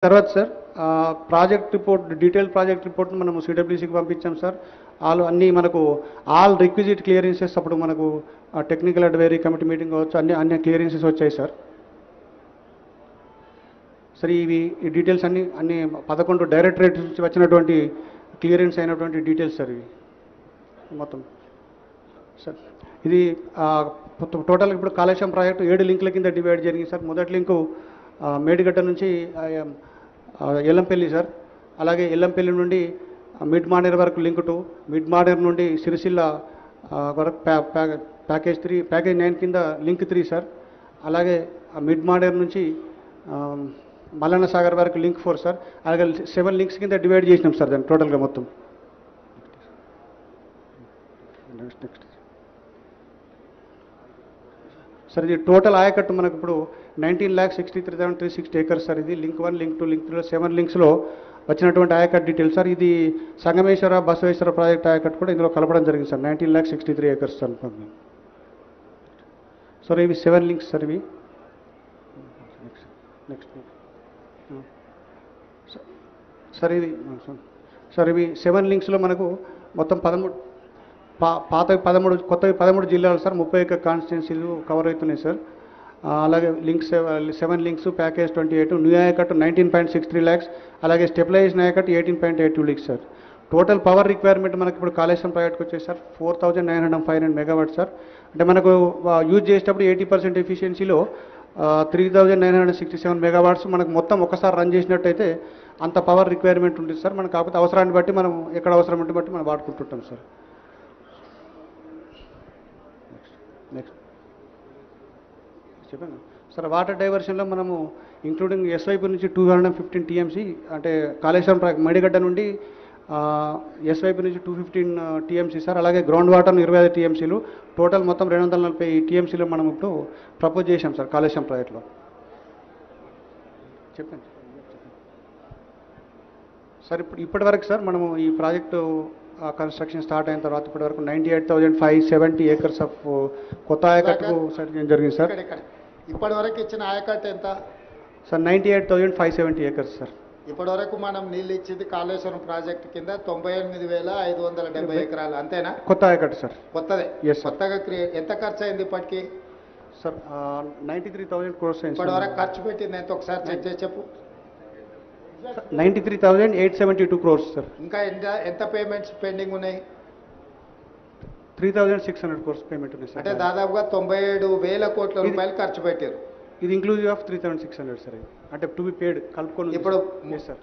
తర్వాత sir project report detail project రిపోర్ట్ని మనము సిడబ్ల్యూసీకి పంపించాం సార్. అన్నీ మనకు ఆల్ రిక్విజిట్ క్లియరెన్సెస్ అప్పుడు మనకు టెక్నికల్ అడ్వైరీ కమిటీ మీటింగ్ కావచ్చు, అన్ని క్లియరెన్సెస్ వచ్చాయి సార్. సరే ఈ డీటెయిల్స్ అన్ని 11 డైరెక్టరేట్ నుంచి వచ్చినటువంటి క్లియరెన్స్ అయినటువంటి డీటెయిల్స్ సార్ ఇవి మొత్తం సార్. ఇది టోటల్ ఇప్పుడు కాళేశ్వరం ప్రాజెక్టు 7 లింకుల కింద డివైడ్ జరిగింది సార్. మొదటి లింకు మేడిగడ్డ నుంచి ఎల్లంపల్లి సార్. అలాగే ఎల్లంపల్లి నుండి మిడ్ మానేర్ వరకు లింక్ 2, మిడ్ మానేర్ నుండి సిరిసిల్ల వరకు ప్యాకేజ్ 9 కింద లింక్ 3 సార్. అలాగే మిడ్ మానేర్ నుంచి మల్లన్న సాగర్ వరకు లింక్ 4 సార్. అలాగే 7 లింక్స్ కింద డివైడ్ చేసినాం సార్ దాన్ని టోటల్గా మొత్తం. నెక్స్ట్ సార్ ఇది టోటల్ ఆయకట్టు మనకు ఇప్పుడు 19,63,360 acres సార్. ఇది లింక్ 1, లింక్ 2, లింక్ 3లో 7 లింక్స్లో వచ్చినటువంటి ఆయకట్టు డీటెయిల్స్ సార్. ఇది సంగమేశ్వర బసవేశ్వర ప్రాజెక్ట్ ఆయకట్టు కూడా ఇందులో కలపడం జరిగింది సార్. 19,63 acres sir. సార్ ఇవి 7 లింక్స్ సార్. ఇవి నెక్స్ట్ సార్ ఇది సార్ ఇవి 7 లింక్స్లో మనకు మొత్తం 13 పాతవి 13, కొత్తవి 13 జిల్లాలు సార్. 31 కాన్స్టిట్యున్సీలు కవర్ అవుతున్నాయి సార్. అలాగే లింక్స్ 7 లింక్స్ ప్యాకేజ్ 28, న్యూ ఆయకట్టు 19.63 lakhs, అలాగే స్టెబిలైజేషన్ ఆయకట్టు 18.82 lakhs sir. Total power requirement మనకి ఇప్పుడు కాళేశ్వరం ప్రాజెక్ట్కి వచ్చేసి సార్ 4,905 మెగావాట్ సార్. అంటే మనకు యూజ్ చేసేటప్పుడు 80% ఎఫిషియన్సీలో 3,967 మెగావాట్స్ మనకు మొత్తం ఒకసారి రన్ చేసినట్టయితే అంత పవర్ రిక్వైర్మెంట్ ఉంటుంది సార్. మనకు కాకపోతే అవసరాన్ని బట్టి మనం ఎక్కడ అవసరం ఉంటే బట్టి మనం వాడుకుంటుంటాం సార్. నెక్స్ట్ చెప్పండి సార్. వాటర్ డైవర్షన్లో మనము ఇంక్లూడింగ్ ఎస్ వైపు నుంచి 215 TMC, అంటే కాళేశ్వరం మేడిగడ్డ నుండి ఎస్ వైపు నుంచి 215 TMC సార్. అలాగే గ్రౌండ్ వాటర్ 25 TMCలు, టోటల్ మొత్తం 240 TMCలో మనం ఇప్పుడు ప్రపోజ్ చేశాం సార్ కాళేశ్వరం ప్రాజెక్ట్లో. చెప్పండి సార్. ఇప్పటివరకు సార్ మనము ఈ ప్రాజెక్టు కన్స్ట్రక్షన్ స్టార్ట్ అయిన తర్వాత ఇప్పటి వరకు 98,570 acres ఆఫ్ కొత్త ఆయకట్టుకు సర్టిఫికేట్ జరిగింది సార్. ఇప్పటి వరకు ఇచ్చిన ఆయకట్టు ఎంత సార్? 98,570 acres sir. ఇప్పటి వరకు మనం నీళ్ళు ఇచ్చింది కాళేశ్వరం ప్రాజెక్టు కింద 98,570 ఎకరాలు అంతేనా? కొత్త ఆయకట్టు సార్. కొత్తదే. Yes sir. కొత్తగా ఎంత ఖర్చు అయింది ఇప్పటికి సార్? 93,000 crores అయింది. ఇప్పటి వరకు ఖర్చు పెట్టింది ఎంత ఒకసారి చెక్ చేసి చెప్పు. 93,872 crores సార్. ఇంకా ఎంత పేమెంట్స్ పెండింగ్ ఉన్నాయి? 3,600 crores పేమెంట్ ఉంది సార్. అంటే దాదాపుగా 97,000 కోట్ల రూపాయలు ఖర్చు పెట్టారు. ఇది ఇంక్లూజివ్ ఆఫ్ 3,600 సార్. అంటే టు బి పేడ్ కలుపుకొని ఇప్పుడు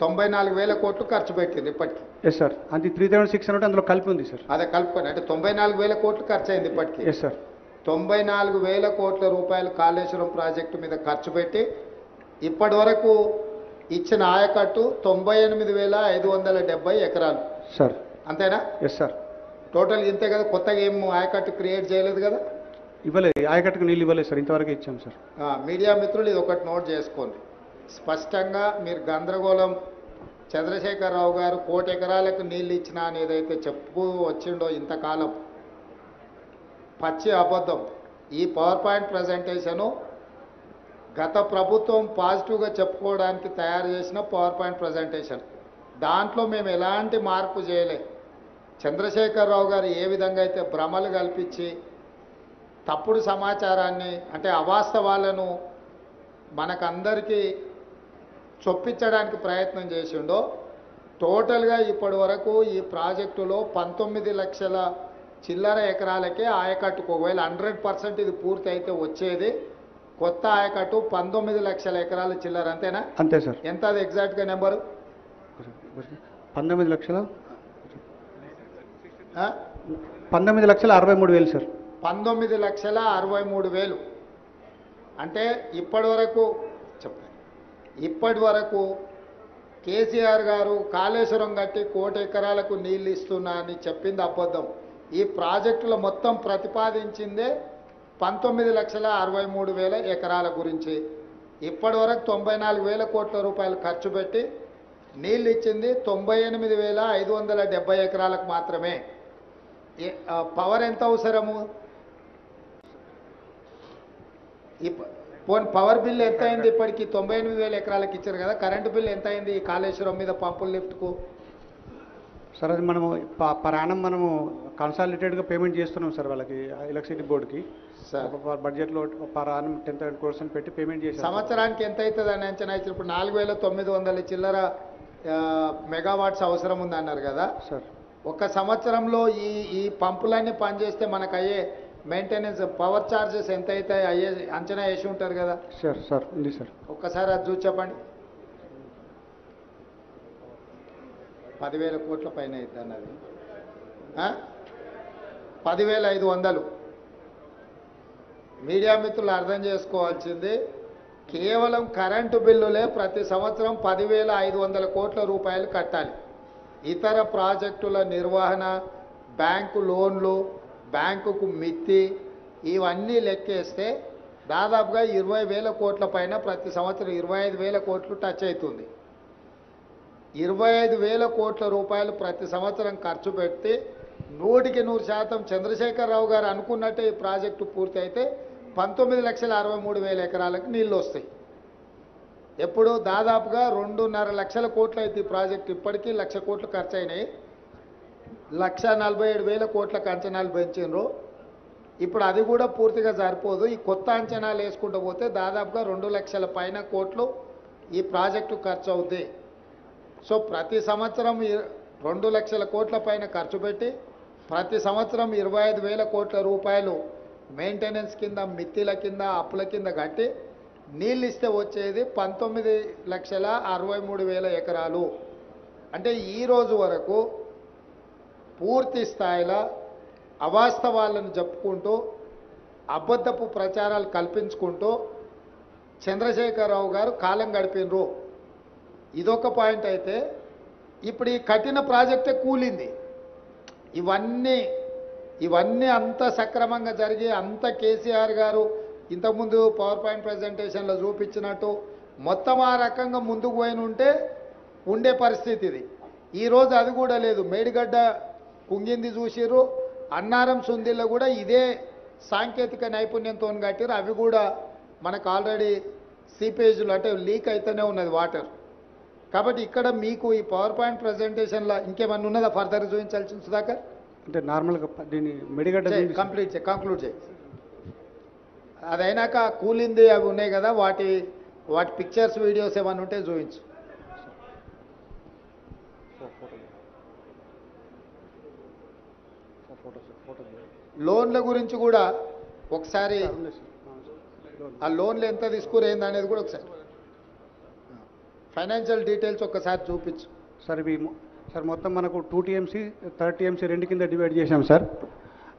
94,000 కోట్లు ఖర్చు పెట్టింది ఇప్పటికి. Yes sir. అది 3,600 అందులో కలిపి ఉంది సార్. అదే కలుపుకొని అంటే 94,000 కోట్లు ఖర్చు అయింది ఇప్పటికి. Yes sir. 94,000 కోట్ల రూపాయలు కాళేశ్వరం ప్రాజెక్టు మీద ఖర్చు పెట్టి ఇప్పటి వరకు ఇచ్చిన ఆయకట్టు 98,570 ఎకరాలు సార్. అంతేనా? Yes sir. టోటల్ ఇంతే కదా. కొత్తగా ఏం ఆయకట్టు క్రియేట్ చేయలేదు కదా? ఇవ్వలేదు, ఆయకట్టుకు నీళ్ళు ఇవ్వలేదు సార్. ఇంతవరకు ఇచ్చాం సార్. మీడియా మిత్రులు ఇది ఒకటి నోట్ చేసుకోండి. స్పష్టంగా మీరు గందరగోళం చంద్రశేఖరరావు గారు 1 కోటి ఎకరాలకు నీళ్ళు ఇచ్చినా అని ఏదైతే చెప్పు వచ్చిండో ఇంతకాలం పచ్చి అబద్ధం. ఈ పవర్ పాయింట్ ప్రజెంటేషను గత ప్రభుత్వం పాజిటివ్గా చెప్పుకోవడానికి తయారు చేసిన పవర్ పాయింట్ ప్రజెంటేషన్. దాంట్లో మేము ఎలాంటి మార్పు చేయలే. చంద్రశేఖరరావు గారు ఏ విధంగా అయితే భ్రమలు కల్పించి తప్పుడు సమాచారాన్ని అంటే అవాస్తవాలను మనకందరికీ చొప్పించడానికి ప్రయత్నం చేసిండో టోటల్గా ఇప్పటి వరకు ఈ ప్రాజెక్టులో 19 లక్షల చిల్లర ఎకరాలకే ఆయకట్టుకు ఒకవేళ 100% ఇది పూర్తి అయితే వచ్చేది కొత్త ఆయకట్టు 19 లక్షల ఎకరాల చిల్లర అంతేనా? అంతే సార్. ఎంత అది ఎగ్జాక్ట్గా నెంబరు? 19 లక్షల 19,63,000 సార్. 19,63,000 అంటే ఇప్పటి వరకు చెప్పండి. ఇప్పటి వరకు కేసీఆర్ గారు కాళేశ్వరం కట్టి 1 కోటి ఎకరాలకు నీళ్ళు ఇస్తున్నా అని చెప్పింది అబద్ధం. ఈ ప్రాజెక్టులో మొత్తం ప్రతిపాదించిందే 19,63,000 ఎకరాల గురించి. ఇప్పటి వరకు 94,000 కోట్ల రూపాయలు ఖర్చు పెట్టి నీళ్ళు ఇచ్చింది 98,570 ఎకరాలకు మాత్రమే. పవర్ ఎంత అవసరము? పోనీ పవర్ బిల్ ఎంత అయింది ఇప్పటికి? 98,000 ఎకరాలకు ఇచ్చారు కదా, కరెంటు బిల్ ఎంత అయింది ఈ కాళేశ్వరం మీద పంపుల లిఫ్ట్కు? సార్ అది మనము పర్ యానం మనము కన్సాలిడేటెడ్గా పేమెంట్ చేస్తున్నాం సార్ వాళ్ళకి, ఎలక్ట్రిసిటీ బోర్డుకి. సార్ బడ్జెట్లో పర్ యానం 10% పెట్టి పేమెంట్ చేసి సంవత్సరానికి ఎంత అవుతుంది అని అంచనా ఇచ్చారు? ఇప్పుడు 4,900 చిల్లర మెగావాట్స్ అవసరం ఉంది అన్నారు కదా సార్. ఒక సంవత్సరంలో ఈ పంపులన్నీ పనిచేస్తే మనకు అయ్యే మెయింటెనెన్స్ పవర్ ఛార్జెస్ ఎంత అవుతాయి అయ్యే అంచనా వేసి ఉంటారు కదా సార్ ఉంది సార్. ఒక్కసారి అది చూసి చెప్పండి. 10,000 కోట్ల పైన అవుతుంది అన్నది 10,500. మీడియా మిత్రులు అర్థం చేసుకోవాల్సింది, కేవలం కరెంటు బిల్లులే ప్రతి సంవత్సరం 10,500 కోట్ల రూపాయలు కట్టాలి. ఇతర ప్రాజెక్టుల నిర్వహణ, బ్యాంకు లోన్లు, బ్యాంకుకు మిత్తి, ఇవన్నీ లెక్కేస్తే దాదాపుగా 20,000 కోట్ల పైన ప్రతి సంవత్సరం 25,000 కోట్లు టచ్ అవుతుంది. 25,000 కోట్ల రూపాయలు ప్రతి సంవత్సరం ఖర్చు పెడితే 100% చంద్రశేఖరరావు గారు అనుకున్నట్టే ఈ ప్రాజెక్టు పూర్తి అయితే 19,63,000 ఎకరాలకు నీళ్ళు వస్తాయి. ఎప్పుడు దాదాపుగా 2.5 లక్షల కోట్లు అయితే ఈ ప్రాజెక్టు ఇప్పటికీ 1,00,000 కోట్లు ఖర్చు అయినాయి. 1,47,000 కోట్లకు అంచనాలు పెంచినరు. ఇప్పుడు అది కూడా పూర్తిగా సరిపోదు. ఈ కొత్త అంచనాలు వేసుకుంటూ పోతే దాదాపుగా 2 లక్షల పైన కోట్లు ఈ ప్రాజెక్టు ఖర్చు అవుతుంది. సో ప్రతి సంవత్సరం 2 లక్షల కోట్ల పైన ఖర్చు పెట్టి ప్రతి సంవత్సరం 25,000 కోట్ల రూపాయలు మెయింటెనెన్స్ కింద, మిత్తిల కింద, అప్పుల కింద కట్టి నీళ్ళు ఇస్తే వచ్చేది 19,63,000 ఎకరాలు. అంటే ఈ రోజు వరకు పూర్తి స్థాయిలో అవాస్తవాలను చెప్పుకుంటూ అబద్ధపు ప్రచారాలు కల్పించుకుంటూ చంద్రశేఖరరావు గారు కాలం గడిపినరు. ఇదొక పాయింట్ అయితే, ఇప్పుడు ఈ కఠిన ప్రాజెక్టే కూలింది. ఇవన్నీ అంత సక్రమంగా జరిగి అంత కేసీఆర్ గారు ఇంతకుముందు పవర్ పాయింట్ ప్రజెంటేషన్లో చూపించినట్టు మొత్తం ఆ రకంగా ముందుకు పోయిన ఉంటే ఉండే పరిస్థితి ఇది. ఈరోజు అది కూడా లేదు. మేడిగడ్డ కుంగింది చూసిర్రు, అన్నారం సుందిల్లో కూడా ఇదే సాంకేతిక నైపుణ్యంతో కట్టిరు. అవి కూడా మనకు ఆల్రెడీ సీపేజ్లు అంటే లీక్ అయితేనే ఉన్నది వాటర్. కాబట్టి ఇక్కడ మీకు ఈ పవర్ పాయింట్ ప్రజెంటేషన్లో ఇంకేమన్నా ఉన్నదా ఫర్దర్ చూపించాల్సింది సుధాకర్? అంటే నార్మల్గా దీన్ని మెడిగడ్డ కంక్లూడ్ చేయి. అదైనాక కూలింది అవి ఉన్నాయి కదా, వాటి పిక్చర్స్, వీడియోస్ ఏమైనా ఉంటే చూపించు. లోన్ల గురించి కూడా ఒకసారి, ఆ లోన్లు ఎంత తీసుకురు ఏందనేది కూడా ఒకసారి ఫైనాన్షియల్ డీటెయిల్స్ ఒక్కసారి చూపించు. సార్ ఇవి సార్ మొత్తం మనకు 2 TMC 3 TMC రెండు కింద డివైడ్ చేశాం సార్.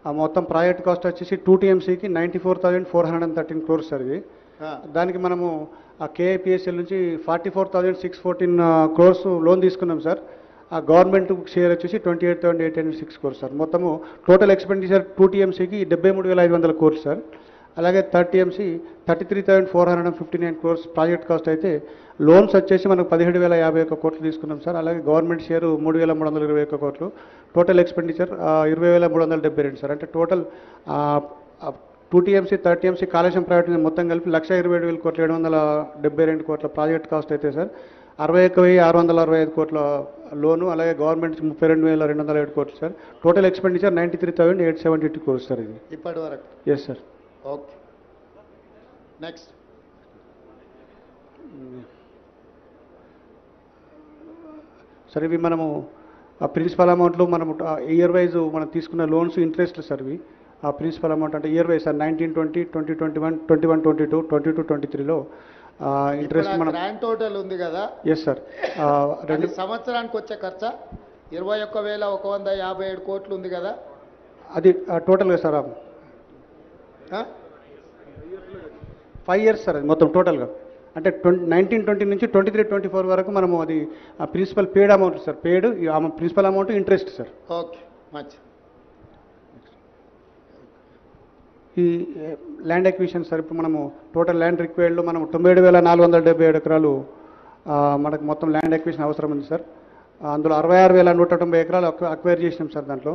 ఆ మొత్తం ప్రాజెక్ట్ కాస్ట్ వచ్చేసి 2 TMCకి 94,413 crores సార్ ఇది. దానికి మనము ఆ KIPSL నుంచి 44,614 crores లోన్ తీసుకున్నాం సార్. ఆ గవర్నమెంట్ షేర్ వచ్చేసి 28,806 crores సార్. మొత్తము టోటల్ ఎక్స్పెండిచర్ 2 TMCకి 73,500 crores సార్. అలాగే 3 TMC 33,459 crores ప్రాజెక్ట్ కాస్ట్ అయితే లోన్స్ వచ్చేసి మనకు 17,051 కోట్లు తీసుకున్నాం సార్. అలాగే గవర్నమెంట్ షేరు 3,321 కోట్లు. Total expenditure 20,372 sir. అంటే total 2 TMC 3 TMC Kaleshwaram private మొత్తం కలిపి 1,27,000 కోట్ల 772 కోట్ల ప్రాజెక్ట్ కాస్ట్ అయితే సార్. 61,665 కోట్ల లోను, అలాగే గవర్నమెంట్ 32,207 కోట్లు sir. Total expenditure 93,872 crores sir ఇది ఇప్పటి వరకు. Yes sir. Okay, next. Sir ఇవి మనము ప్రిన్సిపల్ అమౌంట్లు మనము ఇయర్ వైజ్ మనం తీసుకున్న లోన్స్ ఇంట్రెస్ట్లు సార్ ఇవి. ఆ ప్రిన్సిపల్ అమౌంట్ అంటే ఇయర్ వైజ్ సార్ 19, 20, 2021, 21, 22, 22, 23లో ఇంట్రెస్ట్ మనం గ్రాండ్ టోటల్ ఉంది కదా. Yes sir. 2 సంవత్సరానికి వచ్చే ఖర్చు 21,157 కోట్లు ఉంది కదా. అది టోటల్గా సార్ 5 years సార్. అది మొత్తం టోటల్గా అంటే 1920 నుంచి 23-24 వరకు మనము అది principal paid amount sir. Paid principal amount interest sir. Okay, మంచి. ఈ ల్యాండ్ ఎక్విజిషన్ సార్ ఇప్పుడు మనము టోటల్ ల్యాండ్ రిక్వైర్డ్లో మనం 97,477 ఎకరాలు మనకు మొత్తం ల్యాండ్ ఎక్విజిషన్ అవసరం ఉంది సార్. అందులో 66,190 ఎకరాలు అక్వైర్ చేసినాం సార్. దాంట్లో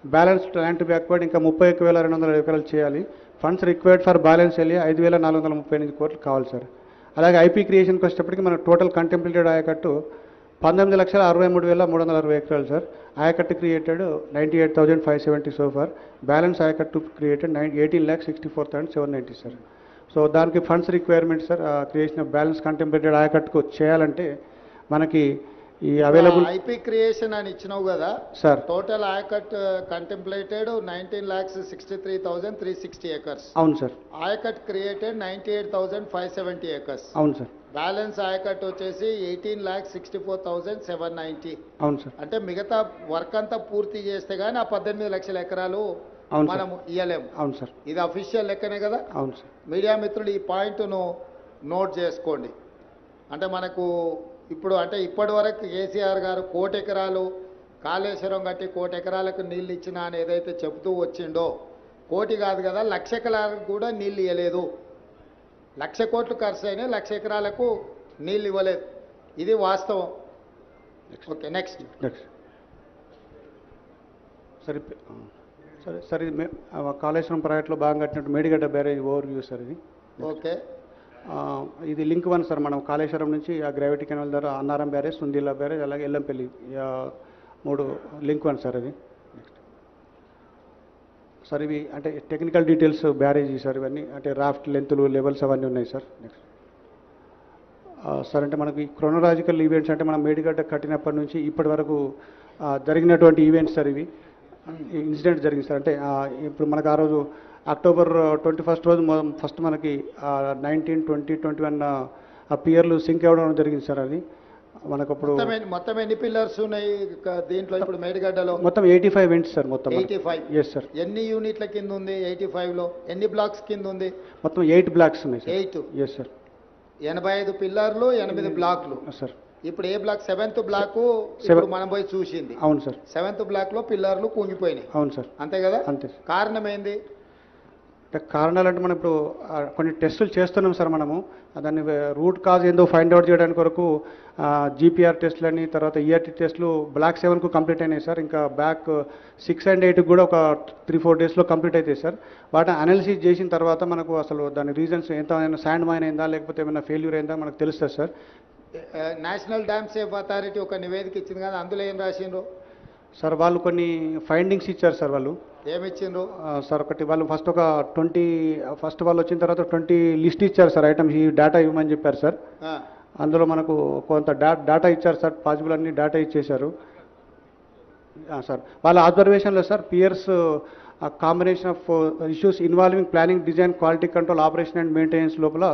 బ్యాలెన్స్ ల్యాండ్ బ్యాక్వర్డ్ ఇంకా 31,200 ఎకరాలు చేయాలి. ఫండ్స్ రిక్వైర్డ్ ఫర్ బ్యాలెన్స్ వెళ్ళి 5,438 కోట్లు కావాలి సార్. అలాగే ఐపీ క్రియేషన్కి వచ్చేటప్పటికి మన టోటల్ కంటెంప్లేటెడ్ ఆయకట్టు 19,63,360 ఎకరాలు సార్. ఆయకట్టు క్రియేటెడ్ 98,570 సో ఫార్. బ్యాలెన్స్ ఆయకట్టు క్రియేటెడ్ 18,64,790 సార్. సో దానికి funds requirement sir creation of balance contemplated ఆయకట్టుకు చేయాలంటే మనకి ఈ అవైలబుల్ ఐపీ క్రియేషన్ అని ఇచ్చినావు కదా sir. Total ayacut contemplated 19,63,360 acres. అవును సార్. Ayacut created 98,570 acres. అవును సార్. బ్యాలెన్స్ ఆయకట్ వచ్చేసి 18,64,790. అవును సార్. అంటే మిగతా వర్క్ అంతా పూర్తి చేస్తే గానీ ఆ 18 లక్షల ఎకరాలు మనం ఇయ్యలేము. అవును సార్. ఇది అఫీషియల్ లెక్కనే కదా. అవును సార్. మీడియా మిత్రులు ఈ పాయింట్ను నోట్ చేసుకోండి. అంటే మనకు ఇప్పుడు అంటే ఇప్పటి వరకు కేసీఆర్ గారు 1,00,00,000 ఎకరాలు కాళేశ్వరం కట్టి 1,00,00,000 ఎకరాలకు నీళ్ళు ఇచ్చినా అని ఏదైతే చెబుతూ వచ్చిండో, 1,00,00,000 కాదు కదా 1,00,000 ఎకరాలకు కూడా నీళ్ళు ఇవ్వలేదు. 1,00,00,000 కోట్లు ఖర్చు అయినాయి, 1,00,00,000 ఎకరాలకు నీళ్ళు ఇవ్వలేదు. ఇది వాస్తవం. Okay next. సరే సరే సార్, ఇది కాళేశ్వరం ప్రాజెక్టులో భాగంగా కట్టినట్టు Medigadda barrage over view sir ఇది. ఓకే. ఇది లింక్ 1 సార్. మనం కాళేశ్వరం నుంచి ఆ గ్రావిటీ కెనాల్ ద్వారా అన్నారం బ్యారేజ్, సుందిల్లా బ్యారేజ్, అలాగే ఎల్లంపల్లి 3 లింక్ 1 సార్ అది. సార్ ఇవి అంటే టెక్నికల్ డీటెయిల్స్ బ్యారేజ్ సార్. ఇవన్నీ అంటే రాఫ్ట్ లెంత్లు లెవెల్స్ అవన్నీ ఉన్నాయి సార్. నెక్స్ట్ సార్ అంటే మనకి క్రోనలాజికల్ ఈవెంట్స్ అంటే మనం మేడిగడ్డ కట్టినప్పటి నుంచి ఇప్పటి వరకు జరిగినటువంటి ఈవెంట్స్ సార్. ఇవి ఇన్సిడెంట్ జరిగింది సార్. అంటే ఇప్పుడు మనకు ఆ రోజు అక్టోబర్ 21 రోజు ఫస్ట్ మనకి 19, 20, 21 ఆ పియర్లు సింక్ అవ్వడం జరిగింది సార్. అది మనకు అప్పుడు మొత్తం ఎన్ని పిల్లర్స్ ఉన్నాయి దీంట్లో ఇప్పుడు మేడిగడ్డలో? మొత్తం 85 వెంట్స్ సార్. మొత్తం 85. Yes sir. ఎన్ని యూనిట్ల కింద ఉంది 85లో? ఎన్ని బ్లాక్స్ కింద ఉంది? మొత్తం 8 బ్లాక్స్ ఉన్నాయి సార్. 8. Yes sir. 85 పిల్లర్లు 8 బ్లాక్లు సార్. ఇప్పుడు ఏ బ్లాక్? 7th బ్లాక్ ఇప్పుడు మనం పోయి చూసింది. అవును సార్. 7th బ్లాక్ లో పిల్లర్లు కుంగిపోయినాయి. అవును సార్. అంతే కదా. అంతే. కారణం ఏంది? కారణాలు అంటే మనం ఇప్పుడు కొన్ని టెస్టులు చేస్తున్నాం సార్. మనము దాన్ని రూట్ కాజ్ ఏందో ఫైండ్ అవుట్ చేయడానికి వరకు జీపీఆర్ టెస్టులని, తర్వాత ఈఆర్టీ టెస్టులు బ్లాక్ 7కు కంప్లీట్ అయినాయి సార్. ఇంకా బ్యాక్ 6 and 8 కూడా ఒక 3-4 డేస్లో కంప్లీట్ అవుతాయి సార్. వాటిని అనాలిసిస్ చేసిన తర్వాత మనకు అసలు దాని రీజన్స్ ఎంత శాండ్ మైన్ అయిందా లేకపోతే ఏమైనా ఫెయిల్యూర్ అయిందా మనకు తెలుస్తుంది sir. National dam safe authority ఒక నివేదిక ఇచ్చింది కదా, అందులో ఏం రాసిండ్రు సార్? వాళ్ళు కొన్ని ఫైండింగ్స్ ఇచ్చారు సార్. వాళ్ళు ఏమిచ్చిండ్రు సార్? ఒకటి వాళ్ళు ఫస్ట్ ఒక 20 ఫస్ట్ వాళ్ళు వచ్చిన తర్వాత 20 లిస్ట్ ఇచ్చారు సార్. ఐటమ్స్ ఈ డేటా ఇవ్వమని చెప్పారు సార్. అందులో మనకు కొంత డేటా ఇచ్చారు సార్. పాసిబుల్ అన్ని డేటా ఇచ్చేశారు సార్. వాళ్ళ అబ్జర్వేషన్లో sir piers combination of issues involving planning, design, quality control, operation and maintenance లోపల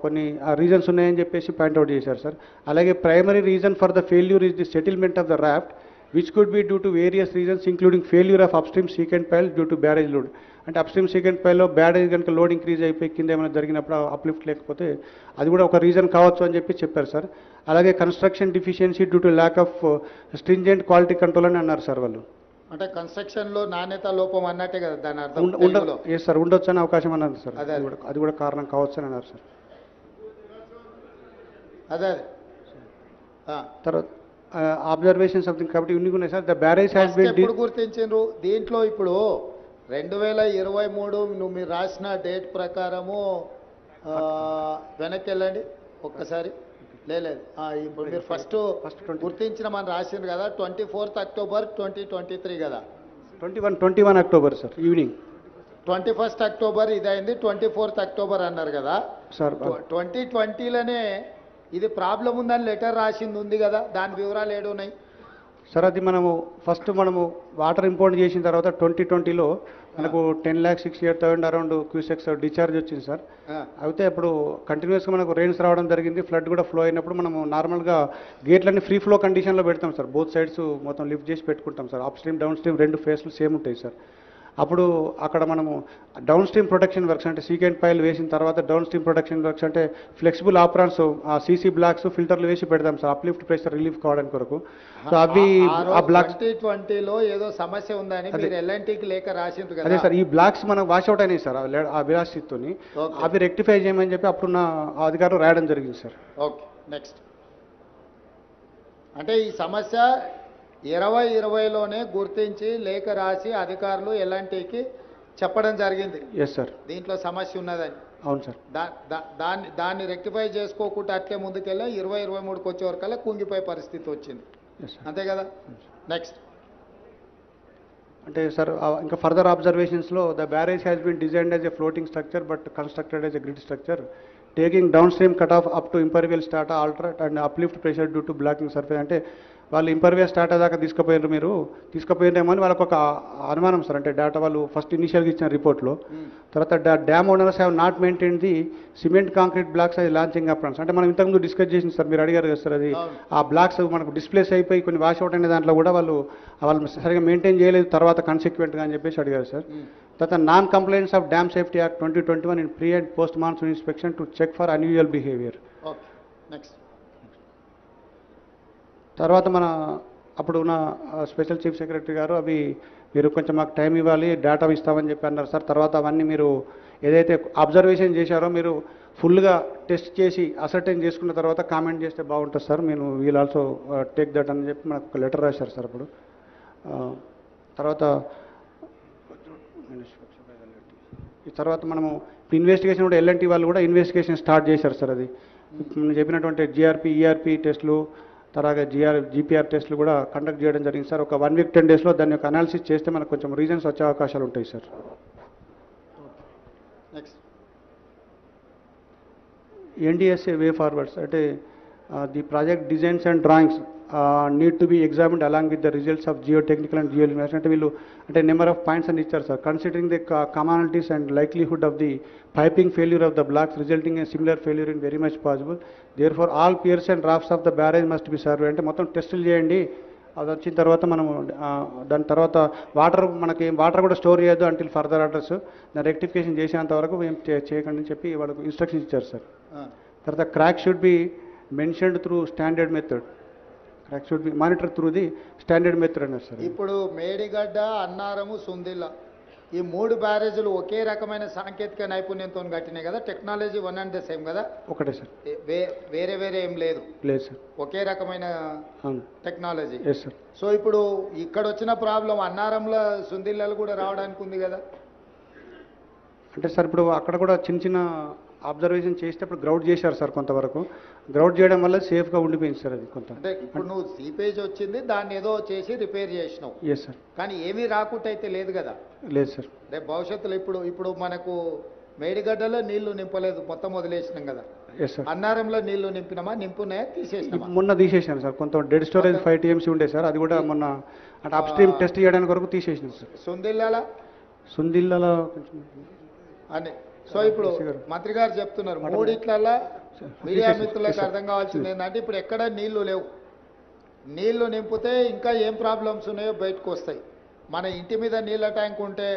కొన్ని రీజన్స్ ఉన్నాయని చెప్పేసి పాయింట్అవుట్ చేశారు సార్. అలాగే primary reason for the failure is the settlement of the raft which could be due to various reasons including failure of upstream secant pile due to barrage load. అంటే upstream secant పైల్లో barrage కనుక load increase అయిపోయి కింద ఏమైనా జరిగినప్పుడు uplift లేకపోతే అది కూడా ఒక రీజన్ కావచ్చు అని చెప్పి చెప్పారు సార్. అలాగే construction deficiency due to lack of stringent quality control అని అన్నారు సార్ వాళ్ళు. అంటే కన్స్ట్రక్షన్ లో నాణ్యత లోపం అన్నట్టే కదా దాని అర్థం. ఎస్ సార్, ఉండొచ్చు అని అవకాశం అన్నారు సార్. అది కూడా కారణం కావచ్చు అని అన్నారు సార్. అదే తర్వాత అబ్జర్వేషన్ సంథింగ్ కాబట్టి ఇన్ని ఉన్నాయి sir. The barrage has been ఎప్పుడు గుర్తించారు దీంట్లో? ఇప్పుడు 2023 మీరు రాసిన డేట్ ప్రకారము వెనక్కి వెళ్ళండి ఒక్కసారి. లేదు ఇప్పుడు మీరు ఫస్ట్ గుర్తించిన మనం రాసింది కదా 24th అక్టోబర్ 2023 కదా. 21 October sir evening. 21st October ఇదైంది, 24th అక్టోబర్ అన్నారు కదా సార్. 2020లోనే ఇది ప్రాబ్లం ఉందని లెటర్ రాసింది ఉంది కదా, దాని వివరాలు ఏడున్నాయి సార్? అది మనము ఫస్ట్ వాటర్ ఇంపోర్ట్ చేసిన తర్వాత 2020లో మనకు 10,68,000 అరౌండ్ క్యూసెక్స్ డిశ్చార్జ్ వచ్చింది సార్. అయితే అప్పుడు కంటిన్యూస్గా మనకు రెయిన్స్ రావడం జరిగింది, ఫ్లడ్ కూడా ఫ్లో అయినప్పుడు మనము నార్మల్గా గేట్లన్నీ ఫ్రీ ఫ్లో కండిషన్లో పెడతాం సార్. బోత్ సైడ్స్ మొత్తం లిఫ్ట్ చేసి పెట్టుకుంటాం sir. Upstream downstream 2 ఫేస్లు సేమ్ ఉంటాయి సార్. అప్పుడు అక్కడ మనము డౌన్ స్ట్రీమ్ ప్రొటెక్షన్ వర్క్స్ అంటే సీకెండ్ పైల్ వేసిన తర్వాత డౌన్ స్ట్రీమ్ ప్రొటెక్షన్ వర్క్స్ అంటే ఫ్లెక్సిబుల్ ఆపరాన్స్, సీసీ బ్లాక్స్, ఫిల్టర్లు వేసి పెడతాం సార్ అప్లిఫ్ట్ ప్రెషర్ రిలీఫ్ కావడానికి కొరకు. సో అవి ఆ బ్లాక్స్ 2020లో ఏదో సమస్య ఉందని మీరు ఎల్ఎన్టీకి లేఖ రాసింది కదా. అదే సార్, ఈ బ్లాక్స్ మనకు వాష్అవుట్ అయినాయి సార్ ఆ విలాసితో. అవి రెక్టిఫై చేయమని చెప్పి అప్పుడున్న అధికారులు రాయడం జరిగింది సార్. Okay next. అంటే ఈ సమస్య 2020లోనే గుర్తించి లేఖ రాసి అధికారులు ఎల్ఎన్టీకి చెప్పడం జరిగింది ఎస్ సార్. దీంట్లో సమస్య ఉన్నదని. అవును సార్. దాన్ని రెక్టిఫై చేసుకోకుండా అట్లే ముందుకెళ్ళా 2023కి వచ్చే వరకల్లా కుంగిపోయే పరిస్థితి వచ్చింది. అంతే కదా. నెక్స్ట్ అంటే సార్ ఇంకా ఫర్దర్ అబ్జర్వేషన్స్లో the barrage has been designed as a floating structure but constructed as a grid structure taking downstream cut off up to impervious strata alternate and uplift pressure due to blocking surface. అంటే వాళ్ళు ఇంపర్వియల్ స్టాటా దాకా తీసుకుపోయినారేమో అని వాళ్ళకు ఒక అనుమానం sir. అంటే data వాళ్ళు first ఇనిషియల్గా ఇచ్చిన రిపోర్ట్లో. తర్వాత dam owners have not maintain the cement concrete blocks అది లాంచింగ్ అప్రాన్స్. అంటే మనం ఇంతకుముందు డిస్కస్ చేసింది సార్, మీరు అడిగారు కదా సార్, అది ఆ బ్లాక్స్ మనకు డిస్ప్లేస్ అయిపోయి కొన్ని వాష్ అవుట్ అనే దాంట్లో కూడా వాళ్ళు సరిగా మెయింటైన్ చేయలేదు తర్వాత కన్సిక్వెంట్గా అని చెప్పేసి అడిగారు సార్. తర్వాత non complaints of dam safety act 2021 in pre and post monsoon inspection to check for unusual behaviour. Next తర్వాత మన అప్పుడు ఉన్న స్పెషల్ చీఫ్ సెక్రటరీ గారు అవి మీరు కొంచెం మాకు టైం ఇవ్వాలి, డేటా ఇస్తామని చెప్పి అన్నారు సార్. తర్వాత అవన్నీ మీరు ఏదైతే అబ్జర్వేషన్ చేశారో మీరు ఫుల్గా టెస్ట్ చేసి అసర్టైన్ చేసుకున్న తర్వాత కామెంట్ చేస్తే బాగుంటుంది సార్. నేను వీల్ ఆల్సో టేక్ దట్ అని చెప్పి మనకు ఒక లెటర్ రాశారు సార్ అప్పుడు. తర్వాత ఈ తర్వాత మనము ఇన్వెస్టిగేషన్ కూడా ఎల్ఎన్టీ వాళ్ళు కూడా ఇన్వెస్టిగేషన్ స్టార్ట్ చేశారు సార్. అది నేను చెప్పినటువంటి జిఆర్పి ఈఆర్పి టెస్టులు తర్వాత జీపీఆర్ టెస్టులు కూడా కండక్ట్ చేయడం జరిగింది సార్. ఒక 1 వీక్ 10 డేస్లో దాని యొక్క అనాలిసిస్ చేస్తే మనకు కొంచెం రీజన్స్ వచ్చే అవకాశాలు ఉంటాయి sir. Next NDSA way forwards అంటే the project designs and drawings need to be examined along with the results of geotechnical and geo investigation. అంటే వీళ్ళు అంటే నెంబర్ ఆఫ్ పాయింట్స్ అని ఇచ్చారు sir. Considering the commonalities and likelihood of the piping failure of the blocks resulting in similar failure in very much possible. Therefore all piers and drafts of the barrage must be survey. అంటే మొత్తం టెస్టులు చేయండి, అది వచ్చిన తర్వాత మనం దాని తర్వాత వాటర్ కూడా స్టోర్ చేయొద్దు అంటిల్ ఫర్దర్ ఆర్డర్స్, దాన్ని రెక్టిఫికేషన్ చేసేంత వరకు ఏం చేయకండి అని చెప్పి వాళ్ళకు ఇన్స్ట్రక్షన్స్ ఇచ్చారు సార్. తర్వాత crack should be mentioned through standard method. Crack should be monitor through the standard method అన్నారు సార్. ఇప్పుడు మేడిగడ్డ, అన్నారము, సుందిల్ల ఈ 3 బ్యారేజీలు ఒకే రకమైన సాంకేతిక నైపుణ్యంతో కట్టినాయి కదా. Technology one and the same కదా. ఒకటే సార్. వేరే ఏం లేదు సార్. ఒకే రకమైన టెక్నాలజీ. Yes sir. సో ఇప్పుడు ఇక్కడ వచ్చిన ప్రాబ్లం అన్నారంలో సుందిల్లలు కూడా రావడానికి ఉంది కదా. అంటే సార్ ఇప్పుడు అక్కడ కూడా చిన్న అబ్జర్వేషన్ చేసేటప్పుడు గ్రౌడ్ చేశారు సార్. కొంతవరకు గ్రౌడ్ చేయడం వల్ల సేఫ్గా ఉండిపోయింది సార్. అది కొంత అంటే ఇప్పుడు నువ్వు సీపేజ్ వచ్చింది, దాన్ని ఏదో చేసి రిపేర్ చేసినావు. Yes sir. కానీ ఏమీ రాకుండా అయితే లేదు కదా. లేదు సార్. రేపు భవిష్యత్తులో ఇప్పుడు మనకు మేడిగడ్డలో నీళ్లు నింపలేదు, మొత్తం వదిలేసినాం కదా. Yes sir. అన్నారంలో నీళ్లు నింపున్నాయా తీసేసినామా? మొన్న తీసేసాను సార్. కొంత డెడ్ స్టోరేజ్ 5 TMC ఉండే సార్, అది కూడా మొన్న అంటే అప్ స్ట్రీమ్ టెస్ట్ చేయడానికి వరకు తీసేసినాం సార్. సుందిల్లా కొంచెం అని. సో ఇప్పుడు మంత్రి గారు చెప్తున్నారు మూడిట్లల్లా మీడియా మిత్రులకు అర్థం కావాల్సింది ఏంటంటే ఇప్పుడు ఎక్కడ నీళ్లు లేవు. నీళ్లు నింపితే ఇంకా ఏం ప్రాబ్లమ్స్ ఉన్నాయో బయటకు వస్తాయి. మన ఇంటి మీద నీళ్ళ ట్యాంక్ ఉంటే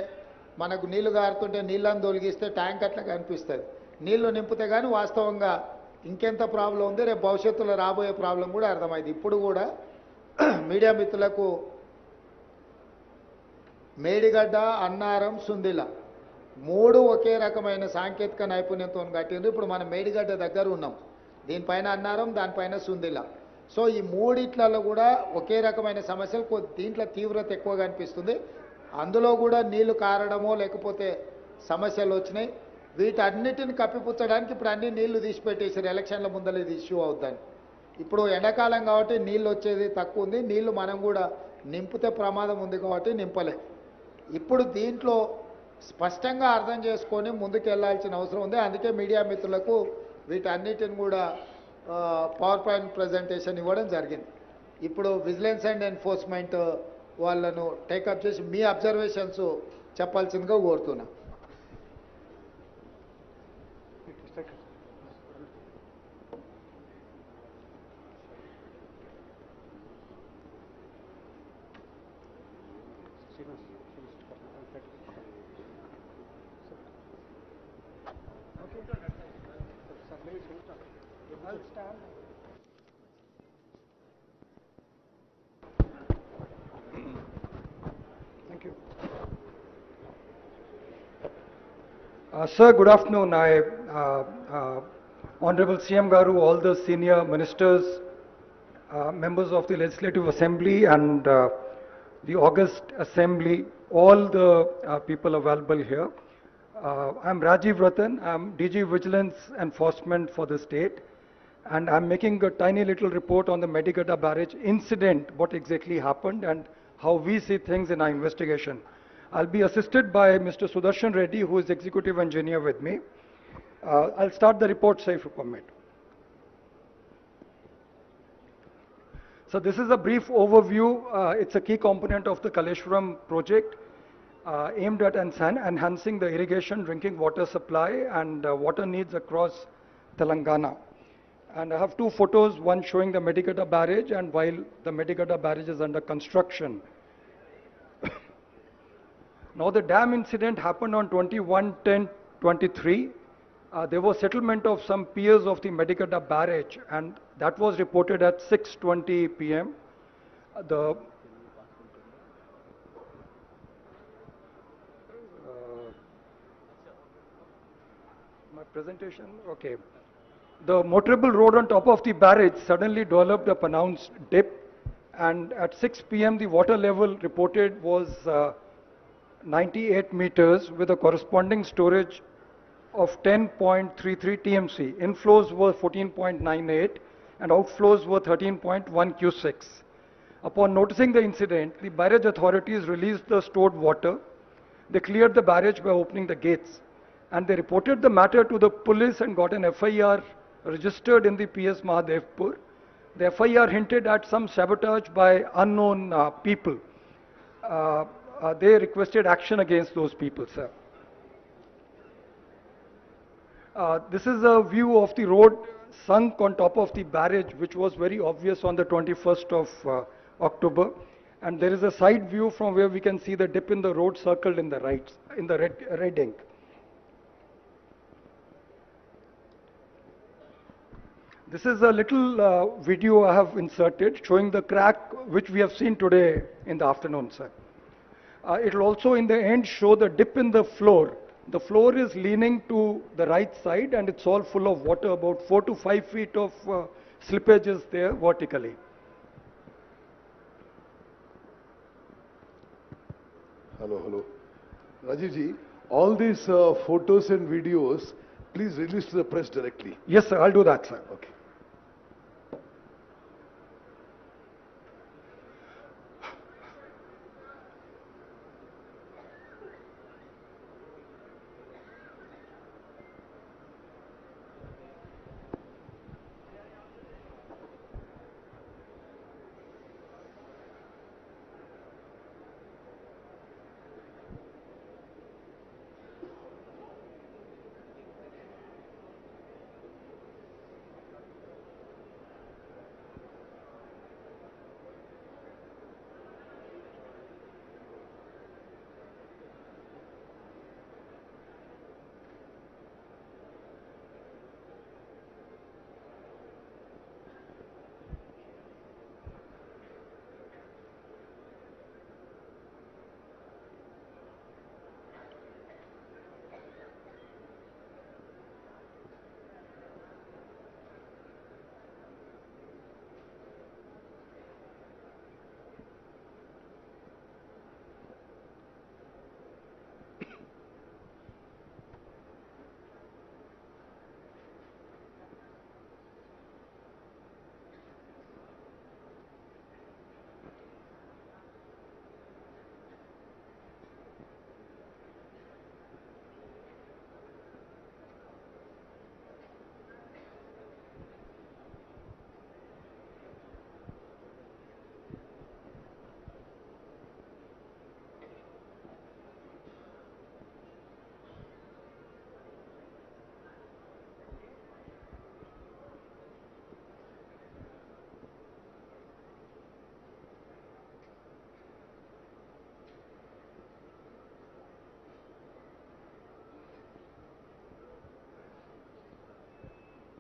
మనకు నీళ్లు గారుతుంటే నీళ్ళని తొలగిస్తే ట్యాంక్ అట్లా కనిపిస్తుంది. నీళ్లు నింపితే కానీ వాస్తవంగా ఇంకెంత ప్రాబ్లం ఉంది, రేపు భవిష్యత్తులో రాబోయే ప్రాబ్లం కూడా అర్థమైంది. ఇప్పుడు కూడా మీడియా మిత్రులకు మేడిగడ్డ, అన్నారం, సుందిల్ల 3 ఒకే రకమైన సాంకేతిక నైపుణ్యంతో కట్టిండ్రు. ఇప్పుడు మనం మేడిగడ్డ దగ్గర ఉన్నాం, దీనిపైన అన్నారం, దానిపైన సుందిల్ల. సో ఈ మూడిట్లలో కూడా ఒకే రకమైన సమస్యలు, దీంట్లో తీవ్రత ఎక్కువగా అనిపిస్తుంది. అందులో కూడా నీళ్లు కారడమో లేకపోతే సమస్యలు వచ్చినాయి. వీటన్నిటిని కప్పిపుచ్చడానికి ఇప్పుడు అన్ని నీళ్లు తీసిపెట్టేసారు. ఎలక్షన్ల ముందర ఇది ఇష్యూ అవుద్దని. ఇప్పుడు ఎండాకాలం కాబట్టి నీళ్ళు వచ్చేది తక్కువ ఉంది, నీళ్లు మనం కూడా నింపితే ప్రమాదం ఉంది కాబట్టి నింపలే. ఇప్పుడు దీంట్లో స్పష్టంగా అర్థం చేసుకొని ముందుకు వెళ్లాల్సిన అవసరం ఉంది. అందుకే మీడియా మిత్రులకు వీటన్నిటిని కూడా పవర్ పాయింట్ ప్రజెంటేషన్ ఇవ్వడం జరిగింది. ఇప్పుడు విజిలెన్స్ అండ్ ఎన్ఫోర్స్మెంట్ వాళ్ళను టేకప్ చేసి మీ అబ్జర్వేషన్స్ చెప్పాల్సిందిగా కోరుతున్నా. Thank you. Sir, good afternoon. Honorable CM Garu, all the senior ministers, members of the Legislative Assembly and the August Assembly, all the people available here. I'm Rajiv Ratan. I'm DG Vigilance Enforcement for the state. And I'm making a tiny little report on the Medigada barrage incident, what exactly happened and how we see things in our investigation. I'll be assisted by Mr. Sudarshan Reddy, who is executive engineer with me. I'll start the report, sir, if you permit. So this is a brief overview. It's a key component of the Kaleshwaram project aimed at enhancing the irrigation, drinking water supply and water needs across Telangana. And I have two photos, one showing the Medigada barrage and while the Medigada barrage is under construction. Now the dam incident happened on 21/10/23. There was settlement of some piers of the Medigada barrage and that was reported at 6:20 p.m. My presentation, okay. The motorable road on top of the barrage suddenly developed a pronounced dip and at 6 p.m. the water level reported was 98 meters with a corresponding storage of 10.33 TMC. Inflows were 14.98 and outflows were 13.1 Q6. Upon noticing the incident, the barrage authorities released the stored water. They cleared the barrage by opening the gates and they reported the matter to the police and got an FIR registered in the PS Mahadevpur. The FIR hinted at some sabotage by unknown people. They requested action against those people, sir. This is a view of the road sunk on top of the barrage, which was very obvious on the 21st of October. And there is a side view from where we can see the dip in the road circled in the right, in the red ink. This is a little video I have inserted showing the crack which we have seen today in the afternoon, sir. It will also in the end show the dip in the floor. The floor is leaning to the right side and it's all full of water, about 4 to 5 feet of slippage is there vertically. Hello. Rajiv ji, all these photos and videos, please release to the press directly. Yes, sir, I'll do that, sir. Okay.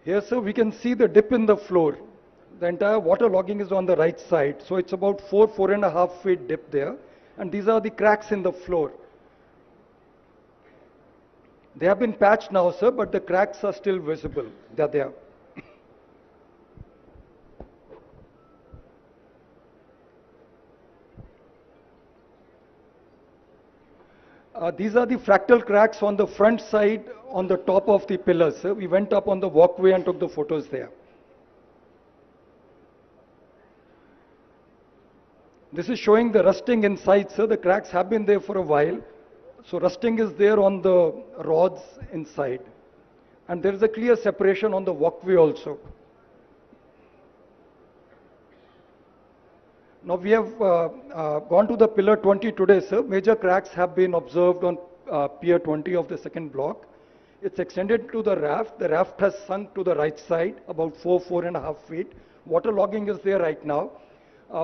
Here, sir, we can see the dip in the floor. The entire water logging is on the right side. So it's about 4.5 feet dip there. And these are the cracks in the floor. They have been patched now, sir, but the cracks are still visible. They're there. These are the fractal cracks on the front side on the top of the pillars, sir. We went up on the walkway and took the photos there. This is showing the rusting inside, sir. The cracks have been there for a while. So rusting is there on the rods inside. And there is a clear separation on the walkway also. Now we have gone to the pillar 20 today, sir. Major cracks have been observed on pier 20 of the second block. It's extended to the raft. The raft has sunk to the right side, about 4.5 feet. Water logging is there right now.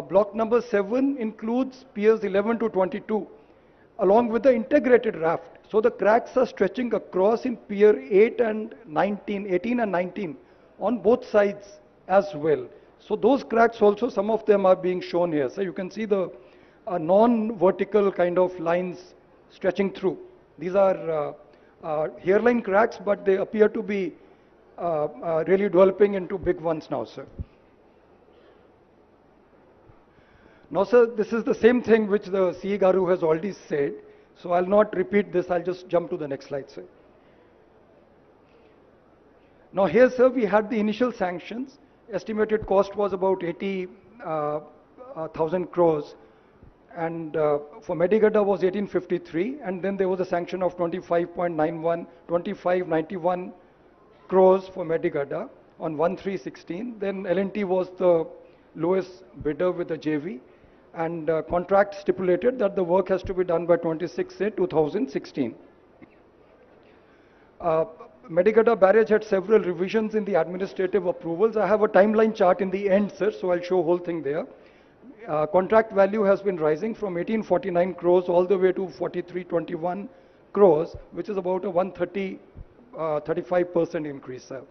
Block number 7 includes piers 11 to 22, along with the integrated raft. So the cracks are stretching across in pier 8 and 19, 18 and 19 on both sides as well. So those cracks also, some of them are being shown here. So you can see the non-vertical kind of lines stretching through. These are hairline cracks, but they appear to be really developing into big ones now, sir. Now, sir, this is the same thing which the CE Garu has already said. So I'll not repeat this. I'll just jump to the next slide, sir. Now here, sir, we had the initial sanctions. Estimated cost was about 80,000 crores. And for Medigada was 1853. And then there was a sanction of 25.91, 2591 crores for Medigada on 1316. Then L&T was the lowest bidder with the JV. And contract stipulated that the work has to be done by 26/8/2016. Medigada barrage had several revisions in the administrative approvals. I have a timeline chart in the end, sir, so I'll show whole thing there. Contract value has been rising from 1849 crores all the way to 4321 crores, which is about a 35% increase, sir.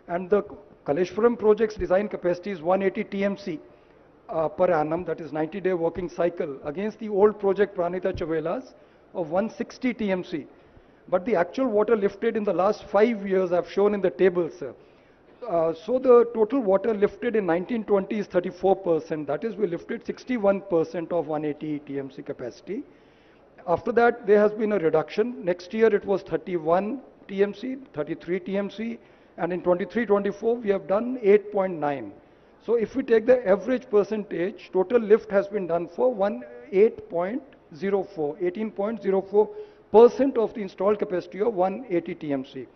And the Kaleshwaram project's design capacity is 180 TMC per annum, that is 90-day working cycle, against the old project Pranita Chavela's of 160 TMC. But the actual water lifted in the last 5 years I've shown in the table, sir. So the total water lifted in 1920 is 34%. That is, we lifted 61% of 180 TMC capacity. After that, there has been a reduction. Next year, it was 31 TMC, 33 TMC, and in 23-24, we have done 8.9. So if we take the average percentage, total lift has been done for 18.04% of the installed capacity of 180 TMC.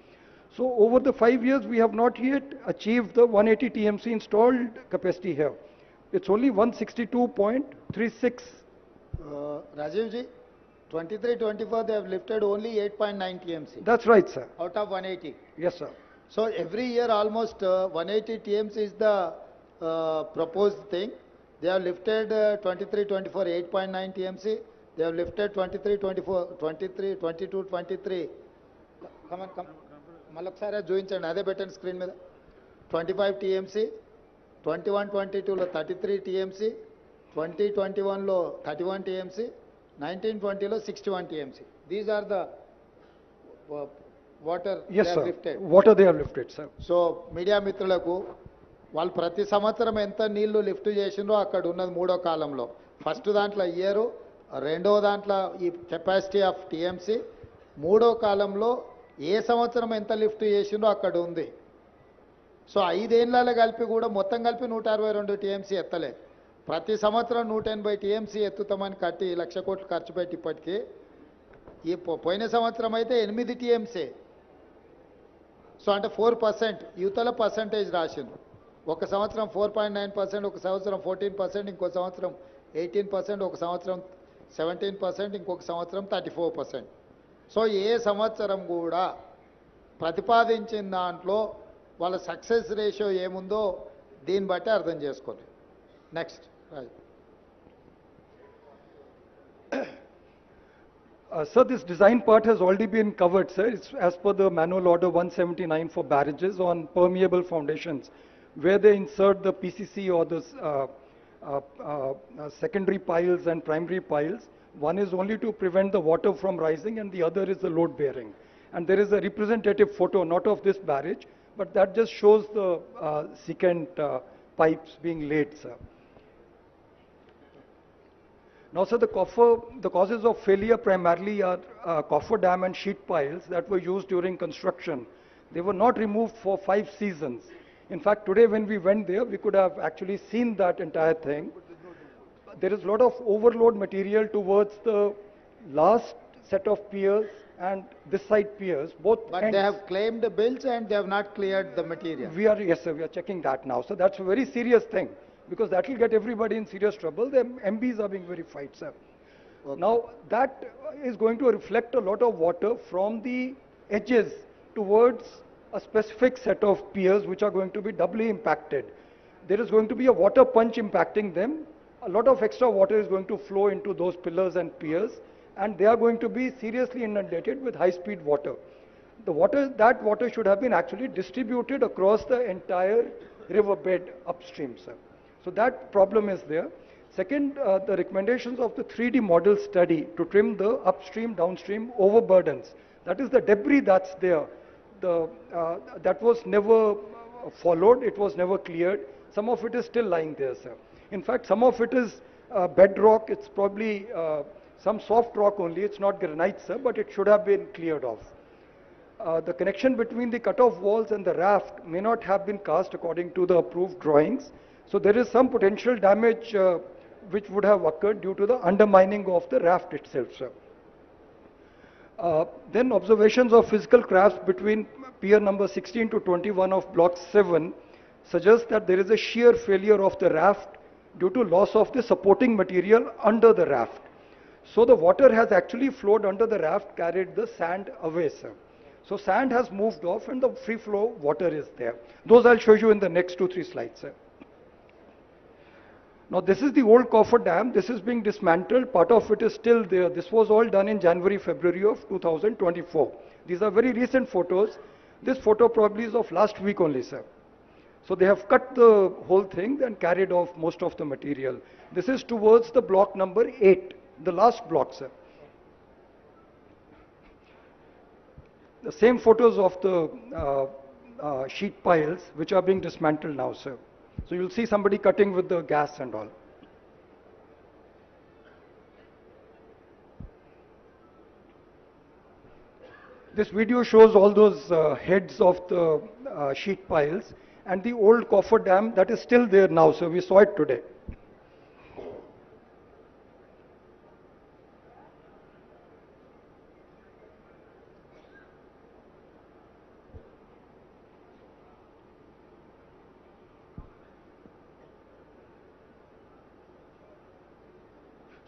So over the 5 years, we have not yet achieved the 180 TMC installed capacity here. It's only 162.36. Rajiv ji, 23-24 they have lifted only 8.9 TMC. That's right, sir. Out of 180. Yes, sir. So every year almost 180 TMC is the proposed thing. They have lifted 23-24 8.9 TMC. They have lifted 23-24, 22-23. Come on. మళ్ళొకసారి చూపించండి, అదే పెట్టండి screen మీద. 25 TMC, 21-22లో 33 TMC, 20-21లో 31 TMC, 19-20లో 61 TMC. These are the water yes, they have sir. lifted. Water they have lifted, sir. So media మిత్రులకు వాళ్ళు ప్రతి సంవత్సరం ఎంత నీళ్లు లిఫ్ట్ చేసిండ్రో అక్కడ ఉన్నది మూడో కాలంలో. ఫస్ట్ దాంట్లో ఇయరు, రెండో దాంట్లో ఈ కెపాసిటీ ఆఫ్ టీఎంసీ, మూడో కాలంలో ఏ సంవత్సరం ఎంత లిఫ్ట్ చేసిండ్రో అక్కడ ఉంది. సో 5 ఏళ్ళలో కలిపి కూడా మొత్తం కలిపి 162 టీఎంసీ ఎత్తలే. ప్రతి సంవత్సరం 180 టీఎంసీ ఎత్తుతామని కట్టి 1,00,000 కోట్లు ఖర్చు పెట్టి ఇప్పటికీ ఈ పోయిన సంవత్సరం అయితే 8 టీఎంసీ. సో అంటే 4% యువతల పర్సంటేజ్ రాసిండ్రు. ఒక సంవత్సరం 4.9%, ఒక సంవత్సరం 14%, ఇంకో సంవత్సరం 18%, ఒక సంవత్సరం 17%, ఇంకొక సంవత్సరం 34%. సో ఏ సంవత్సరం కూడా ప్రతిపాదించిన దాంట్లో వాళ్ళ సక్సెస్ రేషియో ఏముందో దీన్ని బట్టి అర్థం చేసుకోండి. Next Sir, this design part has already been covered, sir. It's as per the manual order 179 for barrages on permeable foundations, where they insert the PCC or the secondary piles and primary piles. One is only to prevent the water from rising and the other is the load bearing. And there is a representative photo, not of this barrage, but that just shows the secant pipes being laid, sir. Now, sir, the causes of failure primarily are coffer dam and sheet piles that were used during construction. They were not removed for 5 seasons. In fact, today when we went there, we could have actually seen that entire thing. There is a lot of overload material towards the last set of piers and this side piers, both But ends. they have claimed the bills and they have not cleared the material. Yes, sir, we are checking that now. So that's a very serious thing because that will get everybody in serious trouble. The MBs are being verified, sir. Okay. Now, that is going to reflect a lot of water from the edges towards a specific set of piers which are going to be doubly impacted. There is going to be a water punch impacting them. A lot of extra water is going to flow into those pillars and piers, and they are going to be seriously inundated with high-speed water. That water should have been actually distributed across the entire riverbed upstream, sir. So that problem is there. Second, the recommendations of the 3D model study to trim the upstream, downstream overburdens. That is the debris that's there. That was never followed, it was never cleared. Some of it is still lying there, sir. In fact, some of it is bedrock, it's probably some soft rock only, it's not granite, sir, but it should have been cleared off. The connection between the cut-off walls and the raft may not have been cast according to the approved drawings. So there is some potential damage which would have occurred due to the undermining of the raft itself, sir. Then observations of physical cracks between pier number 16 to 21 of block 7 suggest that there is a shear failure of the raft due to loss of the supporting material under the raft. So the water has actually flowed under the raft, carried the sand away, sir. So sand has moved off and the free flow water is there. Those I'll show you in the next 2-3 slides, sir. Now this is the old coffer dam. This is being dismantled. Part of it is still there. This was all done in January, February of 2024. These are very recent photos. This photo probably is of last week only, sir. So they have cut the whole thing and carried off most of the material. This is towards the block number 8, the last block, sir. The same photos of the sheet piles which are being dismantled now, sir. So you'll see somebody cutting with the gas and all. This video shows all those heads of the sheet piles and the old coffer dam that is still there now, so we saw it today.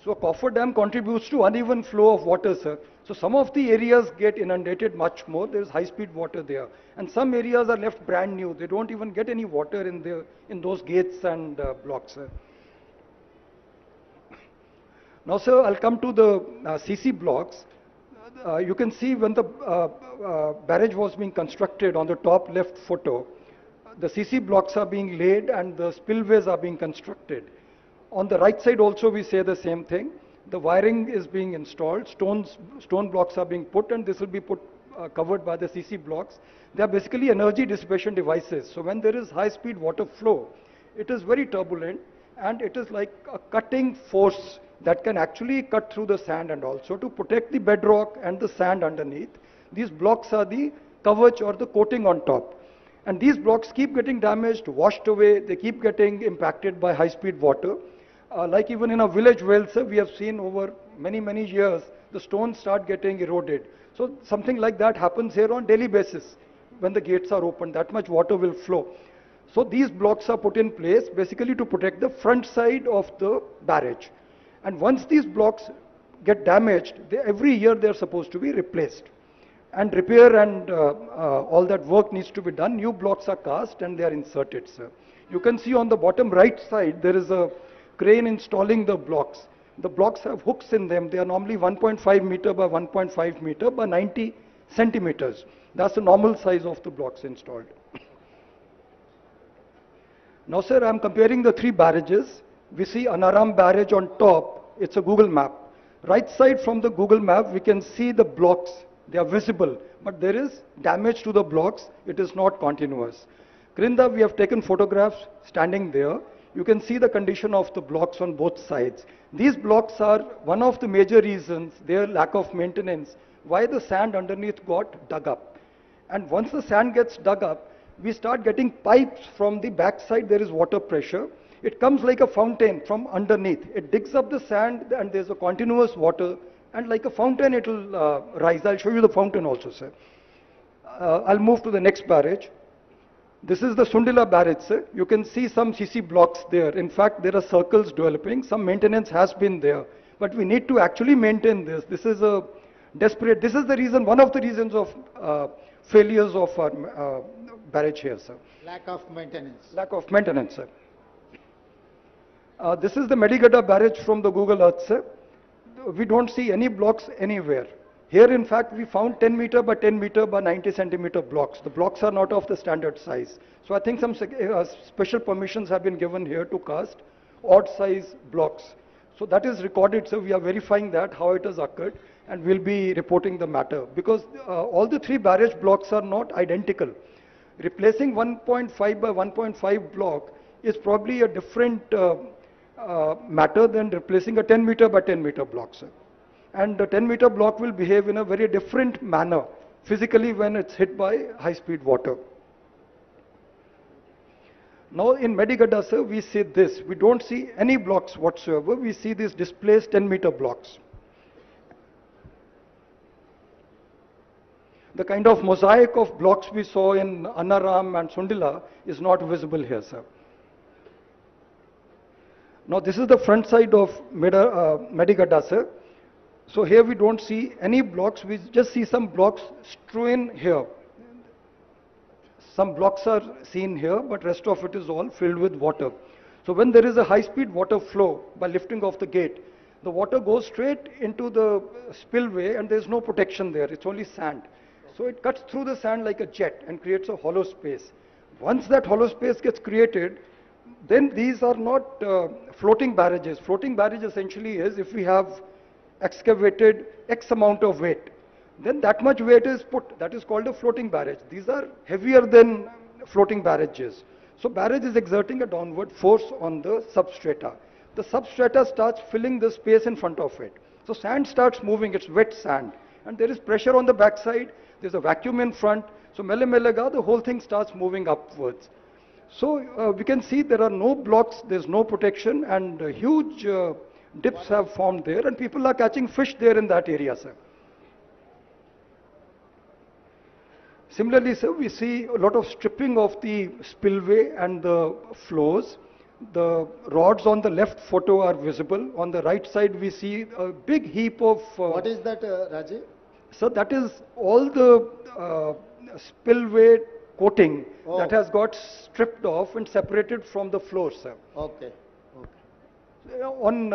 So a coffer dam contributes to uneven flow of water, sir. So some of the areas get inundated much more. There is high-speed water there. And some areas are left brand new. They don't even get any water in those gates and blocks, sir. Now, sir, I'll come to the CC blocks. You can see when the barrage was being constructed on the top left photo, the CC blocks are being laid and the spillways are being constructed. On the right side also we say the same thing. The wiring is being installed, stone blocks are being put, and this will be covered by the CC blocks. They are basically energy dissipation devices. So when there is high speed water flow, it is very turbulent and it is like a cutting force that can actually cut through the sand, and also to protect the bedrock and the sand underneath. These blocks are the coverage or the coating on top. And these blocks keep getting damaged, washed away, they keep getting impacted by high speed water. Like even in a village well, sir, we have seen over many years, the stones start getting eroded. So something like that happens here on daily basis. When the gates are open, that much water will flow. So these blocks are put in place basically to protect the front side of the barrage. And once these blocks get damaged, every year they are supposed to be replaced. And repair and all that work needs to be done. New blocks are cast and they are inserted, sir. You can see on the bottom right side, there is a crane installing the blocks. The blocks have hooks in them. They are normally 1.5 meter by 1.5 meter by 90 centimeters. That's the normal size of the blocks installed. Now, sir, I'm comparing the 3 barrages. We see Anaram barrage on top. It's a Google map. Right side from the Google map, we can see the blocks. They are visible, but there is damage to the blocks. It is not continuous. Grinda, we have taken photographs standing there. you can see the condition of the blocks on both sides. These blocks are one of the major reasons, their lack of maintenance, why the sand underneath got dug up. And once the sand gets dug up, we start getting pipes from the backside. There is water pressure. It comes like a fountain from underneath. It digs up the sand and there's a continuous water, and like a fountain it will rise. I'll show you the fountain also, sir. I'll move to the next barrage. This is the Sundila barrage, sir. You can see some CC blocks there. In fact, there are circles developing. Some maintenance has been there. But we need to actually maintain this. This is a desperate, this is the reason, one of the reasons of failures of our barrage here, sir. Lack of maintenance. Lack of maintenance, sir. This is the Medigada barrage from the Google Earth, sir. We don't see any blocks anywhere. Here, in fact, we found 10 meter by 10 meter by 90 centimeter blocks. The blocks are not of the standard size. So I think some special permissions have been given here to cast odd size blocks. So that is recorded, so we are verifying that, how it has occurred, and we'll be reporting the matter. Because all the three barrage blocks are not identical. Replacing 1.5 by 1.5 block is probably a different matter than replacing a 10 meter by 10 meter block, sir. And the 10 meter block will behave in a very different manner physically when it's hit by high speed water. Now in Medigada, sir, we see this. We don't see any blocks whatsoever. We see these displaced 10 meter blocks. The kind of mosaic of blocks we saw in Anaram and Sundila is not visible here, sir. Now this is the front side of Medigada, sir. So here we don't see any blocks, we just see some blocks strewn here. Some blocks are seen here, but rest of it is all filled with water. So when there is a high-speed water flow by lifting of the gate, the water goes straight into the spillway and there's no protection there, it's only sand. So it cuts through the sand like a jet and creates a hollow space. Once that hollow space gets created, then these are not floating barrages. Floating barrage essentially is if we have excavated X amount of weight, then that much weight is put. That is called a floating barrage. These are heavier than floating barrages. So barrage is exerting a downward force on the substrata. The substrata starts filling the space in front of it. So sand starts moving, it's wet sand. And there is pressure on the backside, there's a vacuum in front. So mele-melega, the whole thing starts moving upwards. So we can see there are no blocks, there's no protection, and huge dips have formed there, and people are catching fish there in that area, sir. Similarly, sir, we see a lot of stripping of the spillway and the flows. The rods on the left photo are visible. On the right side, we see a big heap of... What is that, Rajiv? So that is all the spillway coating that has got stripped off and separated from the floor, sir. Okay. On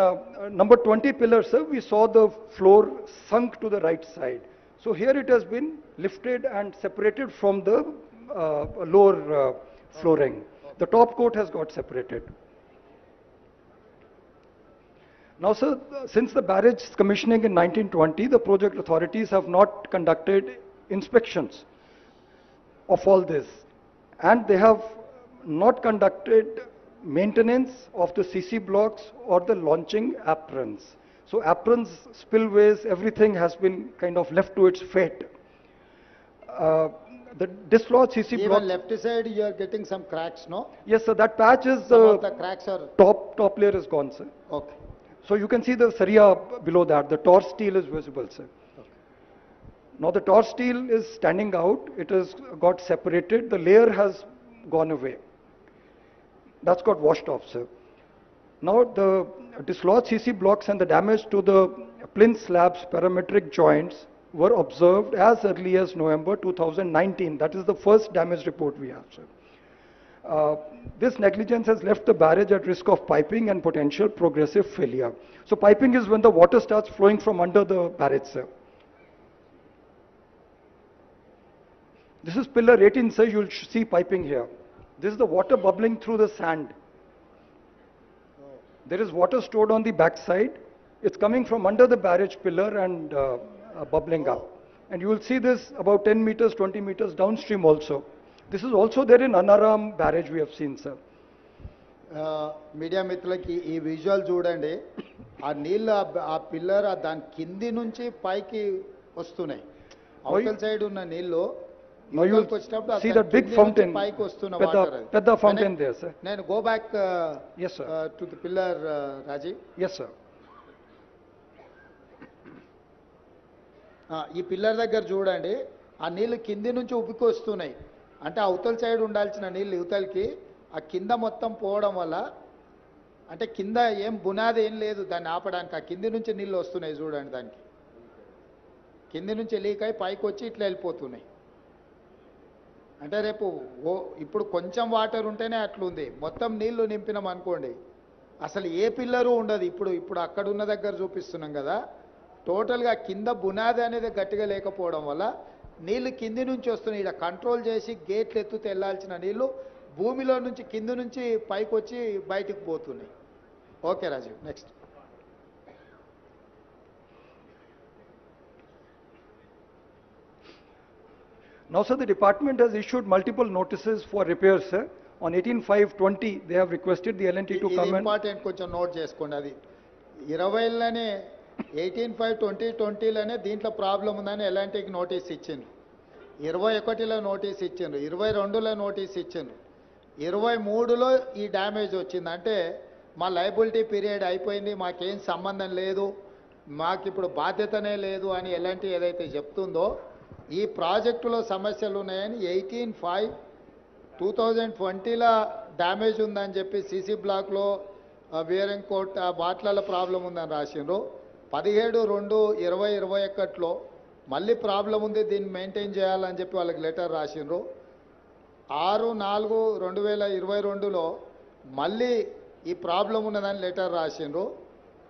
number 20 pillar, sir, we saw the floor sunk to the right side. So here it has been lifted and separated from the lower flooring. The top coat has got separated. Now, sir, since the barrage commissioning in 1920, the project authorities have not conducted inspections of all this, and they have not conducted maintenance of the CC blocks or the launching aprons. So aprons, spillways, everything has been kind of left to its fate. The dislodged CC Even blocks... left side you are getting some cracks, no? Yes, sir, that patch is... Some of the cracks are... top layer is gone, sir. Okay. So you can see the saria below that. The torch steel is visible, sir. Okay. Now the torch steel is standing out. It has got separated. The layer has gone away. That's got washed off, sir. Now the dislodged CC blocks and the damage to the plinth slabs parametric joints were observed as early as November 2019. That is the first damage report we have, sir. This negligence has left the barrage at risk of piping and potential progressive failure. So piping is when the water starts flowing from under the barrage, sir. This is pillar 18, sir. You'll see piping here. This is the water bubbling through the sand. There is water stored on the backside. It's coming from under the barrage pillar and bubbling up. And you will see this about 10 meters, 20 meters downstream also. This is also there in Anaram barrage we have seen, sir. Media మిత్రులకి ఈ visual చూడండి. ఆ నీళ్ళు ఆ pillar దాని కింది నుంచి పైకి వస్తున్నాయి. అవతల సైడ్ ఉన్న నీళ్ళు Now you ఇవతలకి వచ్చినప్పుడు see దాని that big కింది నుంచి fountain, పైకి వస్తున్న Pedda వాటర్. fountain there, sir. నేను go back Yes, sir. To the pillar Rajiv. Yes, sir. ఈ పిల్లర్ దగ్గర చూడండి, ఆ నీళ్లు కింది నుంచి ఉబ్బికి వస్తున్నాయి. అంటే అవతల సైడ్ ఉండాల్సిన నీళ్ళు యువతలకి ఆ కింద మొత్తం పోవడం వల్ల, అంటే కింద ఏం బునాది ఏం లేదు దాన్ని ఆపడానికి, ఆ కింది నుంచి నీళ్ళు వస్తున్నాయి చూడండి. దానికి కింది నుంచి లీక్ అయి పైకి వచ్చి ఇట్లా వెళ్ళిపోతున్నాయి. అంటే రేపు ఇప్పుడు కొంచెం వాటర్ ఉంటేనే అట్లుంది, మొత్తం నీళ్లు నింపినాం అనుకోండి అసలు ఏ పిల్లరు ఉండదు. ఇప్పుడు అక్కడ ఉన్న దగ్గర చూపిస్తున్నాం కదా, టోటల్గా కింద బునాది అనేది గట్టిగా లేకపోవడం వల్ల నీళ్లు కింది నుంచి వస్తున్నాయి. ఇక్కడ కంట్రోల్ చేసి గేట్లు ఎత్తుతూ వెళ్ళాల్సిన నీళ్లు భూమిలో నుంచి కింది నుంచి పైకి వచ్చి బయటికి పోతున్నాయి. Okay Rajiv, next. Now, sir, the department has issued multiple notices for repairs, sir. On 18/5/20, they have requested the L&T to ఇది come and... ఇంపార్టెంట్, కొంచెం నోట్ చేసుకోండి. అది 20లోనే 18/5/2020లోనే దీంట్లో ప్రాబ్లం ఉందని ఎలాంటికి నోటీస్ ఇచ్చిండ్రు, 21లో నోటీస్ ఇచ్చిండ్రు, 22లో నోటీస్ ఇచ్చిండ్రు, 23లో ఈ డ్యామేజ్ వచ్చింది. అంటే మా లయబిలిటీ పీరియడ్ అయిపోయింది, మాకేం సంబంధం లేదు, మాకు ఇప్పుడు బాధ్యతనే లేదు అని ఎలాంటి ఏదైతే చెప్తుందో, ఈ ప్రాజెక్టులో సమస్యలు ఉన్నాయని 18/5/2020లో డ్యామేజ్ ఉందని చెప్పి సీసీ బ్లాక్లో వేరింగ్ కోట్ బాట్ల ప్రాబ్లం ఉందని రాసిండ్రు. 17/2/2021లో మళ్ళీ ప్రాబ్లం ఉంది, దీన్ని మెయింటైన్ చేయాలని చెప్పి వాళ్ళకి లెటర్ రాసిండ్రు. 6/4/2022లో మళ్ళీ ఈ ప్రాబ్లం ఉన్నదని లెటర్ రాసిండ్రు.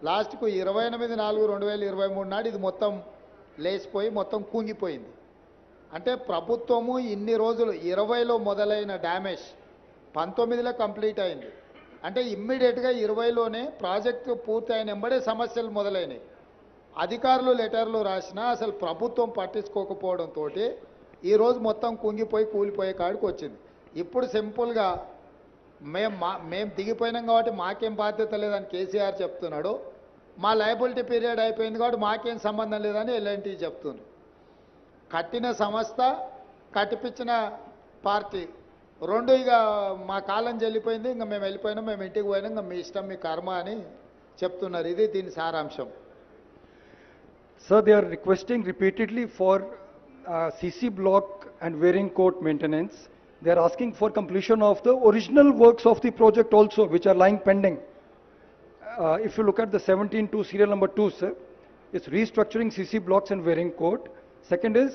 లాస్ట్కు 28/4/2023 నాడు ఇది మొత్తం లేచిపోయి మొత్తం కుంగిపోయింది. అంటే ప్రభుత్వము ఇన్ని రోజులు 20లో మొదలైన డ్యామేజ్ 19లో కంప్లీట్ అయింది. అంటే ఇమ్మీడియట్గా 20లోనే ప్రాజెక్టు పూర్తి అయిన వెంబడే సమస్యలు మొదలైనవి. అధికారులు లెటర్లు రాసినా అసలు ప్రభుత్వం పట్టించుకోకపోవడంతో ఈరోజు మొత్తం కుంగిపోయి కూలిపోయే కాడికి వచ్చింది. ఇప్పుడు సింపుల్గా మేము దిగిపోయినాం కాబట్టి మాకేం బాధ్యత లేదని కేసీఆర్ చెప్తున్నాడు, మా లయబిలిటీ పీరియడ్ అయిపోయింది కాబట్టి మాకేం సంబంధం లేదని ఎల్ఎన్టీ చెప్తున్నారు. కట్టిన సంస్థ, కట్టిపించిన పార్టీ రెండు ఇక మా కాలం చెల్లిపోయింది, ఇంకా మేము వెళ్ళిపోయినాం, మేము ఇంటికి పోయినాం, ఇంకా మీ ఇష్టం మీ కర్మ అని చెప్తున్నారు. ఇది దీని సారాంశం. Sir, they are requesting repeatedly for CC block and wearing court maintenance. They are asking for completion of the original works of the project also, which are lying pending. If you look at the 17-2 serial number 2, sir, it's restructuring CC blocks and wearing court. Second is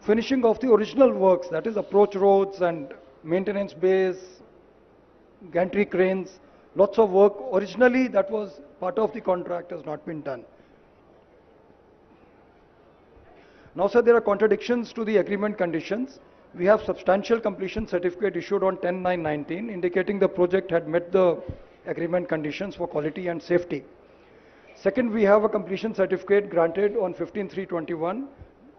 finishing of the original works, that is approach roads and maintenance bays, gantry cranes, lots of work. Originally, that was part of the contract, has not been done. Now, sir, there are contradictions to the agreement conditions. We have substantial completion certificate issued on 10/9/19, indicating the project had met the agreement conditions for quality and safety. Second, we have a completion certificate granted on 15/3/21,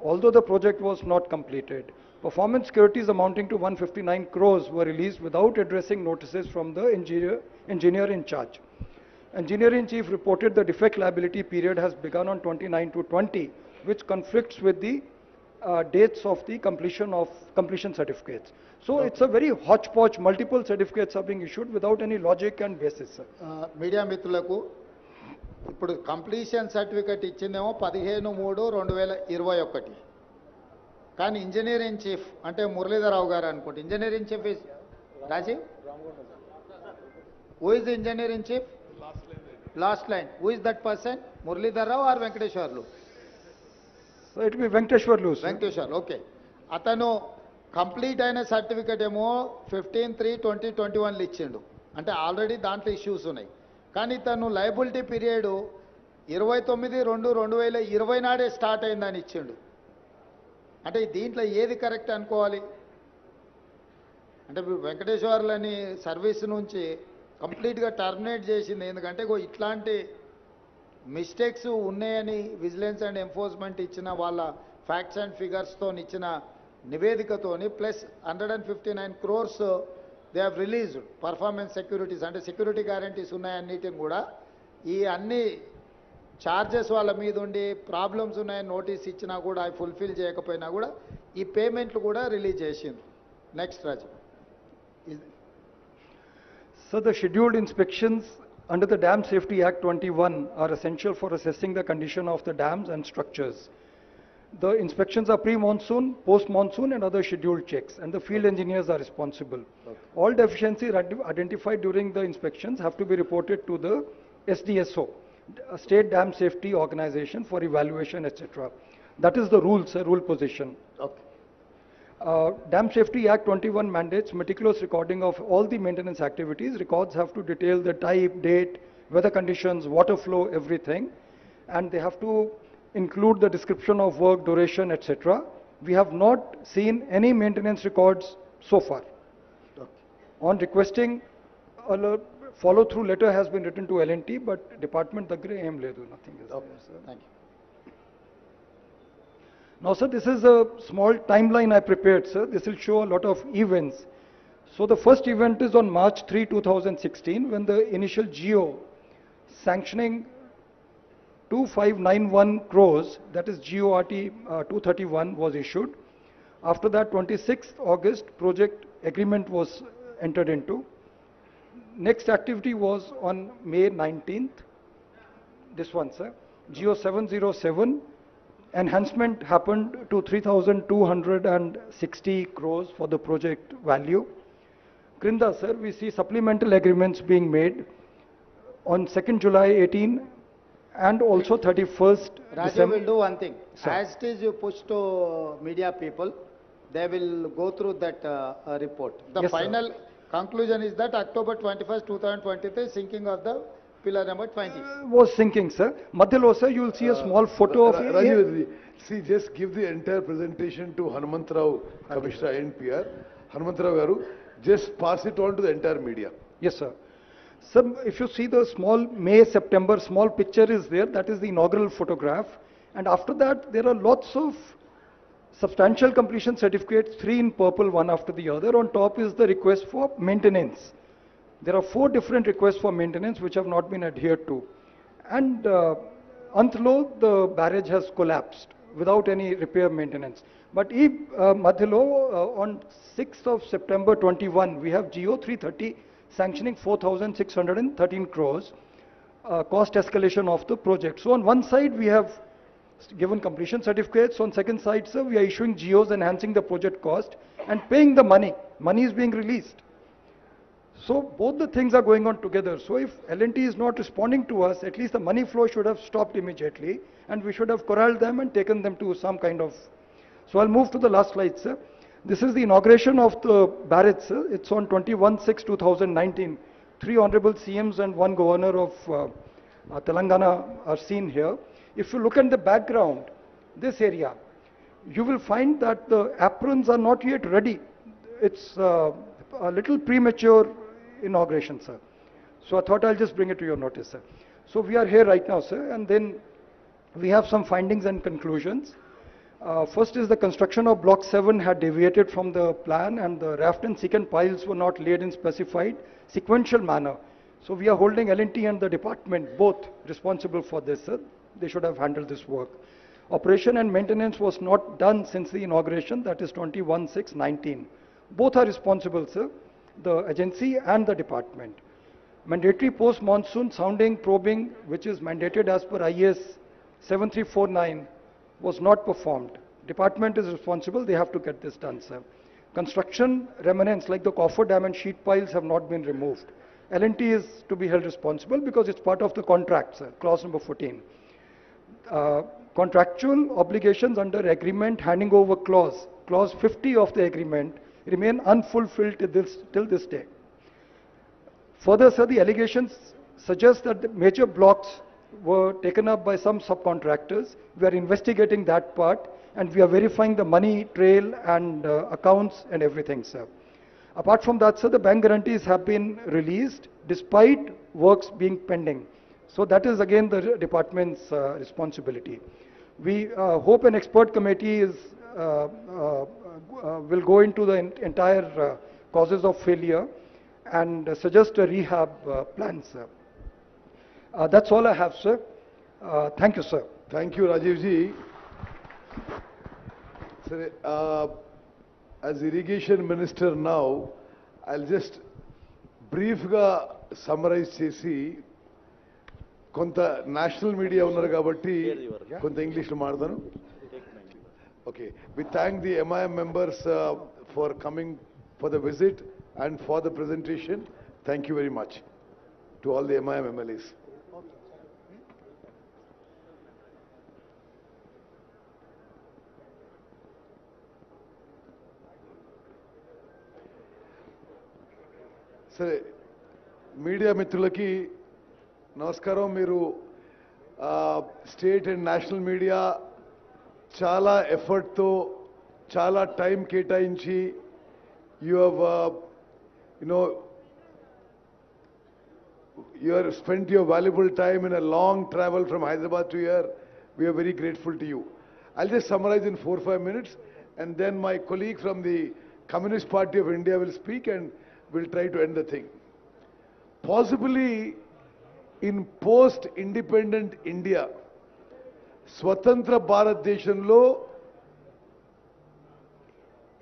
although the project was not completed. Performance securities amounting to 159 crores were released without addressing notices from the engineer in charge. Engineer-in-chief reported the defect liability period has begun on 29/2/20, which conflicts with the dates of the completion certificates. So it's a very hodgepodge, multiple certificates are being issued without any logic and basis, sir. Media మిత్రులకు ఇప్పుడు completion certificate ఇచ్చిందేమో 15/3/2021, కానీ engineer in chief అంటే మురళీధరరావు గారు అనుకుంటే. Engineer in chief is Rajiv. Who is the engineer in chief? Last line. Who is that person? Muralidhar Rao or Venkateshwarlu? So it will be Venkateshwarlu, sir. Venkateshwarlu, okay. అతను complete అయిన certificate ఏమో 15/3/2021 ఇచ్చిండు, అంటే already దాంట్లో issues ఉన్నాయి. కానీ తను లయబిలిటీ పీరియడ్ 29/2/2020 నాడే స్టార్ట్ అయిందని ఇచ్చిండు. అంటే దీంట్లో ఏది కరెక్ట్ అనుకోవాలి? అంటే వెంకటేశ్వర్లని సర్వీస్ నుంచి కంప్లీట్గా టర్మినేట్ చేసింది. ఎందుకంటే ఇట్లాంటి మిస్టేక్స్ ఉన్నాయని విజిలెన్స్ అండ్ ఎన్ఫోర్స్మెంట్ ఇచ్చిన వాళ్ళ ఫ్యాక్ట్స్ అండ్ ఫిగర్స్తో ఇచ్చిన నివేదికతోని plus 159 crores they have released performance securities అంటే సెక్యూరిటీ గ్యారంటీస్ ఉన్నాయన్నిటిని కూడా ఈ అన్ని చార్జెస్ వాళ్ళ మీద ఉండి ప్రాబ్లమ్స్ ఉన్నాయని నోటీస్ ఇచ్చినా కూడా అవి ఫుల్ఫిల్ చేయకపోయినా కూడా ఈ పేమెంట్లు కూడా రిలీజ్ చేసింది. Next Raju. So the scheduled inspections under the Dam Safety Act 21 are essential for assessing the condition of the dams and structures. The inspections are pre-monsoon, post-monsoon and other scheduled checks, and the field engineers are responsible. All deficiencies identified during the inspections have to be reported to the SDSO, State Dam Safety Organization, for evaluation, etc. That is the rules, rule position. Okay. Dam Safety Act 21 mandates meticulous recording of all the maintenance activities. Records have to detail the type, date, weather conditions, water flow, everything. And they have to include the description of work, duration, etc. We have not seen any maintenance records so far. On requesting, a follow-through letter has been written to L&T, but department దగ్గర ఏం లేదు, nothing is okay there, sir. Thank you. Now, sir, this is a small timeline I prepared, sir. This will show a lot of events. So the first event is on March 3, 2016, when the initial GO sanctioning 2591 crores, that is GORT 231, was issued. After that, 26th August, project agreement was entered into. Next activity was on May 19th. This one, sir. GO 707. Enhancement happened to 3,260 crores for the project value. Krinda, sir, we see supplemental agreements being made on 2nd July 18 and also 31st Raju December. will do one thing. Sir. As it is you push to media people, they will go through that report. The Yes, sir. final conclusion is that October 21st, 2023, sinking of the pillar number 20. Was sinking, sir. Madhyalo, sir, you will see a small photo of Rajiv, see, just give the entire presentation to Hanumantrao, Commissioner NPR. Hanumantrao garu, just pass it on to the entire media. Yes, sir. Sir, if you see the small May, September, small picture is there, that is the inaugural photograph. And after that, there are lots of substantial completion certificates, 3 in purple, one after the other. On top is the request for maintenance. There are 4 different requests for maintenance which have not been adhered to. And Antlo, the barrage has collapsed without any repair maintenance. But Madhyalo, on 6th of September 21, we have GO 330 sanctioning 4,613 crores, cost escalation of the project. So on one side, we have given completion certificates. On second side, sir, we are issuing GOs enhancing the project cost and paying the money. Money is being released. So both the things are going on together. So if L&T is not responding to us, at least the money flow should have stopped immediately, and we should have corralled them and taken them to some kind of. So I'll move to the last slide, sir. This is the inauguration of the barrage, sir. It's on 21/6/2019. 3 honorable CMs and 1 governor of Telangana are seen here. If you look at the background, this area, you will find that the aprons are not yet ready. It's a little premature inauguration, sir. So I thought I'll just bring it to your notice, sir. So we are here right now, sir, and then we have some findings and conclusions. First is the construction of Block 7 had deviated from the plan, and the raft and secant piles were not laid in specified sequential manner. So we are holding L&T and the department both responsible for this, sir. They should have handled this work. Operation and maintenance was not done since the inauguration, that is 21/6/19. Both are responsible, sir, the agency and the department. Mandatory post-monsoon sounding, probing, which is mandated as per IS 7349, was not performed. Department is responsible, they have to get this done, sir. Construction remnants like the coffer dam and sheet piles have not been removed. L&T is to be held responsible because it's part of the contract, sir, clause number 14. Contractual obligations under agreement handing over clause 50 of the agreement, remain unfulfilled till this day. Further, sir, the allegations suggest that the major blocks were taken up by some subcontractors. We are investigating that part, and we are verifying the money trail and accounts and everything, sir. Apart from that, sir, the bank guarantees have been released despite works being pending. So that is again the department's responsibility. We hope an expert committee will go into the entire causes of failure and suggest a rehab plan, sir. That's all I have, sir. Thank you, sir. Thank you, Rajiv ji. Sir, as irrigation minister now, I'll just briefly summarize చేసి కొంత national media ఉన్నారు కాబట్టి కొంత ఇంగ్లీష్లో మాట్లాడతాను. Okay, we thank the MIM members for coming for the visit and for the presentation. Thank you very much to all the MIM MLAs. సరే, media మిత్రులకి నమస్కారం. మీరు స్టేట్ అండ్ నేషనల్ మీడియా చాలా ఎఫర్ట్తో చాలా టైం కేటాయించి you have spent your valuable time in a long travel from Hyderabad to here. We are very grateful to you. I'll just summarize in 4-5 minutes, and then my colleague from the Communist Party of India will speak and we'll try to end the thing. Possibly in post-independent India, స్వతంత్ర భారతదేశంలో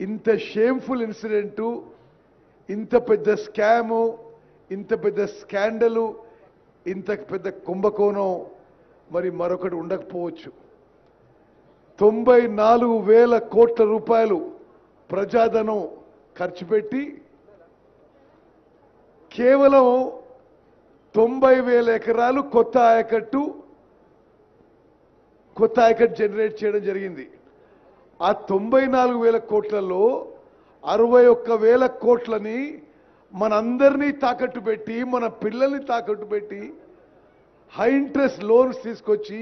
ఇంత shameful incident, ఇంత పెద్ద scam, ఇంత పెద్ద స్కాండలు, ఇంత పెద్ద కుంభకోణం మరి మరొకటి ఉండకపోవచ్చు. 94,000 కోట్ల రూపాయలు ప్రజాధనం ఖర్చు పెట్టి కేవలం 90,000 ఎకరాలు కొత్త ఆయకట్టు జనరేట్ చేయడం జరిగింది. ఆ 94,000 కోట్లలో 61,000 కోట్లని మనందరినీ తాకట్టు పెట్టి, మన పిల్లల్ని తాకట్టు పెట్టి హై ఇంట్రెస్ట్ లోన్స్ తీసుకొచ్చి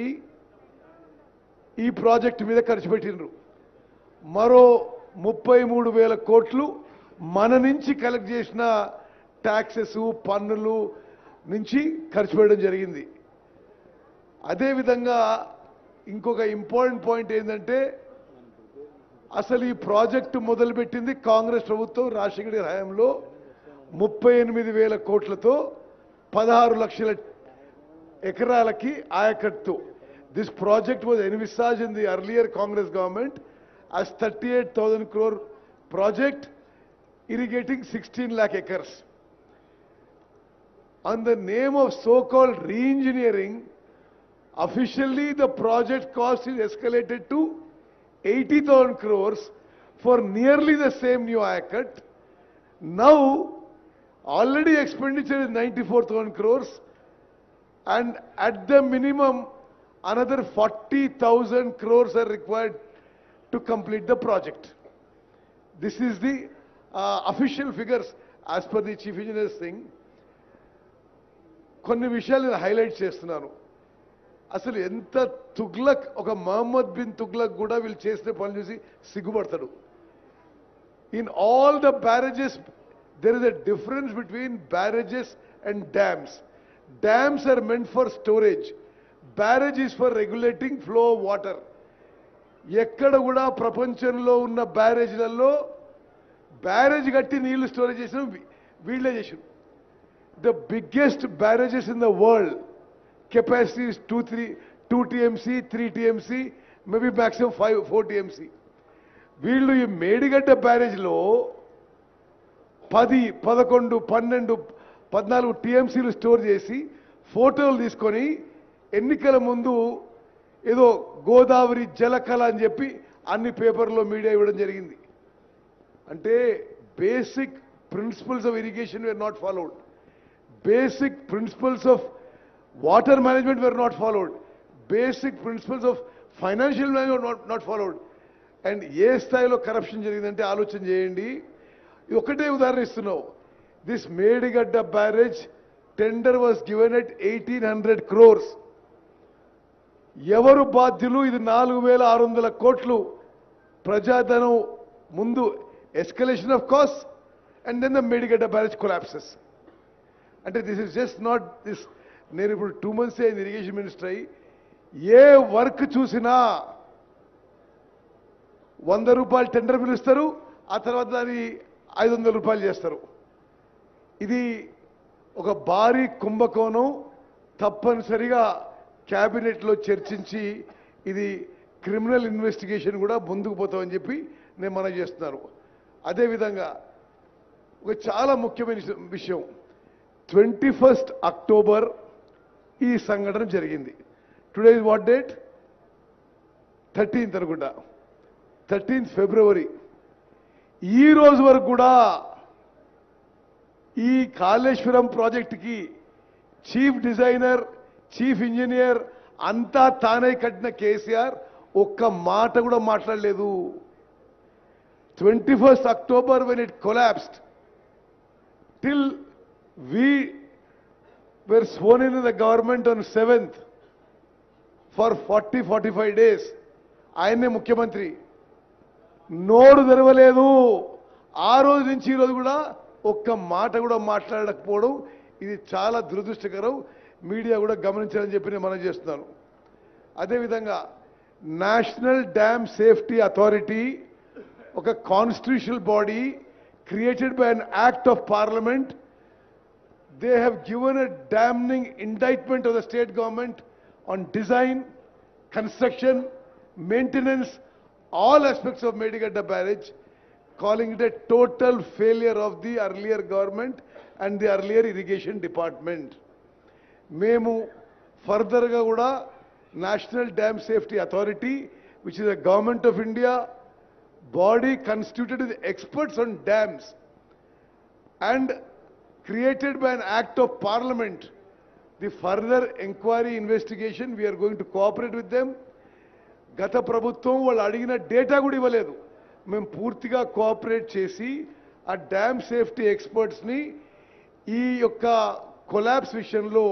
ఈ ప్రాజెక్టు మీద ఖర్చు పెట్టినరు. మరో 33,000 కోట్లు మన నుంచి కలెక్ట్ చేసిన ట్యాక్సెస్, పన్నులు నుంచి ఖర్చు పెట్టడం జరిగింది. అదేవిధంగా ఇంకొక ఇంపార్టెంట్ పాయింట్ ఏంటంటే, అసలు ఈ ప్రాజెక్టు మొదలుపెట్టింది కాంగ్రెస్ ప్రభుత్వం రాజశేఖర గారి హయాంలో 38,000 కోట్లతో 16 లక్షల ఎకరాలకి ఆయకట్టు. This project was envisaged in the earlier Congress government as 38,000 crore project irrigating 16 lakh acres. On the name of so-called re-engineering, officially the project cost is escalated to 80,000 crores for nearly the same new ayacut. Now, already expenditure is 94,000 crores, and at the minimum, another 40,000 crores are required to complete the project. This is the official figures as per the chief engineer's thing. కొన్ని విషయాలు నేను highlight చేస్తున్నాను. అసలు ఎంత తుగ్లక్, ఒక Mohammed bin Tughlaq కూడా వీళ్ళు చేసిన పనులు చూసి సిగ్గుపడతాడు. In all the barrages there is a difference between barrages and dams. Dams are meant for storage. Barrage is for regulating flow of water. ఎక్కడ కూడా ప్రపంచంలో ఉన్న బ్యారేజ్లలో బ్యారేజ్ కట్టి నీళ్లు స్టోరేజ్ చేసిన వీళ్ళే చేసారు. The biggest barrages in the world, capacity is 2 TMC, 3 TMC, maybe maximum 4 TMC. వీళ్ళు ఈ మేడిగడ్డ బ్యారేజ్లో 10, 11, 12, 14 టీఎంసీలు స్టోర్ చేసి ఫోటోలు తీసుకొని ఎన్నికల ముందు ఏదో గోదావరి జలకళ అని చెప్పి అన్ని పేపర్లో మీడియా ఇవ్వడం జరిగింది. అంటే basic principles of irrigation were not followed. Basic principles of water management were not followed. Basic principles of financial management were not followed. And ఏ స్థాయిలో కరప్షన్ జరిగిందంటే ఆలోచన చేయండి. ఒకటే ఉదాహరణ ఇస్తున్నావు. This Medigadda barrage tender was given at 1,800 crores. ఎవరు బాధ్యులు? ఇది 4,600 కోట్లు ప్రజాధనం ముందు escalation of costs, and then the Medigadda barrage collapses. అంటే this is just not this. నేను ఇప్పుడు 2 months అయింది ఇరిగేషన్ మినిస్టర్ అయ్యి. ఏ వర్క్ చూసినా 100 రూపాయలు టెండర్ పిలుస్తారు, ఆ తర్వాత దాన్ని 500 రూపాయలు చేస్తారు. ఇది ఒక భారీ కుంభకోణం. తప్పనిసరిగా క్యాబినెట్లో చర్చించి ఇది క్రిమినల్ ఇన్వెస్టిగేషన్ కూడా ముందుకు పోతామని చెప్పి నేను మనవి చేస్తున్నాను. అదేవిధంగా ఒక చాలా ముఖ్యమైన విషయం, 21 అక్టోబర్ ఈ సంఘటన జరిగింది. Today is what date? 13th అనుకుంటా, 13th ఫిబ్రవరి. ఈ రోజు వరకు కూడా ఈ కాళేశ్వరం ప్రాజెక్టుకి చీఫ్ డిజైనర్, చీఫ్ ఇంజనీర్ అంతా తానే కట్టిన కేసీఆర్ ఒక్క మాట కూడా మాట్లాడలేదు. 21st October when it collapsed, till we were sworn in the government on 7th for 40-45 days, ఆయనే ముఖ్యమంత్రి, నోరు తెరవలేదు. ఆ రోజు నుంచి ఈ రోజు కూడా ఒక్క మాట కూడా మాట్లాడకపోవడం ఇది చాలా దురదృష్టకరం. మీడియా కూడా గమనించాలని చెప్పి నేను మనం చేస్తున్నాను. అదేవిధంగా నేషనల్ డ్యామ్ సేఫ్టీ అథారిటీ ఒక constitutional body created by an act of parliament. They have given a damning indictment of the state government on design, construction, maintenance, all aspects of Medigadda barrage, calling it a total failure of the earlier government and the earlier irrigation department. Memu further ga kuda National Dam Safety Authority, which is a government of India body constituted with experts on dams and created by an act of parliament, the further inquiry investigation we are going to cooperate with them. గత ప్రభుత్వం వాళ్ళు అడిగిన data కూడా ఇవ్వలేదు. మేము పూర్తిగా cooperate చేసి ఆ డ్యామ్ సేఫ్టీ ఎక్స్పర్ట్స్ని ఈ యొక్క కొలాప్స్ విషయంలో,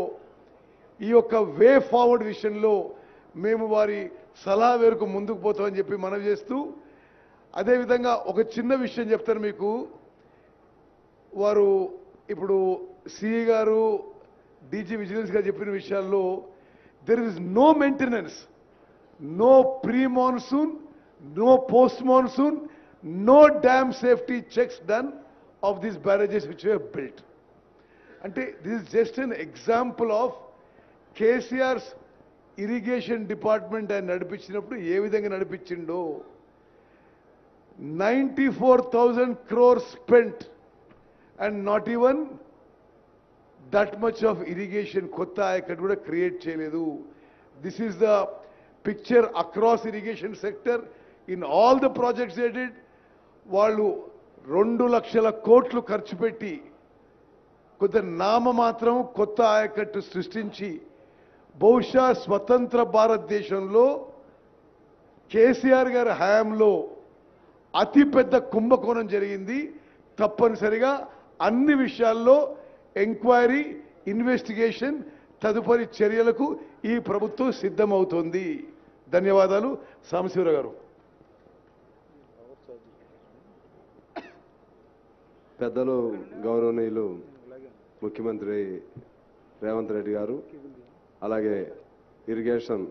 ఈ యొక్క వే ఫార్వర్డ్ విషయంలో మేము వారి సలహా మేరకు ముందుకు పోతామని చెప్పి మనవి చేస్తూ, అదేవిధంగా ఒక చిన్న విషయం చెప్తాను మీకు. వారు ఇప్పుడు సిఈ గారు, డీజీ విజిలెన్స్ గారు చెప్పిన విషయాల్లో there is no maintenance, no pre-monsoon, no post-monsoon, no dam safety checks done of these barrages which were built. Ante this is just an example of KCR's irrigation department and nadipichinappudu ఏ విధంగా నడిపించిండో. 94,000 crores spent and not even that much of irrigation kotta ayakattu kuda create cheyaledu. This is the picture across irrigation sector in all the projects they did. వాళ్ళు 2 లక్షల కోట్లు ఖర్చు పెట్టి కొద్ది నామమాత్రం కొత్త ఆయకట్టు సృష్టించి, బహుశా స్వతంత్ర భారతదేశంలో కేసీఆర్ గారి హయాంలో అతిపెద్ద కుంభకోణం జరిగింది. తప్పనిసరిగా అన్ని విషయాల్లో ఎంక్వైరీ, ఇన్వెస్టిగేషన్, తదుపరి చర్యలకు ఈ ప్రభుత్వం సిద్ధమవుతోంది. ధన్యవాదాలు. సాంబశివరావు గారు. పెద్దలు గౌరవనీయులు ముఖ్యమంత్రి రేవంత్ రెడ్డి గారు, అలాగే ఇరిగేషన్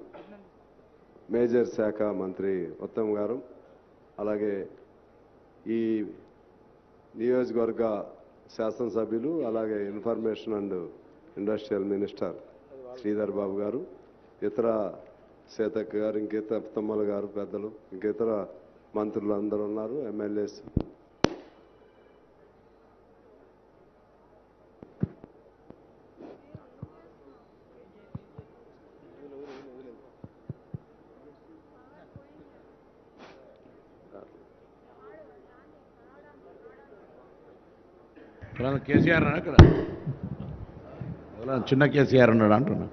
మేజర్ శాఖ మంత్రి ఉత్తమ్ గారు, అలాగే ఈ నియోజకవర్గ శాసనసభ్యులు, అలాగే information and industrial minister Sridhar Babu garu, ఇతర సీతక్క గారు, ఇంకితర తుమ్మల గారు, పెద్దలు, ఇంకితర మంత్రులు అందరూ ఉన్నారు, ఎమ్మెల్యేస్. కేసీఆర్ అక్కడ చిన్న కేసీఆర్ ఉన్నాడు అంటున్నా.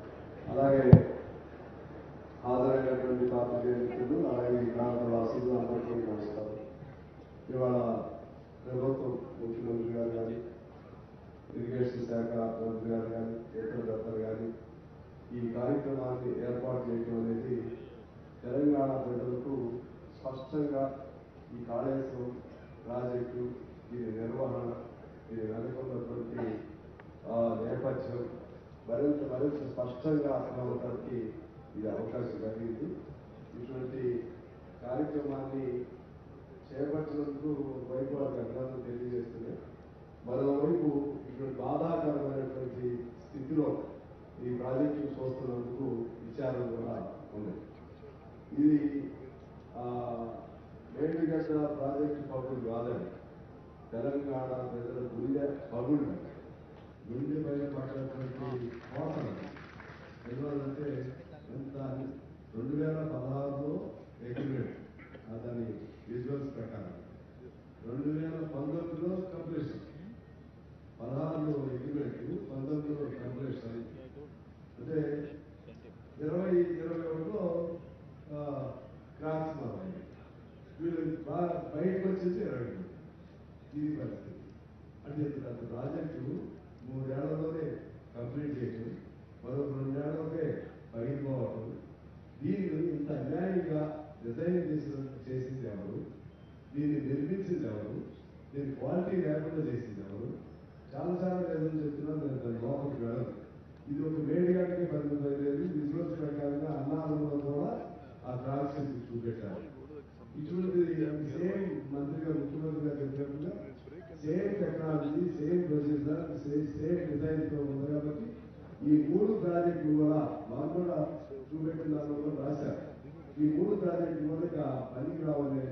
అలాగే హాజరైనటువంటి పార్టీ మిత్రులు, అలాగే ప్రాంత వాసులు అందరికీ నమస్కారం. ఇవాళ ప్రభుత్వం ముఖ్యమంత్రి గారు కానీ, ఇరిగేషన్ శాఖ మంత్రి గారు కానీ, ఇతర దత్తలు కానీ ఈ కార్యక్రమాన్ని ఏర్పాటు చేయడం అనేది తెలంగాణ ప్రజలకు స్పష్టంగా ఈ కాళేశ్వరం ప్రాజెక్టు, దీని నిర్వహణ, దీని వెనుకున్నటువంటి నేపథ్యం మరింత స్పష్టంగా అర్థమవడానికి ఇది అవకాశం కలిగింది. ఇటువంటి కార్యక్రమాన్ని చేపట్టినందుకు వైభవానికి అభినందనలు తెలియజేస్తున్నాయి. మరోవైపు ఇక్కడ బాధాకరమైనటువంటి స్థితిలో ఈ ప్రాజెక్టు చూస్తున్నందుకు విచారణ కూడా ఉంది. ఇది మేడిగడ్డ ప్రాజెక్టు పగులు కాదండి, తెలంగాణ ప్రజల గుండె పగులు, గుండె పైన పడ్డటువంటి కోటలు. ఎందువల్లంటే ఎంత 2016లో అగ్రిమెంట్, దాని విజువల్స్ ప్రకారం 2019లో కంప్లీషన్, 16లో అగ్రిమెంట్, 19లో కంప్లీషన్. అంటే 2021లో క్రాక్స్ మారాయి. వీళ్ళు బయటకు వచ్చేసి 20 ఇది పరిస్థితి. అంటే అది ప్రాజెక్టు 3 ఏళ్లలోనే కంప్లీట్ చేయటం, మరో 2 ఏళ్లలోనే పగిలిపోవటం. దీన్ని ఇంత అన్యాయంగా డిజైన్ చేసింది ఎవరు, దీన్ని నిర్మించింది ఎవరు, దీని క్వాలిటీ లేకుండా చేసింది ఎవరు? చాలా ఏదో చెప్తున్నాను, నేను దాని లోపలికి వెళ్ళదు. ఇది ఒక మేడిగడ్డకి పరిమితమైనది. విజువల్స్ ప్రకారంగా అన్నారంలో కూడా ఆ క్రాక్స్ చూపెట్టారు. ఇటువంటి సేమ్ మంత్రిగా ముఖ్యమంత్రి గారు చెప్పినట్టుగా same technology, same procedure, same design తో ఉంది కాబట్టి ఈ 3 ప్రాజెక్టులు కూడా మాకు కూడా చూపెట్టిన దానిలో కూడా రాశారు. ఈ 3 ప్రాజెక్టులు కూడా ఇక పనికి రావనే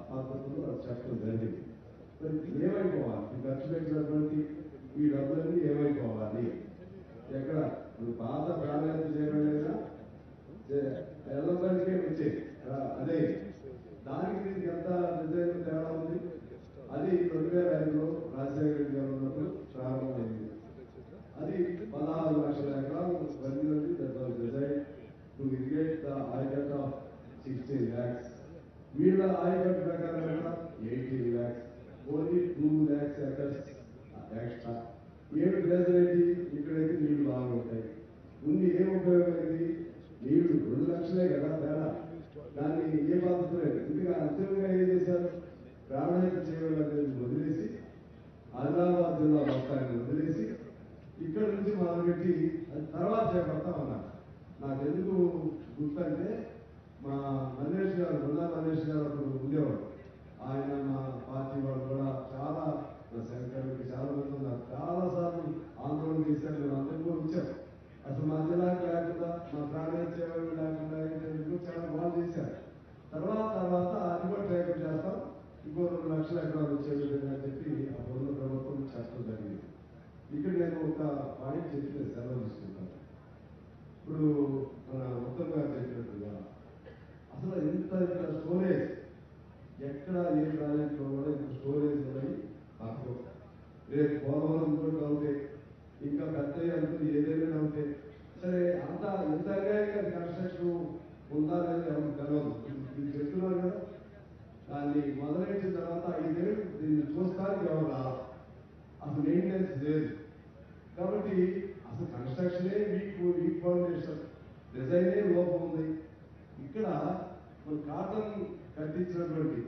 పద్ధతిలో చెప్పడం జరిగింది. మరి ఏమైపోవాలి, ఈ ఖర్చు పెట్టినటువంటి ఈ డబ్బులన్నీ ఏమైపోవాలి? ఎక్కడ పాత ప్రాధాన్యత చేయడమైనా ఎల్లబడికే వచ్చే అదే దానికి దీనికి ఎంత డిజైన్ తేడా ఉంది. అది 2005లో రాజశేఖర రెడ్డి గారు ఉన్నప్పుడు ప్రారంభమైంది. అది 16 లక్షల ఎకరాలు బండినది. Design to irrigate the ayacut of 16 lakhs. వీళ్ళ ఆయకట్ ప్రకారం 18 lakhs. Only 2 lakhs acres extra. ఏడు గ్రేజరేటి ఇక్కడైతే నీళ్లు బాగా ఉంటాయి. ముందు ఏం ఉపయోగమైంది? నీళ్లు 2 లక్షలే కదా తేడా. దాన్ని ఏ బాధ్యత లేదు. ఇంకా అంతిమంగా ఏం చేశారు? ప్రాణాయామం చేయడం వదిలేసి ఆదిలాబాద్ జిల్లా మొత్తాన్ని వదిలేసి ఇక్కడ నుంచి మొదలుపెట్టి తర్వాత చేపడతామన్నారు. నాకు ఎందుకు గుర్తంటే మా మనీష్ గారు, బృందా మనీష్ గారు అప్పుడు ఉండేవాడు. ఆయన మా పార్టీ వాళ్ళు కూడా చాలా, నా శంకర్కి చాలా మంది ఉన్నారు, చాలాసార్లు ఆందోళన చేశారు. మేము అందరూ కూడా వచ్చాం. అసలు మా జిల్లాకి లేకుండా, మా ప్రాణాయామ సేవలు లేకుండా చాలా బాగా చేశారు. తర్వాత అది కూడా ప్రయత్నం చేస్తాం, ఇంకో 2 లక్షల ఎకరాలు వచ్చే విధంగా చెప్పి అప్పుడు ప్రభుత్వం చెప్పడం జరిగింది. ఇక్కడ నేను ఒక పాయింట్ చెప్పి సెలవు తీసుకుంటాను. ఇప్పుడు మన ఉత్తమ్ గారు చెప్పినట్టుగా అసలు ఇంత స్టోరేజ్ ఎక్కడ ఏ ప్రాజెక్టులో కూడా ఇంత స్టోరేజ్ ఉన్నాయి. నాకు రేపు పోలవరం కూడా అవుతాయి, ఇంకా పెద్ద అనుకుని ఏదైనా అవుతాయి. సరే, అంత ఇంత అన్యాయంగా కన్స్ట్రక్షన్ ఉందా అనేది ఎవరికి తెలియదు. మీరు చెప్తున్నారు కదా, దాన్ని మొదలెట్టిన తర్వాత 5 ఏళ్ళు దీన్ని చూస్తానికి ఎవరు రాదు. అసలు మెయింటెనెన్స్ లేదు. కాబట్టి అసలు కన్స్ట్రక్షనే వీక్ ఫౌండేషన్, డిజైనే లోపం ఉంది. ఇక్కడ మన కాటన్ కట్టించినటువంటి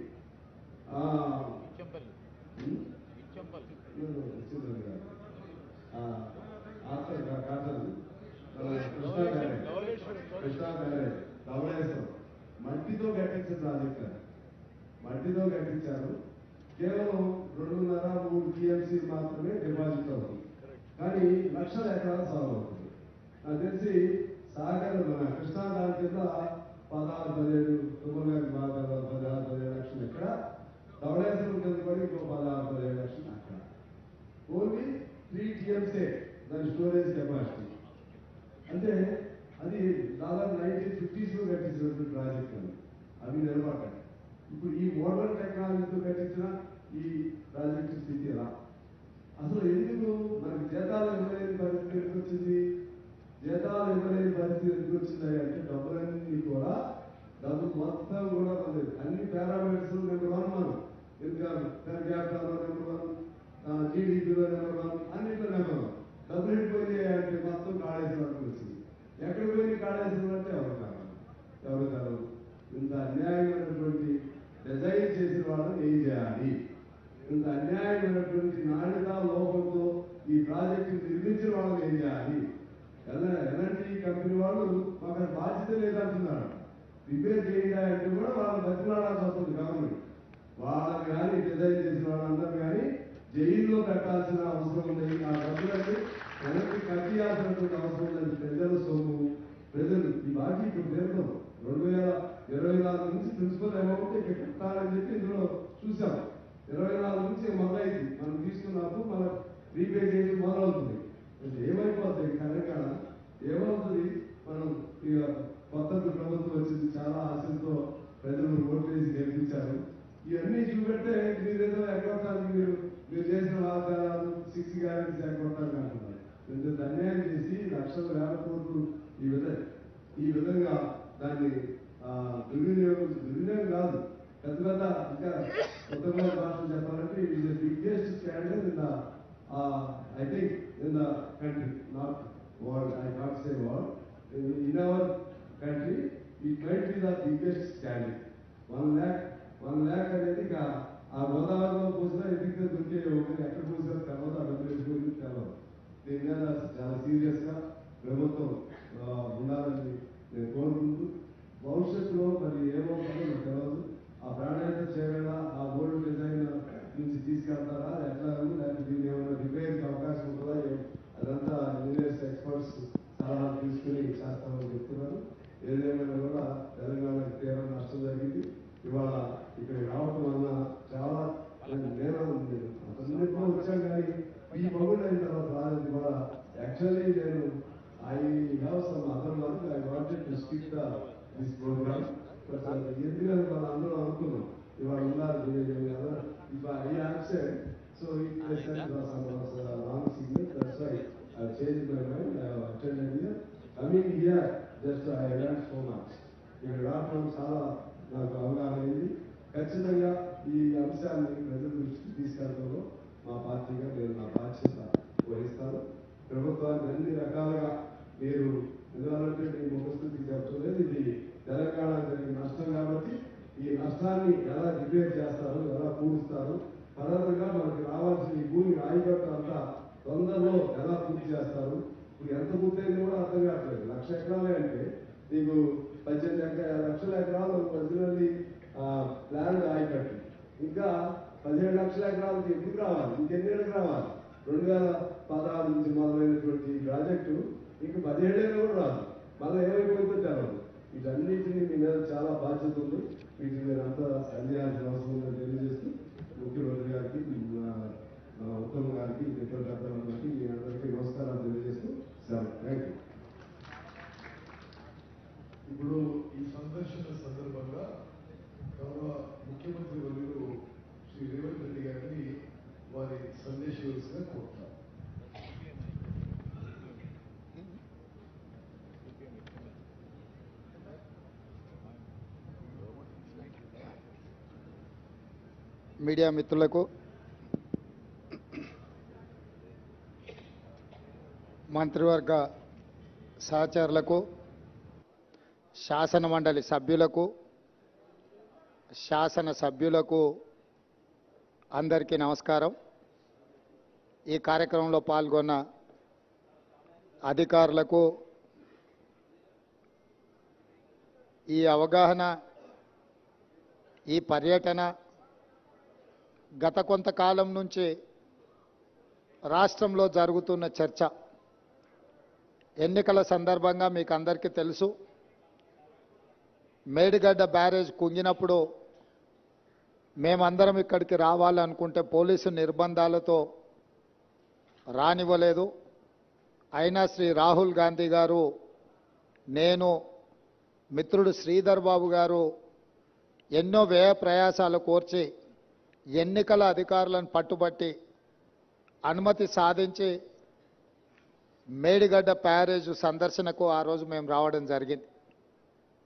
కాటన్ కృష్ణా బ్యారేజ్ ధవళేశ్వరం మట్టితో కట్టించిన ప్రాజెక్ట్. మట్టితో కట్టించారు. కేవలం 2.5-3 TMC మాత్రమే డిపాజిట్ అవుతుంది. కానీ లక్షల ఎకరాలు సాగు అవుతుంది. నాకు తెలిసి సాగర్ మన కృష్ణా దాని కింద 16-17 తుమ్మగారి భాగాలు 16-17 లక్షలు ఎక్కడ, ధవళేశ్వరం కింద కూడా ఇంకో 16-17 లక్షలు అక్కడ. ఓన్లీ 3 TMC దాని స్టోరేజ్ కెపాసిటీ. అంటే అది దాదాపు 1950s లో కట్టించినటువంటి ప్రాజెక్ట్ అని అవి నిలబడ్డాయి. ఇప్పుడు ఈ మోడర్న్ టెక్నాలజీతో కట్టించిన ఈ ప్రాజెక్టు స్థితి ఎలా? అసలు ఎందుకు మనకి జీతాలు ఇవ్వలేని పరిస్థితి ఎందుకు వచ్చింది? జీతాలు ఇవ్వలేని పరిస్థితి ఎందుకు వచ్చింది అంటే డబ్బులన్నీ కూడా, డబ్బు మొత్తం కూడా ఉంది. అన్ని పారామీటర్స్ నెంబర్ 1 మనం ఇన్కమ్ పర్ క్యాపిటల్ నెంబర్ 1, జీడీపీలో నెంబర్ 1, అన్నింటిలో నెంబర్ 1. డబ్బులు వెళ్ళిపోయినాయి అంటే మొత్తం కాళేశ్వరం వరకు వచ్చింది. ఎక్కడ పోయి కాళేశ్వరం అంటే ఎవరు కాదు. ఇంత అన్యాయమైనటువంటి డిజైన్ చేసిన వాళ్ళని ఏం చేయాలి? ఇంత అన్యాయమైనటువంటి నాణ్యత లోపంతో ఈ ప్రాజెక్టు నిర్మించిన వాళ్ళని ఏం చేయాలి? ఎలాంటి కంపెనీ వాళ్ళు మాకు బాధ్యత లేదంటున్నారు. రిపేర్ చేయాలి అంటే కూడా వాళ్ళు బతిలాడాల్సి వస్తుంది గవర్నమెంట్. వాళ్ళని కానీ డిజైన్ చేసిన వాళ్ళందరూ కానీ జైల్లో పెట్టాల్సిన అవసరం ఉంది. ఆ డబ్బులన్నీ వెనక్కి కట్టియాల్సినటువంటి అవసరం ఉన్నది. ప్రజల సొమ్ము, ప్రజలు ఈ బాకీ ఇప్పుడు తీర్థం 2024 నుంచి ప్రిన్సిపల్ అమౌంట్ ఇక్కడ కట్టాలని చెప్పి ఇందులో చూసాం. 24 నుంచి మొదలైంది. మనం తీసుకున్నప్పుడు మనం రీపే చేయడం మొదలవుతుంది. ఏమైపోతుంది తెలంగాణ, ఏమవుతుంది? మనం ఇక కొత్త ప్రభుత్వం వచ్చింది, చాలా ఆశలతో ప్రజలు ఓటు వేసి గెలిపించారు. ఇవన్నీ చూపెడితే మీరేదో ఎగ్గొట్టానికి మీరు చేసిన వాగ్దానాలు 6 గ్యారెంటీస్ ఎగ్గొట్టాలని అంటున్నారు. ఇంత అన్యాయం చేసి లక్షల వేల కోట్లు ఈ విధంగా దాన్ని దుర్వినియోగం కాదు, పెద్ద ఇంకా ఉత్తమ భాషలు చెప్పాలంటే it is the biggest scandal in the I think in the country, not world, I can't say world. In our country, it might be the biggest scandal. 1 lakh అనేది ఆ గోదావరిలో పోసినా ఎందుకు దొరికే ఎక్కడ పోసినా తెలవదు, ఆ డబ్బులు ఎదుగుతుంది తెలవదు. దీని మీద చాలా సీరియస్గా ప్రభుత్వం ఉండాలని నేను కోరుకుంటూ, భవిష్యత్తులో మరి ఏమవుతుందో నాకు తెలియదు. ఆ ప్రాణాయత చేయగల ఆ ఓల్డ్ డిజైన్ నుంచి తీసుకెళ్తారా ఎట్లా, లేకపోతే దీన్ని ఏమైనా రిపేర్కి అవకాశం ఉంటుందా, అదంతా ఇంజనీర్స్ ఎక్స్పర్ట్స్ సలహాలు తీసుకుని చేస్తామని చెప్తున్నారు. ఏదేమైనా కూడా తెలంగాణకి తీవ్ర నష్టం జరిగింది. ఇవాళ ఇక్కడికి రావటం వల్ల చాలా నేను అన్నింటిలో వచ్చాను, కానీ ఈ పగుడు అయిన తర్వాత రాలేదు. ఇవాళ యాక్చువల్లీ నేను I have some other work. I wanted to skip this program. But ఎందుకంటే వాళ్ళందరూ అనుకున్నాం ఇవాళ ఉన్నారు. If I absent, so it was some wrong signal. That's why I changed my mind. I have attended here. Coming here, just I learned so much. ఇక్కడ రావడం చాలా నాకు అవగాహన అయింది. ఖచ్చితంగా ఈ అంశాన్ని ప్రజల దృష్టికి తీసుకెళ్తాను. మా పార్టీగా నేను నా బాధ్యత వహిస్తాను. ప్రభుత్వాన్ని అన్ని రకాలుగా మీరు ఎందుకంటే మీ ముఖస్థితికి చెప్పలేదు, ఇది తెలంగాణ జరిగిన నష్టం కాబట్టి ఈ నష్టాన్ని ఎలా రిపేర్ చేస్తారు, ఎలా పూడుస్తారు, ఫర్దర్గా మనకి రావాల్సిన ఈ భూమి రాయిగట్టు అంతా తొందరలో ఎలా పూర్తి చేస్తారు. ఇప్పుడు ఎంత పూర్తయింది కూడా అర్థం కావట్లేదు. 1,00,000 ఎకరాలే అంటే నీకు 18 లక్షల ఎకరాలు ఒరిజినల్లీ ల్యాండ్ రాయిగట్టు, ఇంకా 17 లక్షల ఎకరాలకి ఎప్పుడు రావాలి, ఇంకెన్నేళ్ళకి రావాలి? 2016 నుంచి మొదలైనటువంటి ప్రాజెక్టు ఇంక 17 ఏళ్ళు కూడా రాదు. మళ్ళీ ఏమైపోతుందో తెలవదు. వీటన్నిటినీ మీ మీద చాలా బాధ్యత ఉంది. వీటిని మీరు అంతా అందించాల్సిన అవసరం ఉందని తెలియజేస్తూ ముఖ్యమంత్రి గారికి, ఉత్తమ్ గారికి, ఇతర పెద్దలందరికీ మీ అందరికీ నమస్కారాలు తెలియజేస్తూ థ్యాంక్ యూ. ఇప్పుడు ఈ సందర్శన సందర్భంగా గౌరవ ముఖ్యమంత్రి వర్యులు శ్రీ రేవంత్ రెడ్డి గారిని వారి సందేశం ఇవ్వాల్సిందిగా కోరుతారు. మీడియా మిత్రులకు, మంత్రివర్గ సహచరులకు, శాసన మండలి సభ్యులకు, శాసనసభ్యులకు అందరికీ నమస్కారం. ఈ కార్యక్రమంలో పాల్గొన్న అధికారులకు, ఈ అవగాహన, ఈ పర్యటన గత కొంతకాలం నుంచి రాష్ట్రంలో జరుగుతున్న చర్చ, ఎన్నికల సందర్భంగా మీకు అందరికీ తెలుసు, మేడిగడ్డ బ్యారేజ్ కుంగినప్పుడు మేమందరం ఇక్కడికి రావాలనుకుంటే పోలీసు నిర్బంధాలతో రానివ్వలేదు. అయినా శ్రీ రాహుల్ గాంధీ గారు, నేను, మిత్రుడు శ్రీధర్ బాబు గారు ఎన్నో వ్యయ ప్రయాసాలు కోర్చి ఎన్నికల అధికారులను పట్టుబట్టి అనుమతి సాధించి మేడిగడ్డ బ్యారేజ్ సందర్శనకు ఆ రోజు మేము రావడం జరిగింది.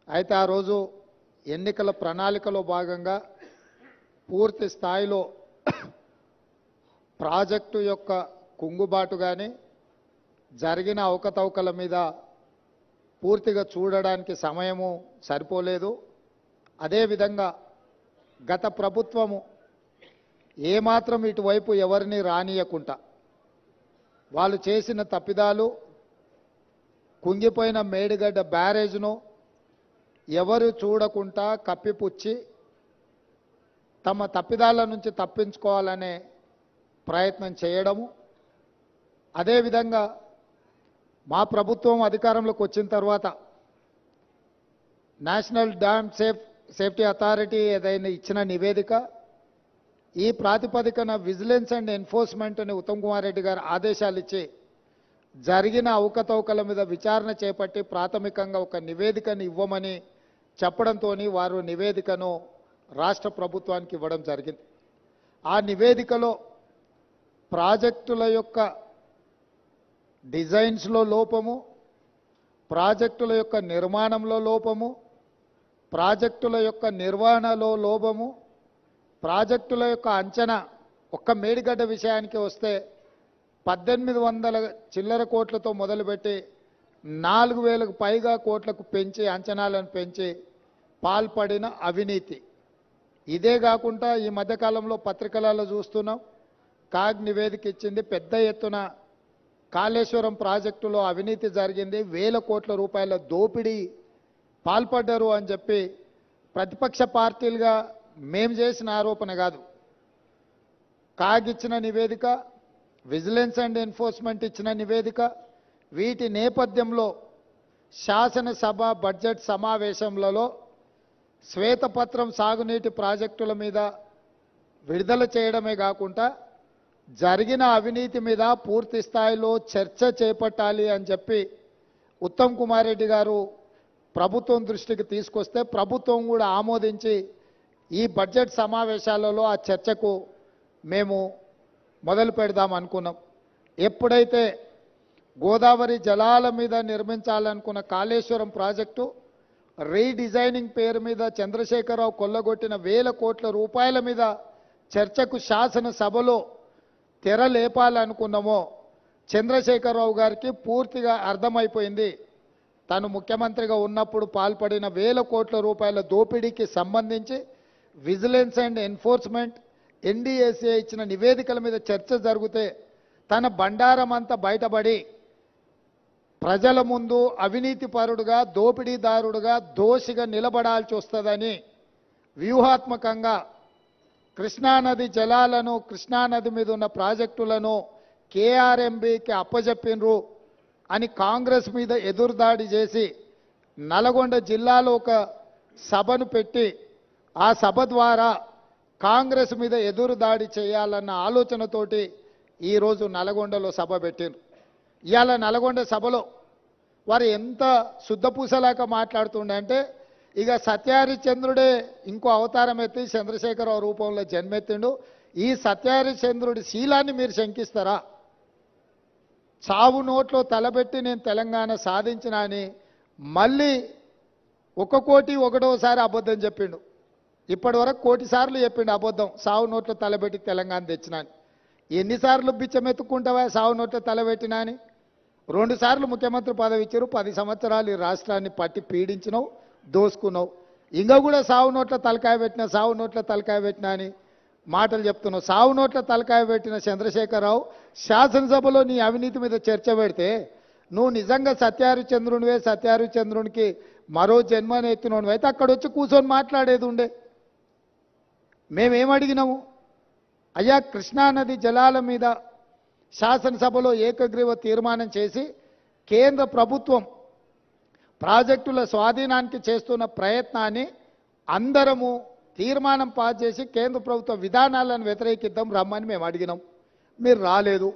అయితే ఆ రోజు ఎన్నికల ప్రణాళికలో భాగంగా పూర్తి స్థాయిలో ప్రాజెక్టు యొక్క కుంగుబాటు కానీ జరిగిన అవకతవకల మీద పూర్తిగా చూడడానికి సమయము సరిపోలేదు. అదేవిధంగా గత ప్రభుత్వము ఏమాత్రం ఇటువైపు ఎవరిని రానియకుండా వాళ్ళు చేసిన తప్పిదాలు, కుంగిపోయిన మేడిగడ్డ బ్యారేజ్ను ఎవరు చూడకుండా కప్పిపుచ్చి తమ తప్పిదాల నుంచి తప్పించుకోవాలనే ప్రయత్నం చేయడము, అదేవిధంగా మా ప్రభుత్వం అధికారంలోకి వచ్చిన తర్వాత నేషనల్ డ్యామ్ సేఫ్టీ అథారిటీ ఏదైనా ఇచ్చిన నివేదిక, ఈ ప్రాతిపదికన విజిలెన్స్ అండ్ ఎన్ఫోర్స్మెంట్ అని ఉత్తమ్ కుమార్ రెడ్డి గారు ఆదేశాలు ఇచ్చి జరిగిన అవకతవకల మీద విచారణ చేపట్టి ప్రాథమికంగా ఒక నివేదికను ఇవ్వమని చెప్పడంతో వారు నివేదికను రాష్ట్ర ప్రభుత్వానికి ఇవ్వడం జరిగింది. ఆ నివేదికలో ప్రాజెక్టుల యొక్క డిజైన్స్లో లోపము, ప్రాజెక్టుల యొక్క నిర్మాణంలో లోపము, ప్రాజెక్టుల యొక్క నిర్వహణలో లోపము, ప్రాజెక్టుల యొక్క అంచనా, ఒక్క మేడిగడ్డ విషయానికి వస్తే 1800 చిల్లర కోట్లతో మొదలుపెట్టి 4000కు పైగా కోట్లకు పెంచి అంచనాలను పెంచి పాల్పడిన అవినీతి. ఇదే కాకుండా ఈ మధ్యకాలంలో పత్రికలలో చూస్తున్నాం, కాగ్ నివేదిక ఇచ్చింది, పెద్ద ఎత్తున కాళేశ్వరం ప్రాజెక్టులో అవినీతి జరిగింది, 1000 కోట్ల రూపాయల దోపిడీ పాల్పడ్డారు అని చెప్పి ప్రతిపక్ష పార్టీలుగా మేము చేసిన ఆరోపణ కాదు, కాగ్ ఇచ్చిన నివేదిక, విజిలెన్స్ అండ్ ఎన్ఫోర్స్మెంట్ ఇచ్చిన నివేదిక. వీటి నేపథ్యంలో శాసనసభ బడ్జెట్ సమావేశంలో శ్వేతపత్రం సాగునీటి ప్రాజెక్టుల మీద విడుదల చేయడమే కాకుండా జరిగిన అవినీతి మీద పూర్తి స్థాయిలో చర్చ చేపట్టాలి అని చెప్పి ఉత్తమ్ కుమార్ రెడ్డి గారు ప్రభుత్వం దృష్టికి తీసుకొస్తే ప్రభుత్వం కూడా ఆమోదించి ఈ బడ్జెట్ సమావేశాలలో ఆ చర్చకు మేము మొదలు పెడదాం అనుకున్నాం. ఎప్పుడైతే గోదావరి జలాల మీద నిర్మించాలనుకున్న కాళేశ్వరం ప్రాజెక్టు రీడిజైనింగ్ పేరు మీద చంద్రశేఖరరావు కొల్లగొట్టిన 1000 కోట్ల రూపాయల మీద చర్చకు శాసనసభలో తెర లేపాలనుకున్నామో చంద్రశేఖరరావు గారికి పూర్తిగా అర్థమైపోయింది. తను ముఖ్యమంత్రిగా ఉన్నప్పుడు పాల్పడిన 1000 కోట్ల రూపాయల దోపిడీకి సంబంధించి విజిలెన్స్ అండ్ ఎన్ఫోర్స్మెంట్ ఎన్డీఏసీ ఇచ్చిన నివేదికల మీద చర్చ జరిగితే తన బండారం అంతా బయటపడి ప్రజల ముందు అవినీతిపరుడుగా, దోపిడీదారుడుగా, దోషిగా నిలబడాల్సి వస్తుందని వ్యూహాత్మకంగా కృష్ణానది జలాలను, కృష్ణానది మీద ఉన్న ప్రాజెక్టులను కేఆర్ఎంబీకి అప్పజెప్పినరు అని కాంగ్రెస్ మీద ఎదురుదాడి చేసి నల్గొండ జిల్లాలో ఒక సభను పెట్టి ఆ సభ ద్వారా కాంగ్రెస్ మీద ఎదురుదాడి చేయాలన్న ఆలోచనతోటి ఈరోజు నల్గొండలో సభ పెట్టారు. ఇవాళ నల్గొండ సభలో వారు ఎంత శుద్ధపూసలాగా మాట్లాడుతుండే అంటే, ఇక సత్యహరిచంద్రుడే ఇంకో అవతారం ఎత్తి చంద్రశేఖరరావు రూపంలో జన్మెత్తిండు, ఈ సత్యహరిచంద్రుడి శీలాన్ని మీరు శంకిస్తారా? చావు నోట్లో తలబెట్టి నేను తెలంగాణ సాధించిన అని మళ్ళీ 1,01,000 అబద్ధం చెప్పిండు. ఇప్పటి వరకు 1,00,000 సార్లు చెప్పిండు అబద్ధం, సావు నోట్లో తలబెట్టి తెలంగాణ తెచ్చినా అని. ఎన్నిసార్లు బిచ్చమెత్తుకుంటావా సావు నోట్లో తలబెట్టినా అని? 2 సార్లు ముఖ్యమంత్రి పదవి ఇచ్చారు, 10 సంవత్సరాలు ఈ రాష్ట్రాన్ని పట్టి పీడించినావు, దోసుకున్నావు. ఇంకా కూడా సావు నోట్ల తలకాయ పెట్టినా, సావు నోట్ల తలకాయ పెట్టినా అని మాటలు చెప్తున్నావు. సావు నోట్ల తలకాయ పెట్టిన చంద్రశేఖరరావు శాసనసభలో నీ అవినీతి మీద చర్చ పెడితే నువ్వు నిజంగా సత్యహరిచంద్రునివే, సత్యహరిచంద్రునికి మరో జన్మని ఎత్తినోడు అయితే అక్కడ వచ్చి కూర్చొని మాట్లాడేది ఉండే. మేమేమడిగినాము? అయ్యా, కృష్ణానది జలాల మీద శాసనసభలో ఏకగ్రీవ తీర్మానం చేసి కేంద్ర ప్రభుత్వం ప్రాజెక్టుల స్వాధీనానికి చేస్తున్న ప్రయత్నాన్ని అందరము తీర్మానం పాస్ చేసి కేంద్ర ప్రభుత్వ విధానాలను వ్యతిరేకిద్దాం రమ్మని మేము అడిగినాం. మీరు రాలేదు.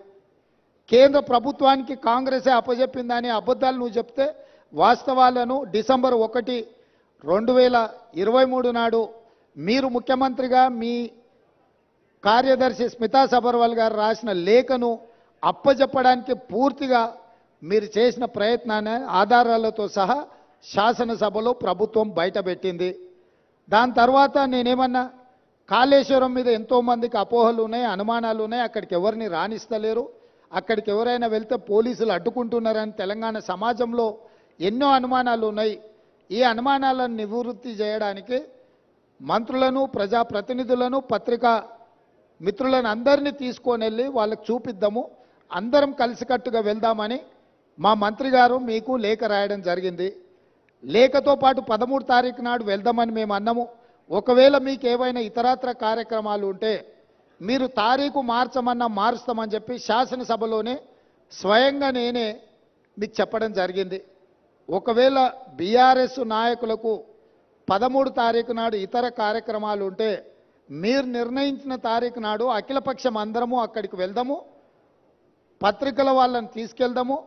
కేంద్ర ప్రభుత్వానికి కాంగ్రెసే అప్పజెప్పిందని అబద్ధాలు నువ్వు చెప్తే వాస్తవాలను డిసెంబర్ 1, 2023 నాడు మీరు ముఖ్యమంత్రిగా మీ కార్యదర్శి స్మితా సబర్వాల్ గారు రాసిన లేఖను అప్పజెప్పడానికి పూర్తిగా మీరు చేసిన ప్రయత్నాన్ని ఆధారాలతో సహా శాసనసభలో ప్రభుత్వం బయటపెట్టింది. దాని తర్వాత నేనేమన్నా, కాళేశ్వరం మీద ఎంతోమందికి అపోహలు ఉన్నాయి, అనుమానాలు ఉన్నాయి, అక్కడికి ఎవరిని రాణిస్తలేరు, అక్కడికి ఎవరైనా వెళ్తే పోలీసులు అడ్డుకుంటున్నారని తెలంగాణ సమాజంలో ఎన్నో అనుమానాలు ఉన్నాయి. ఈ అనుమానాలను నివృత్తి చేయడానికి మంత్రులను, ప్రజాప్రతినిధులను, పత్రికా మిత్రులను అందరినీ తీసుకొని వెళ్ళి వాళ్ళకి చూపిద్దాము, అందరం కలిసికట్టుగా వెళ్దామని మా మంత్రి గారు మీకు లేఖ రాయడం జరిగింది. లేఖతో పాటు 13 తారీఖు నాడు వెళ్దామని మేము అన్నాము. ఒకవేళ మీకు ఏవైనా ఇతరత్ర కార్యక్రమాలు ఉంటే మీరు తారీఖు మార్చమన్నా మారుస్తామని చెప్పి శాసనసభలోనే స్వయంగా నేనే మీకు చెప్పడం జరిగింది. ఒకవేళ బీఆర్ఎస్ నాయకులకు 13 తారీఖు నాడు ఇతర కార్యక్రమాలు ఉంటే మీరు నిర్ణయించిన తారీఖు నాడు అఖిలపక్షం అందరము అక్కడికి వెళ్దాము, పత్రికల వాళ్ళని తీసుకెళ్దాము,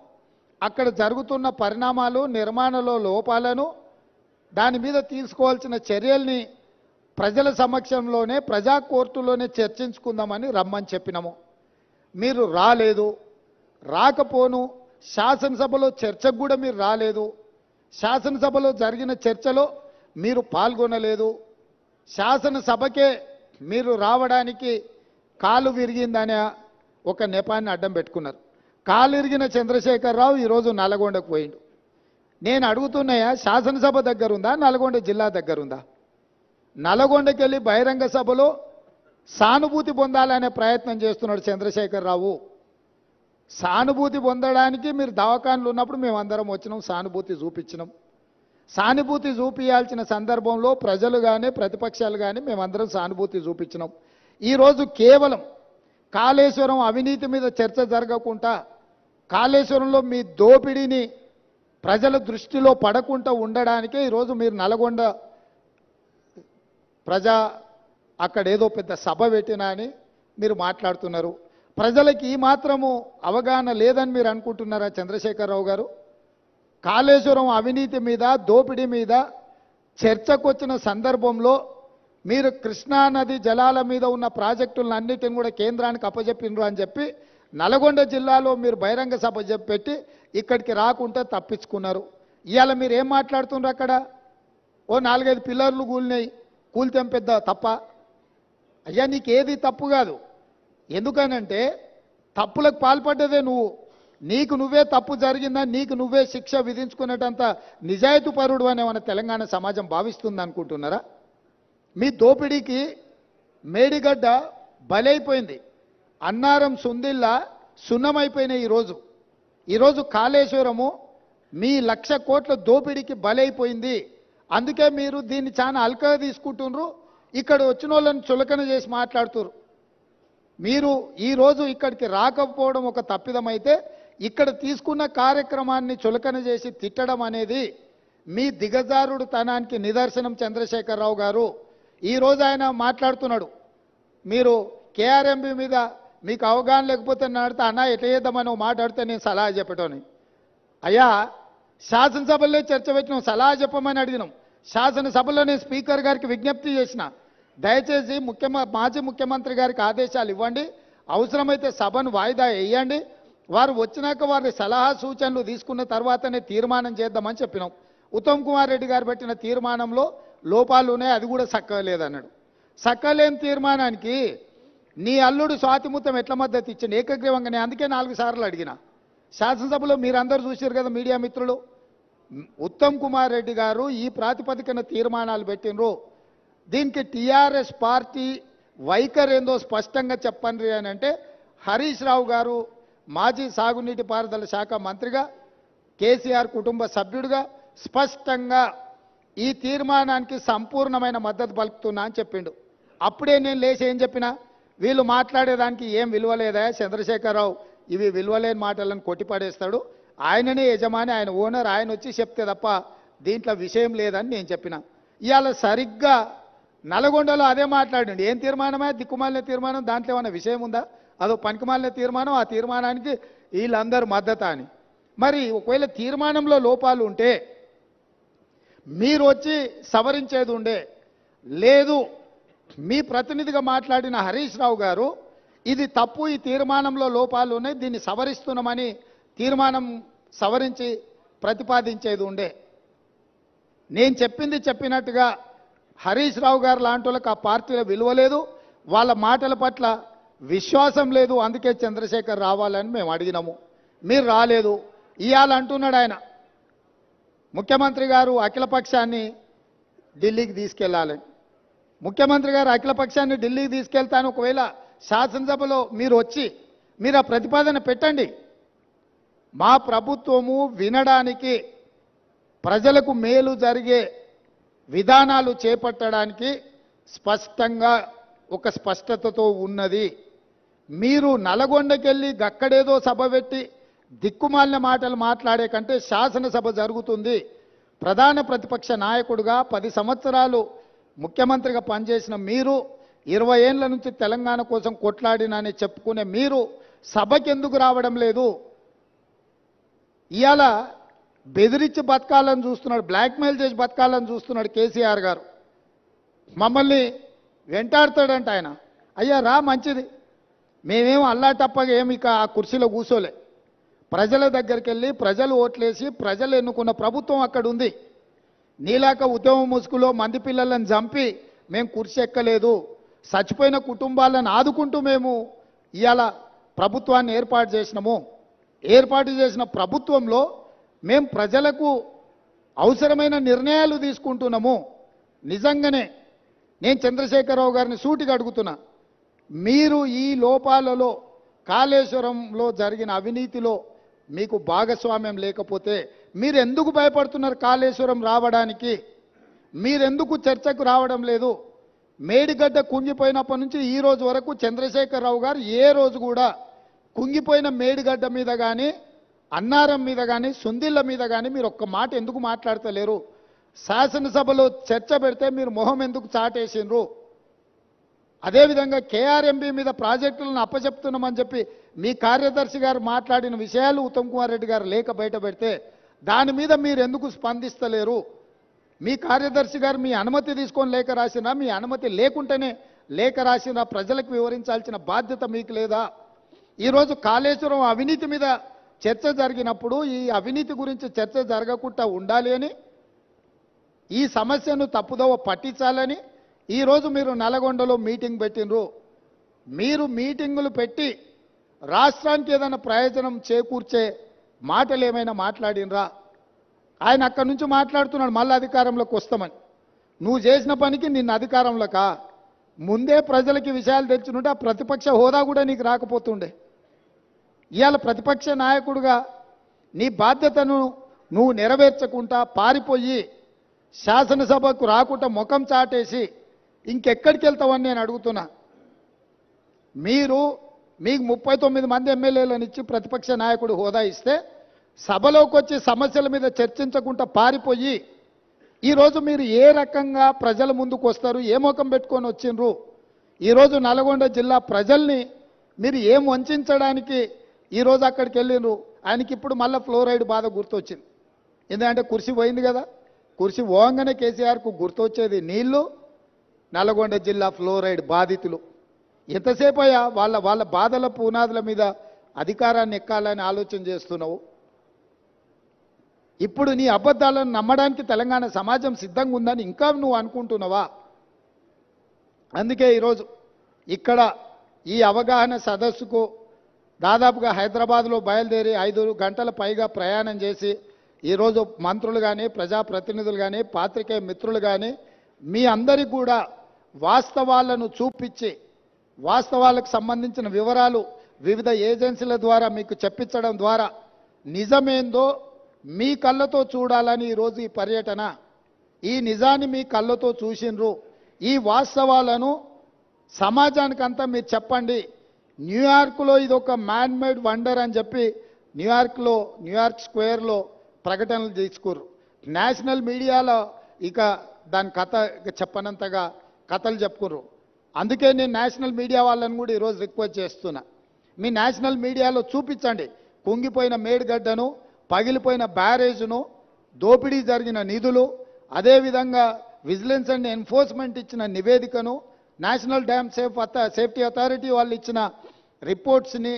అక్కడ జరుగుతున్న పరిణామాలు నిర్మాణంలో లోపాలను దాని మీద తీసుకోవాల్సిన చర్యల్ని ప్రజల సమక్షంలోనే ప్రజా కోర్టులోనే చర్చించుకుందామని రమ్మని చెప్పినాము. మీరు రాలేదు, రాకపోను శాసనసభలో చర్చకు కూడా మీరు రాలేదు, శాసనసభలో జరిగిన చర్చలో మీరు పాల్గొనలేదు, శాసనసభకే మీరు రావడానికి కాలు విరిగిందనే ఒక నెపాన్ని అడ్డం పెట్టుకున్నారు. కాలు విరిగిన చంద్రశేఖరరావు ఈరోజు నల్గొండకు పోయిండు. నేను అడుగుతున్నాయా, శాసనసభ దగ్గరుందా, నల్గొండ జిల్లా దగ్గరుందా? నల్గొండకి వెళ్ళి బహిరంగ సభలో సానుభూతి పొందాలనే ప్రయత్నం చేస్తున్నాడు చంద్రశేఖరరావు. సానుభూతి పొందడానికి మీరు దవాఖానలు ఉన్నప్పుడు మేమందరం వచ్చినాం, సానుభూతి చూపించినాం. సానుభూతి చూపించాల్సిన సందర్భంలో ప్రజలు కానీ ప్రతిపక్షాలు కానీ మేమందరం సానుభూతి చూపించినాం. ఈరోజు కేవలం కాళేశ్వరం అవినీతి మీద చర్చ జరగకుండా, కాళేశ్వరంలో మీ దోపిడీని ప్రజల దృష్టిలో పడకుండా ఉండడానికే ఈరోజు మీరు నల్గొండ ప్రజా అక్కడ ఏదో పెద్ద సభ పెట్టినా అని మీరు మాట్లాడుతున్నారు. ప్రజలకి ఈ మాత్రము అవగాహన లేదని మీరు అనుకుంటున్నారా చంద్రశేఖరరావు గారు? కాళేశ్వరం అవినీతి మీద దోపిడీ మీద చర్చకు వచ్చిన సందర్భంలో మీరు కృష్ణానది జలాల మీద ఉన్న ప్రాజెక్టులను అన్నిటిని కూడా కేంద్రానికి అప్పజెప్పినరు అని చెప్పి నల్గొండ జిల్లాలో మీరు బహిరంగ సభ పెట్టి ఇక్కడికి రాకుంటే తప్పించుకున్నారు. ఇవాళ మీరు ఏం మాట్లాడుతున్నారు? అక్కడ ఓ 4-5 పిల్లర్లు కూలినాయి, కూలితే పెద్ద తప్ప? అయ్యా నీకేది తప్పు కాదు. ఎందుకనంటే తప్పులకు పాల్పడ్డదే నువ్వు. నీకు నువ్వే తప్పు జరిగిందని నీకు నువ్వే శిక్ష విధించుకునేటంత నిజాయితీ పరుడు అనే మన తెలంగాణ సమాజం భావిస్తుంది అనుకుంటున్నారా? మీ దోపిడీకి మేడిగడ్డ బలైపోయింది, అన్నారం సుందిల్లా సున్నమైపోయినాయి. ఈరోజు కాళేశ్వరము మీ 1,00,000 కోట్ల దోపిడీకి బలైపోయింది. అందుకే మీరు దీన్ని చాలా అల్కగా తీసుకుంటున్నారు. ఇక్కడ వచ్చిన వాళ్ళని చులకన చేసి మాట్లాడుతున్నారు. మీరు ఈరోజు ఇక్కడికి రాకపోవడం ఒక తప్పిదమైతే ఇక్కడ తీసుకున్న కార్యక్రమాన్ని చులకన చేసి తిట్టడం అనేది మీ దిగజారుడు తనానికి నిదర్శనం చంద్రశేఖరరావు గారు. ఈరోజు ఆయన మాట్లాడుతున్నాడు, మీరు కేఆర్ఎంబి మీద మీకు అవగాహన లేకపోతే నడితే అన్నా ఎట్లా చేద్దామని మాట్లాడితే నేను సలహా చెప్పటోని. అయ్యా శాసనసభలో చర్చ పెట్టినాం, సలహా చెప్పమని అడిగినాం. శాసనసభలో నేను స్పీకర్ గారికి విజ్ఞప్తి చేసిన, దయచేసి మాజీ ముఖ్యమంత్రి గారికి ఆదేశాలు ఇవ్వండి, అవసరమైతే సభను వాయిదా వేయండి, వారు వచ్చినాక వారి సలహా సూచనలు తీసుకున్న తర్వాతనే తీర్మానం చేద్దామని చెప్పినాం. ఉత్తమ్ కుమార్ రెడ్డి గారు పెట్టిన తీర్మానంలో లోపాలు ఉన్నాయి, అది కూడా సక్కలేదన్నాడు. సక్కలేని తీర్మానానికి నీ అల్లుడు స్వాతిముత్యం ఎట్లా మద్దతు ఇచ్చింది ఏకగ్రీవంగానే? అందుకే 4 సార్లు అడిగిన. శాసనసభలో మీరందరూ చూశారు కదా మీడియా మిత్రులు. ఉత్తమ్ కుమార్ రెడ్డి గారు ఈ ప్రాతిపదికన తీర్మానాలు పెట్టినరు. దీనికి టీఆర్ఎస్ పార్టీ వైఖరి ఏందో స్పష్టంగా చెప్పండి అని అంటే, హరీష్ రావు గారు మాజీ సాగునీటి పారుదల శాఖ మంత్రిగా, కేసీఆర్ కుటుంబ సభ్యుడిగా స్పష్టంగా ఈ తీర్మానానికి సంపూర్ణమైన మద్దతు పలుకుతున్నా అని చెప్పిండు. అప్పుడే నేను లేచి ఏం చెప్పినా, వీళ్ళు మాట్లాడేదానికి ఏం విలువలేదా చంద్రశేఖరరావు, ఇవి విలువలేని మాటలను కొట్టిపడేస్తాడు, ఆయననే యజమాని, ఆయన ఓనర్, ఆయన వచ్చి చెప్తే తప్ప దీంట్లో విషయం లేదని నేను చెప్పిన. ఇవాళ సరిగ్గా నల్గొండలో అదే మాట్లాడండి. ఏం తీర్మానమే? దిక్కుమాలిన తీర్మానం, దాంట్లో ఏమైనా విషయం ఉందా? అదో పనికిమాలిన తీర్మానం, ఆ తీర్మానానికి వీళ్ళందరూ మద్దతు అని. మరి ఒకవేళ తీర్మానంలో లోపాలు ఉంటే మీరు వచ్చి సవరించేది ఉండే. లేదు, మీ ప్రతినిధిగా మాట్లాడిన హరీష్ రావు గారు ఇది తప్పు, ఈ తీర్మానంలో లోపాలు ఉన్నాయి, దీన్ని సవరిస్తున్నామని తీర్మానం సవరించి ప్రతిపాదించేది ఉండే. నేను చెప్పింది చెప్పినట్టుగా హరీష్ రావు గారు లాంటి వాళ్ళకి ఆ పార్టీలో విలువ లేదు, వాళ్ళ మాటల పట్ల విశ్వాసం లేదు. అందుకే చంద్రశేఖర్ రావాలని మేము అడిగినాము, మీరు రాలేదు. ఇవాళ అంటున్నాడు ఆయన, ముఖ్యమంత్రి గారు అఖిలపక్షాన్ని ఢిల్లీకి తీసుకెళ్లాలని. ముఖ్యమంత్రి గారు అఖిలపక్షాన్ని ఢిల్లీకి తీసుకెళ్తాను, ఒకవేళ శాసనసభలో మీరు వచ్చి మీరు ఆ ప్రతిపాదన పెట్టండి. మా ప్రభుత్వము వినడానికి, ప్రజలకు మేలు జరిగే విధానాలు చేపట్టడానికి స్పష్టంగా ఒక స్పష్టతతో ఉన్నది. మీరు నల్గొండకెళ్ళి గక్కడేదో సభ పెట్టి దిక్కుమాలిన మాటలు మాట్లాడే కంటే శాసనసభ జరుగుతుంది. ప్రధాన ప్రతిపక్ష నాయకుడిగా 10 సంవత్సరాలు ముఖ్యమంత్రిగా పనిచేసిన మీరు, 20 ఏళ్ల నుంచి తెలంగాణ కోసం కొట్లాడినని చెప్పుకునే మీరు సభకి ఎందుకు రావడం లేదు? ఇవాళ బెదిరించి బతకాలని చూస్తున్నాడు, బ్లాక్మెయిల్ చేసి బతకాలని చూస్తున్నాడు కేసీఆర్ గారు. మమ్మల్ని వెంటాడుతాడంట ఆయన. అయ్యా రా, మంచిది, మేమేం అల్లాటప్పగా ఏమి ఇక ఆ కుర్చీలో కూర్చోలే. ప్రజల దగ్గరికి వెళ్ళి ప్రజలు ఓట్లేసి ప్రజలు ఎన్నుకున్న ప్రభుత్వం అక్కడ ఉంది. నీలాక ఉద్యమ ముసుగులో మంది పిల్లలను చంపి మేము కుర్చీ ఎక్కలేదు. చచ్చిపోయిన కుటుంబాలను ఆదుకుంటూ మేము ఇవాళ ప్రభుత్వాన్ని ఏర్పాటు చేసినాము. ఏర్పాటు చేసిన ప్రభుత్వంలో మేము ప్రజలకు అవసరమైన నిర్ణయాలు తీసుకుంటున్నాము. నిజంగానే నేను చంద్రశేఖరరావు గారిని సూటిగా అడుగుతున్నా, మీరు ఈ లోపాలలో కాళేశ్వరంలో జరిగిన అవినీతిలో మీకు భాగస్వామ్యం లేకపోతే మీరు ఎందుకు భయపడుతున్నారు కాళేశ్వరం రావడానికి? మీరెందుకు చర్చకు రావడం లేదు? మేడిగడ్డ కుంగిపోయినప్పటి నుంచి ఈ రోజు వరకు చంద్రశేఖరరావు గారు ఏ రోజు కూడా కుంగిపోయిన మేడిగడ్డ మీద కానీ, అన్నారం మీద కానీ, సుందిళ్ళ మీద కానీ మీరు ఒక్క మాట ఎందుకు మాట్లాడతలేరు? శాసనసభలో చర్చ పెడితే మీరు మొహం ఎందుకు చాటేసిండ్రు? అదేవిధంగా కేఆర్ఎంబీ మీద ప్రాజెక్టులను అప్పచెప్తున్నామని చెప్పి మీ కార్యదర్శి గారు మాట్లాడిన విషయాలు ఉత్తమ్ కుమార్ రెడ్డి గారు లేఖ బయట పెడితే దాని మీద మీరు ఎందుకు స్పందిస్తలేరు? మీ కార్యదర్శి గారు మీ అనుమతి తీసుకొని లేఖ రాసినా, మీ అనుమతి లేకుంటేనే లేఖ రాసినా ప్రజలకు వివరించాల్సిన బాధ్యత మీకు లేదా? ఈరోజు కాళేశ్వరం అవినీతి మీద చర్చ జరిగినప్పుడు ఈ అవినీతి గురించి చర్చ జరగకుండా ఉండాలి అని, ఈ సమస్యను తప్పుదోవ పట్టించాలని ఈరోజు మీరు నల్గొండలో మీటింగ్ పెట్టినరు. మీరు మీటింగులు పెట్టి రాష్ట్రానికి ఏదైనా ప్రయోజనం చేకూర్చే మాటలు ఏమైనా మాట్లాడినరా? ఆయన అక్కడి నుంచి మాట్లాడుతున్నాడు మళ్ళీ అధికారంలోకి వస్తామని. నువ్వు చేసిన పనికి నిన్న అధికారంలోకా? ముందే ప్రజలకి విషయాలు తెచ్చుంటే ఆ ప్రతిపక్ష హోదా కూడా నీకు రాకపోతుండే. ఇవాళ ప్రతిపక్ష నాయకుడిగా నీ బాధ్యతను నువ్వు నెరవేర్చకుండా పారిపోయి శాసనసభకు రాకుండా ముఖం చాటేసి ఇంకెక్కడికి వెళ్తావని నేను అడుగుతున్నా. మీకు 39 మంది ఎమ్మెల్యేలను ఇచ్చి ప్రతిపక్ష నాయకుడు హోదా ఇస్తే సభలోకి వచ్చి సమస్యల మీద చర్చించకుండా పారిపోయి ఈరోజు మీరు ఏ రకంగా ప్రజల ముందుకు వస్తారు? ఏ ముఖం పెట్టుకొని వచ్చిండ్రు? ఈరోజు నల్గొండ జిల్లా ప్రజల్ని మీరు ఏం వంచడానికి ఈరోజు అక్కడికి వెళ్ళిండ్రు? ఆయనకి ఇప్పుడు మళ్ళీ ఫ్లోరైడ్ బాధ గుర్తొచ్చింది. ఎందుకంటే కుర్చీ పోయింది కదా. కుర్చీ పోగానే కేసీఆర్కు గుర్తొచ్చేది నీళ్లు, నల్గొండ జిల్లా ఫ్లోరైడ్ బాధితులు. ఎంతసేపు అయ్యా వాళ్ళ బాధల పునాదుల మీద అధికారాన్ని ఎక్కాలని ఆలోచన చేస్తున్నావు? ఇప్పుడు నీ అబద్ధాలను నమ్మడానికి తెలంగాణ సమాజం సిద్ధంగా ఉందని ఇంకా నువ్వు అనుకుంటున్నావా? అందుకే ఈరోజు ఇక్కడ ఈ అవగాహన సదస్సుకు దాదాపుగా హైదరాబాద్లో బయలుదేరి 5 గంటల పైగా ప్రయాణం చేసి ఈరోజు మంత్రులు కానీ, ప్రజాప్రతినిధులు కానీ, పాత్రికేయ మిత్రులు కానీ మీ అందరికీ కూడా వాస్తవాలను చూపించి వాస్తవాలకు సంబంధించిన వివరాలు వివిధ ఏజెన్సీల ద్వారా మీకు చెప్పించడం ద్వారా నిజమేందో మీ కళ్ళతో చూడాలని ఈరోజు ఈ పర్యటన. ఈ నిజాన్ని మీ కళ్ళతో చూసిండ్రు. ఈ వాస్తవాలను సమాజానికంతా మీరు చెప్పండి. న్యూయార్క్లో ఇది ఒక మ్యాన్ మేడ్ వండర్ అని చెప్పి న్యూయార్క్ స్క్వేర్లో ప్రకటనలు తీసుకుర్రు. నేషనల్ మీడియాలో ఇక దాని కథ చెప్పనంతగా కథలు చెప్పుకుర్రు. అందుకే నేను నేషనల్ మీడియా వాళ్ళని కూడా ఈరోజు రిక్వెస్ట్ చేస్తున్నా, మీ నేషనల్ మీడియాలో చూపించండి కుంగిపోయిన మేడిగడ్డను, పగిలిపోయిన బ్యారేజ్ను, దోపిడీ జరిగిన నిధులు, అదేవిధంగా విజిలెన్స్ అండ్ ఎన్ఫోర్స్మెంట్ ఇచ్చిన నివేదికను, నేషనల్ డ్యామ్ సేఫ్టీ అథారిటీ వాళ్ళు ఇచ్చిన రిపోర్ట్స్ని,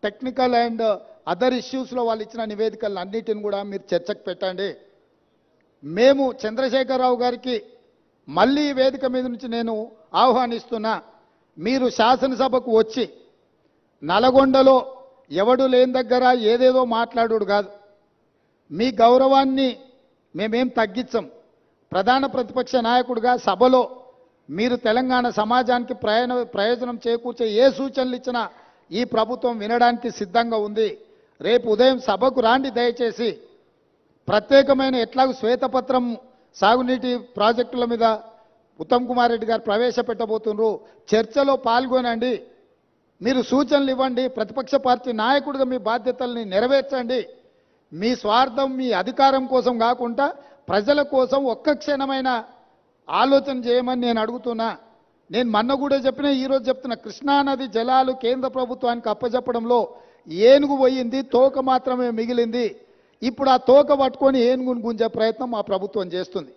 టెక్నికల్ అండ్ అదర్ ఇష్యూస్లో వాళ్ళు ఇచ్చిన నివేదికలను అన్నిటిని కూడా మీరు చర్చకు పెట్టండి. మేము చంద్రశేఖరరావు గారికి మళ్ళీ ఈ వేదిక మీద నుంచి నేను ఆహ్వానిస్తున్నా, మీరు శాసనసభకు వచ్చి నల్గొండలో ఎవడు లేని దగ్గర ఏదేదో మాట్లాడు కాదు. మీ గౌరవాన్ని మేమేం తగ్గించం. ప్రధాన ప్రతిపక్ష నాయకుడిగా సభలో మీరు తెలంగాణ సమాజానికి ప్రయోజనం చేకూర్చే ఏ సూచనలు ఇచ్చినా ఈ ప్రభుత్వం వినడానికి సిద్ధంగా ఉంది. రేపు ఉదయం సభకు రాండి దయచేసి. ప్రత్యేకమైన ఎట్లాగూ శ్వేతపత్రం సాగునీటి ప్రాజెక్టుల మీద ఉత్తమ్ కుమార్ రెడ్డి గారు ప్రవేశపెట్టబోతున్నారు. చర్చలో పాల్గొనండి, మీరు సూచనలు ఇవ్వండి, ప్రతిపక్ష పార్టీ నాయకుడిగా మీ బాధ్యతల్ని నెరవేర్చండి. మీ స్వార్థం మీ అధికారం కోసం కాకుండా ప్రజల కోసం ఒక్క క్షణమైన ఆలోచన చేయమని నేను అడుగుతున్నా. నేను మొన్న కూడా చెప్పిన, ఈరోజు చెప్తున్నా, కృష్ణానది జలాలు కేంద్ర ప్రభుత్వానికి అప్పచెప్పడంలో ఏనుగు పోయింది, తోక మాత్రమే మిగిలింది. ఇప్పుడు ఆ తోక పట్టుకొని ఏనుగును గుంజే ప్రయత్నం మా ప్రభుత్వం చేస్తుంది.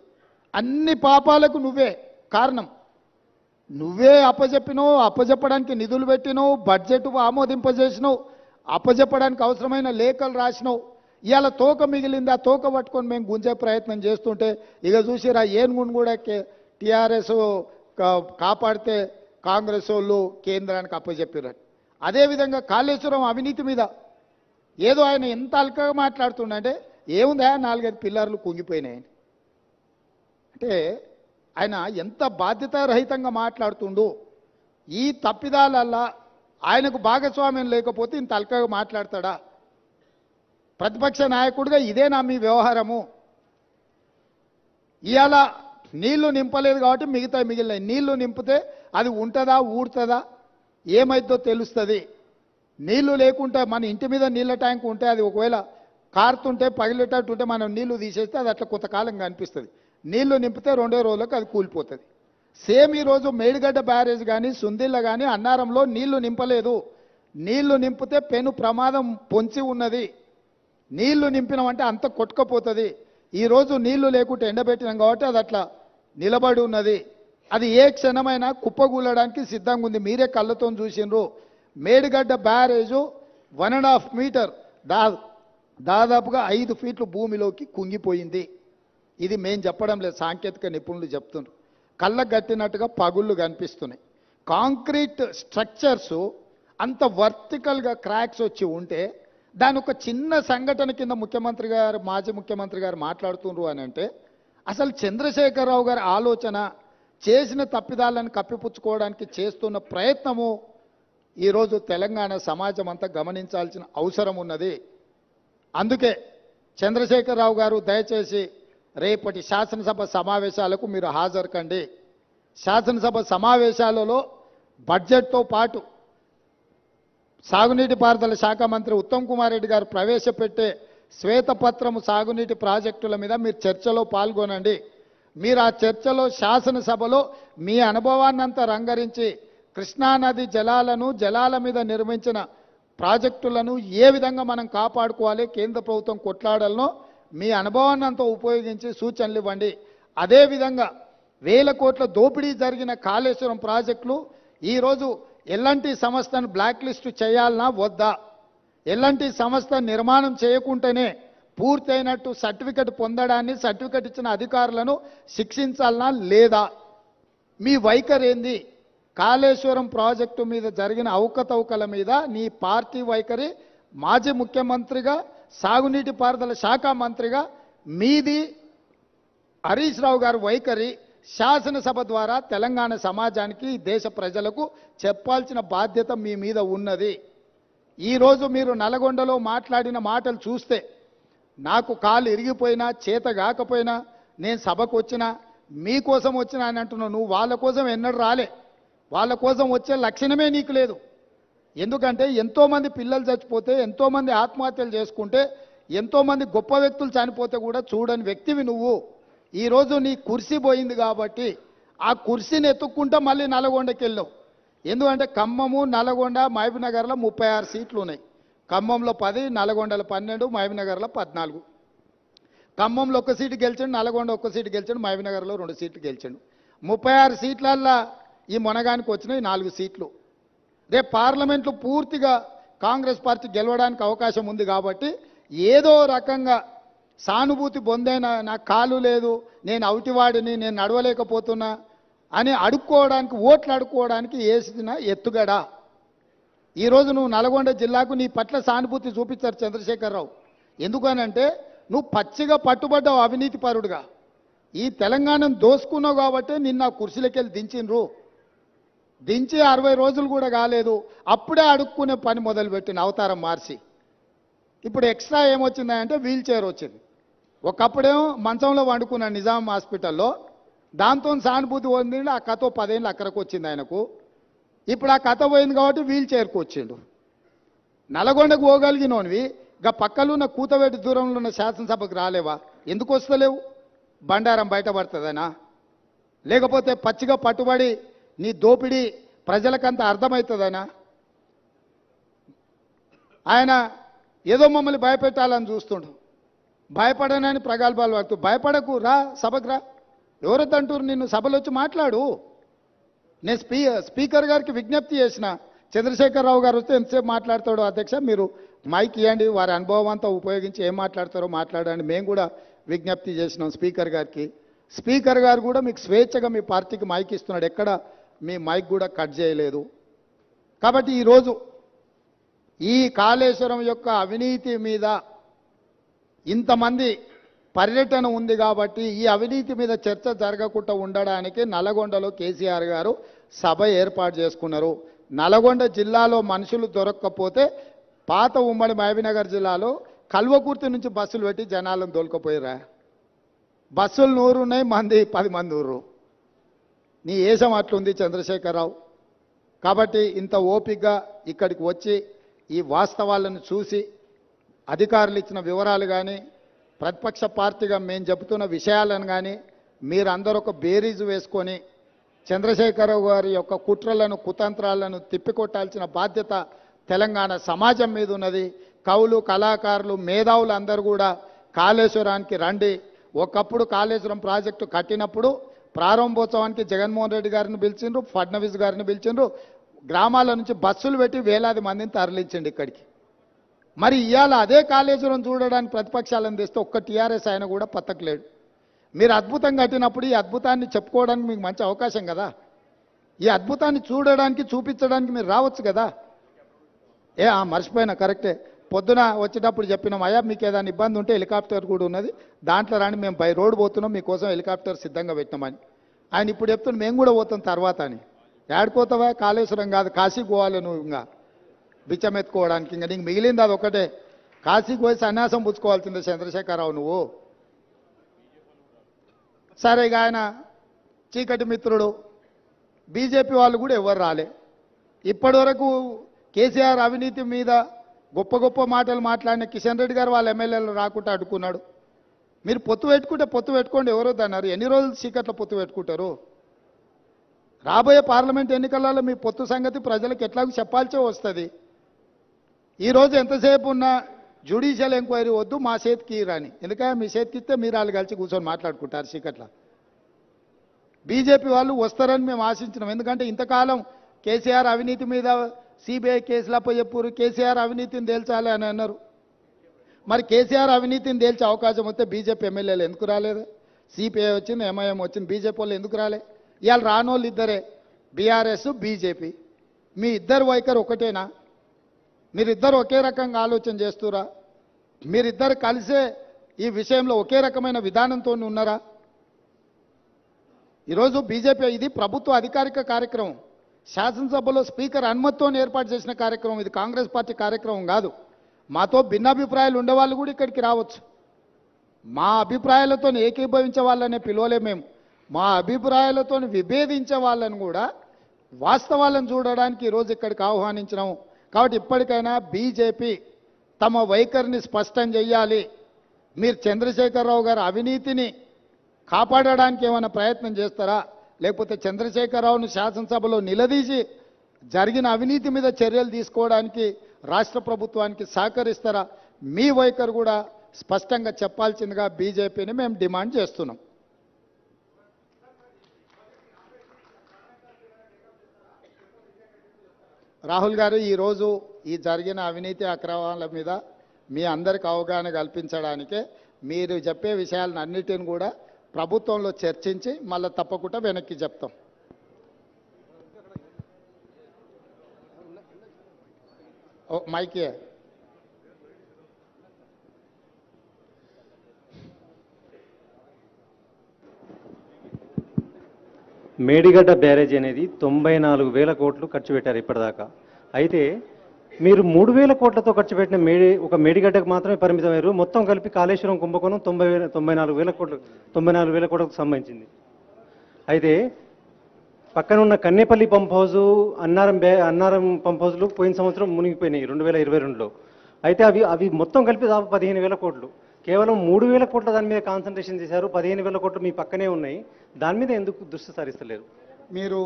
అన్ని పాపాలకు నువ్వే కారణం. నువ్వే అప్పచెప్పినావు, అప్పచెప్పడానికి నిధులు పెట్టినావు, బడ్జెట్ ఆమోదింపజేసినావు, అప్పచెప్పడానికి అవసరమైన లేఖలు రాసినావు. ఇవాళ తోక మిగిలింది, ఆ తోక పట్టుకొని మేము గుంజే ప్రయత్నం చేస్తుంటే ఇక చూసిరా ఏనుగును కూడా టీఆర్ఎస్ కాపాడితే కాంగ్రెస్ వాళ్ళు కేంద్రానికి అప్పచెప్పారు. అదేవిధంగా కాళేశ్వరం అవినీతి మీద ఏదో ఆయన ఎంత అల్కగా మాట్లాడుతుండే, ఏముందా 4-5 పిల్లర్లు కుంగిపోయినాయని. అంటే ఆయన ఎంత బాధ్యతారహితంగా మాట్లాడుతుండు. ఈ తప్పిదాలల్లా ఆయనకు భాగస్వామ్యం లేకపోతే ఇంత అల్కగా మాట్లాడతాడా? ప్రతిపక్ష నాయకుడిగా ఇదేనా మీ వ్యవహారము? ఇవాళ నీళ్లు నింపలేదు కాబట్టి మిగతా మిగిలినాయి. నీళ్లు నింపితే అది ఉంటుందా, ఊడుతుందా, ఏమైద్దో తెలుస్తుంది. నీళ్లు లేకుంటే మన ఇంటి మీద నీళ్ళ ట్యాంక్ ఉంటే అది ఒకవేళ కారుతుంటే పగిలేటట్టుంటే మనం నీళ్లు తీసేస్తే అది అట్లా కొంతకాలం కనిపిస్తుంది. నీళ్లు నింపితే 2 రోజులకు అది కూలిపోతుంది. సేమ్ ఈరోజు మేడిగడ్డ బ్యారేజ్ కానీ సుందిళ్ళ కానీ అన్నారంలో నీళ్లు నింపలేదు. నీళ్లు నింపితే పెను ప్రమాదం పొంచి ఉన్నది. నీళ్లు నింపినామంటే అంత కొట్టుకపోతుంది. ఈరోజు నీళ్లు లేకుంటే ఎండబెట్టినాం కాబట్టి అది అట్లా నిలబడి ఉన్నది. అది ఏ క్షణమైనా కుప్పగూలడానికి సిద్ధంగా ఉంది. మీరే కళ్ళతో చూసిండ్రు. మేడిగడ్డ బ్యారేజు 1.5 మీటర్ దాదాపుగా 5 ఫీట్లు భూమిలోకి కుంగిపోయింది. ఇది మేం చెప్పడం లేదు, సాంకేతిక నిపుణులు చెప్తున్నారు. కళ్ళకు గట్టినట్టుగా పగుళ్ళు కనిపిస్తున్నాయి. కాంక్రీట్ స్ట్రక్చర్స్ అంత వర్టికల్గా క్రాక్స్ వచ్చి ఉంటే దాని ఒక చిన్న సంఘటన కింద ముఖ్యమంత్రి గారు, మాజీ ముఖ్యమంత్రి గారు మాట్లాడుతున్నారు అని అంటే అసలు చంద్రశేఖరరావు గారి ఆలోచన, చేసిన తప్పిదాలను కప్పిపుచ్చుకోవడానికి చేస్తున్న ప్రయత్నము ఈరోజు తెలంగాణ సమాజం అంతా గమనించాల్సిన అవసరం ఉన్నది. అందుకే చంద్రశేఖరరావు గారు దయచేసి రేపటి శాసనసభ సమావేశాలకు మీరు హాజరు కండి. శాసనసభ సమావేశాలలో బడ్జెట్తో పాటు సాగునీటి పారుదల శాఖ మంత్రి ఉత్తమ్ కుమార్ రెడ్డి గారు ప్రవేశపెట్టే శ్వేతపత్రము సాగునీటి ప్రాజెక్టుల మీద మీరు చర్చలో పాల్గొనండి. మీరు ఆ చర్చలో శాసనసభలో మీ అనుభవాన్నంతా రంగరించి కృష్ణానది జలాల మీద నిర్మించిన ప్రాజెక్టులను ఏ విధంగా మనం కాపాడుకోవాలి, కేంద్ర ప్రభుత్వం కొట్లాడాలనో మీ అనుభవాన్ని అంతా ఉపయోగించి సూచనలు ఇవ్వండి. అదేవిధంగా 1000 కోట్ల దోపిడీ జరిగిన కాళేశ్వరం ప్రాజెక్టులు ఈరోజు ఎల్ఎన్టీ సంస్థను బ్లాక్ లిస్ట్ చేయాలనా వద్దా, ఎల్ఎన్టీ సంస్థ నిర్మాణం చేయకుంటేనే పూర్తయినట్టు సర్టిఫికెట్ పొందడాన్ని, సర్టిఫికెట్ ఇచ్చిన అధికారులను శిక్షించాలనా లేదా, మీ వైఖరి ఏంది? కాళేశ్వరం ప్రాజెక్టు మీద జరిగిన అవకతవకల మీద నీ పార్టీ వైఖరి, మాజీ ముఖ్యమంత్రిగా సాగునీటి పారుదల శాఖ మంత్రిగా మీది, హరీష్ రావు గారి వైఖరి శాసనసభ ద్వారా తెలంగాణ సమాజానికి, దేశ ప్రజలకు చెప్పాల్సిన బాధ్యత మీ మీద ఉన్నది. ఈరోజు మీరు నల్గొండలో మాట్లాడిన మాటలు చూస్తే నాకు కాలు ఇరిగిపోయినా, చేత కాకపోయినా, నేను సభకు వచ్చినా, మీకోసం వచ్చినా అని అంటున్నావు. నువ్వు వాళ్ళ కోసం ఎన్నడూ రాలే. వాళ్ళ కోసం వచ్చే లక్షణమే నీకు లేదు. ఎందుకంటే ఎంతోమంది పిల్లలు చచ్చిపోతే, ఎంతోమంది ఆత్మహత్యలు చేసుకుంటే, ఎంతోమంది గొప్ప వ్యక్తులు చనిపోతే కూడా చూడని వ్యక్తివి నువ్వు. ఈరోజు నీ కుర్సీ పోయింది కాబట్టి ఆ కుర్సీని ఎత్తుక్కుంటా మళ్ళీ నల్గొండకి వెళ్ళావు. ఎందుకంటే ఖమ్మము, నల్గొండ, మహబూబ్నగర్లో 36 సీట్లు ఉన్నాయి. ఖమ్మంలో 10, నల్గొండలో 12, మహబూబ్నగర్లో 14. ఖమ్మంలో 1 సీటు గెలిచాడు, నల్గొండ 1 సీటు గెలిచాడు, మహబూబ్నగర్లో 2 సీట్లు గెలిచాడు. 36 సీట్లల్లో ఈ మొనగానికి వచ్చినాయి 4 సీట్లు. రేపు పార్లమెంట్లో పూర్తిగా కాంగ్రెస్ పార్టీ గెలవడానికి అవకాశం ఉంది కాబట్టి ఏదో రకంగా సానుభూతి పొందైనా, నాకు కాలు లేదు, నేను అవుటివాడిని, నేను నడవలేకపోతున్నా అని అడుక్కోవడానికి, ఓట్లు అడుక్కోవడానికి వేసిన ఎత్తుగడ. ఈరోజు నువ్వు నల్గొండ జిల్లాకు నీ పట్ల సానుభూతి చూపించారు చంద్రశేఖరరావు. ఎందుకనంటే నువ్వు పచ్చిగా పట్టుబడ్డావు అవినీతి పరుడుగా. ఈ తెలంగాణను దోసుకున్నావు కాబట్టి నిన్న కుర్చీలకి వెళ్ళి దించిండ్రు. దించి 60 రోజులు కూడా కాలేదు, అప్పుడే అడుక్కునే పని మొదలుపెట్టిన అవతారం మార్చి. ఇప్పుడు ఎక్స్ట్రా ఏమొచ్చిందంటే వీల్ చైర్ వచ్చింది. ఒకప్పుడేమో మంచంలో వండుకున్నాను నిజాం హాస్పిటల్లో, దాంతో సానుభూతి పొందిండు. ఆ కథ 10 ఏళ్ళు అక్కడికి వచ్చింది ఆయనకు. ఇప్పుడు ఆ కథ పోయింది కాబట్టి వీల్ చైర్కు వచ్చిండు. నల్గొండకు పోగలిగినోనివి గా పక్కలున్న కూతవేటి దూరంలో ఉన్న శాసనసభకు రాలేవా? ఎందుకు వస్తలేవు? బండారం బయటపడుతుందనా? లేకపోతే పచ్చిగా పట్టుబడి నీ దోపిడీ ప్రజలకంత అర్థమవుతుందనా? ఆయన ఏదో మమ్మల్ని భయపెట్టాలని చూస్తుండు. భయపడనని ప్రగల్భాలు పడుతూ భయపడకు, రా సభకు రా. ఎవరొద్దంటారు నిన్ను? సభలో వచ్చి మాట్లాడు. నేను స్పీకర్ గారికి విజ్ఞప్తి చేసిన, చంద్రశేఖరరావు గారు వస్తే ఎంతసేపు మాట్లాడతాడో అధ్యక్ష మీరు మైక్ ఇవ్వండి, వారి అనుభవం అంతా ఉపయోగించి ఏం మాట్లాడతారో మాట్లాడండి. మేము కూడా విజ్ఞప్తి చేసినాం స్పీకర్ గారికి. స్పీకర్ గారు కూడా మీకు స్వేచ్ఛగా మీ పార్టీకి మైక్ ఇస్తున్నాడు, ఎక్కడ మీ మైక్ కూడా కట్ చేయలేదు. కాబట్టి ఈరోజు ఈ కాళేశ్వరం యొక్క అవినీతి మీద ఇంతమంది పర్యటన ఉంది కాబట్టి ఈ అవినీతి మీద చర్చ జరగకుండా ఉండడానికి నల్గొండలో కేసీఆర్ గారు సభ ఏర్పాటు చేసుకున్నారు. నల్గొండ జిల్లాలో మనుషులు దొరక్కపోతే పాత ఉమ్మడి మహబూబ్నగర్ జిల్లాలో కల్వకుర్తి నుంచి బస్సులు పెట్టి జనాలను దొలకపోయారా? బస్సులు 100 ఉన్నాయి, మంది 10 మంది ఊరు. నీ ఏషం అట్లుంది చంద్రశేఖరరావు. కాబట్టి ఇంత ఓపికగా ఇక్కడికి వచ్చి ఈ వాస్తవాలను చూసి అధికారులు ఇచ్చిన వివరాలు కానీ ప్రతిపక్ష పార్టీగా మేము చెబుతున్న విషయాలను కానీ మీరందరూ ఒక బేరీజు వేసుకొని చంద్రశేఖరరావు గారి యొక్క కుట్రలను కుతంత్రాలను తిప్పికొట్టాల్సిన బాధ్యత తెలంగాణ సమాజం మీద ఉన్నది. కవులు, కళాకారులు, మేధావులు అందరూ కూడా కాళేశ్వరానికి రండి. ఒకప్పుడు కాళేశ్వరం ప్రాజెక్టు కట్టినప్పుడు ప్రారంభోత్సవానికి జగన్మోహన్ రెడ్డి గారిని పిలిచిండ్రు, ఫడ్నవీస్ గారిని పిలిచిండ్రు. గ్రామాల నుంచి బస్సులు పెట్టి వేలాది మందిని తరలించండి ఇక్కడికి. మరి ఇవాళ అదే కాళేశ్వరం చూడడానికి ప్రతిపక్షాలను తెస్తే ఒక్క టీఆర్ఎస్ ఆయన కూడా పత్తకలేడు. మీరు అద్భుతం కట్టినప్పుడు ఈ అద్భుతాన్ని చెప్పుకోవడానికి మీకు మంచి అవకాశం కదా. ఈ అద్భుతాన్ని చూడడానికి చూపించడానికి మీరు రావచ్చు కదా. మర్చిపోయినా, కరెక్టే. పొద్దున వచ్చేటప్పుడు చెప్పినాం, అయ్యా మీకు ఏదైనా ఇబ్బంది ఉంటే హెలికాప్టర్ కూడా ఉన్నది, దాంట్లో రాని, మేము బై రోడ్ పోతున్నాం, మీకోసం హెలికాప్టర్ సిద్ధంగా పెట్టినామని. ఆయన ఇప్పుడు చెప్తున్నాం మేము కూడా పోతాం తర్వాత అని. ఏడుకోతావా? కాళేశ్వరం కాదు, కాశీకి పోవాలి నువ్వు. ఇంకా బిచ్చమెత్తుకోవడానికి ఇంకా నీకు మిగిలింది అది ఒకటే. కాశీకి పోయి సన్యాసం పుచ్చుకోవాల్సిందే చంద్రశేఖరరావు నువ్వు. సరే, ఇక ఆయన చీకటి మిత్రుడు. బీజేపీ వాళ్ళు కూడా ఎవరు రాలే ఇప్పటి వరకు. కేసీఆర్ అవినీతి మీద గొప్ప గొప్ప మాటలు మాట్లాడిన కిషన్ రెడ్డి గారు వాళ్ళ ఎమ్మెల్యేలు రాకుండా అడ్డుకున్నాడు. మీరు పొత్తు పెట్టుకుంటే పొత్తు పెట్టుకోండి, ఎవరో అన్నారు. ఎన్ని రోజులు చీకట్లో పొత్తు పెట్టుకుంటారు? రాబోయే పార్లమెంట్ ఎన్నికలలో మీ పొత్తు సంగతి ప్రజలకు ఎట్లాగో చెప్పాల్సే వస్తుంది. ఈరోజు ఎంతసేపు ఉన్నా జ్యుడిషియల్ ఎంక్వైరీ వద్దు, మా చేతికి రాని. ఎందుకంటే మీ చేతికి ఇస్తే మీరు వాళ్ళు కలిసి కూర్చొని మాట్లాడుకుంటారు చీకట్ల. బీజేపీ వాళ్ళు వస్తారని మేము ఆశించినాం. ఎందుకంటే ఇంతకాలం కేసీఆర్ అవినీతి మీద సిబిఐ కేసులపై చెప్పురు, కేసీఆర్ అవినీతిని తేల్చాలి అని అన్నారు. మరి కేసీఆర్ అవినీతిని తేల్చే అవకాశం వస్తే బీజేపీ ఎమ్మెల్యేలు ఎందుకు రాలేదు? సిపిఐ వచ్చింది, ఎంఐఎం వచ్చింది, బీజేపీ వాళ్ళు ఎందుకు రాలే? ఇవాళ రానోళ్ళు ఇద్దరే, బీఆర్ఎస్, బీజేపీ. మీ ఇద్దరు వైఖరి ఒకటేనా? మీరిద్దరు ఒకే రకంగా ఆలోచన చేస్తురా? మీరిద్దరు కలిసే ఈ విషయంలో ఒకే రకమైన విధానంతో ఉన్నారా? ఈరోజు బీజేపీ ఇది ప్రభుత్వ అధికారిక కార్యక్రమం, శాసనసభలో స్పీకర్ అనుమతితో ఏర్పాటు చేసిన కార్యక్రమం. ఇది కాంగ్రెస్ పార్టీ కార్యక్రమం కాదు. మాతో భిన్నాభిప్రాయాలు ఉండేవాళ్ళు కూడా ఇక్కడికి రావచ్చు. మా అభిప్రాయాలతో ఏకీభవించే వాళ్ళనే పిలవలే మేము. మా అభిప్రాయాలతో విభేదించే వాళ్ళని కూడా వాస్తవాలను చూడడానికి ఈరోజు ఇక్కడికి ఆహ్వానించినాము. కాబట్టి ఇప్పటికైనా బీజేపీ తమ వైఖరిని స్పష్టం చేయాలి. మీరు చంద్రశేఖరరావు గారి అవినీతిని కాపాడడానికి ఏమైనా ప్రయత్నం చేస్తారా? లేకపోతే చంద్రశేఖరరావును శాసనసభలో నిలదీసి జరిగిన అవినీతి మీద చర్యలు తీసుకోవడానికి రాష్ట్ర ప్రభుత్వానికి సహకరిస్తారా? మీ వైఖరి కూడా స్పష్టంగా చెప్పాల్సిందిగా బీజేపీని మేము డిమాండ్ చేస్తున్నాం. రాహుల్ గారు, ఈరోజు ఈ జరిగిన అవినీతి అక్రమాల మీద మీ అందరికి అవగాహన కల్పించడానికే మీరు చెప్పే విషయాలను అన్నిటిని కూడా ప్రభుత్వంలో చర్చించి మళ్ళీ తప్పకుండా వెనక్కి చెప్తాం. మైకే మేడిగడ్డ బ్యారేజ్ అనేది 94,000 కోట్లు ఖర్చు పెట్టారు ఇప్పటిదాకా. అయితే మీరు 3,000 కోట్లతో ఖర్చు పెట్టిన ఒక మేడిగడ్డకు మాత్రమే పరిమితమయ్యారు. మొత్తం కలిపి కాళేశ్వరం కుంభకోణం 94,000 కోట్లకు సంబంధించింది. అయితే పక్కన ఉన్న Kannepalli pump house, Annaram pump హౌస్లు పోయిన సంవత్సరం మునిగిపోయినాయి 2022లో. అయితే అవి మొత్తం కలిపి దాదాపు 15,000 కోట్లు. కేవలం 3,000 కోట్ల దాని మీద కాన్సన్ట్రేషన్ చేశారు. 15,000 కోట్లు మీ పక్కనే ఉన్నాయి. దాని మీద ఎందుకు దృష్టి సారిస్తలేరు? మీరు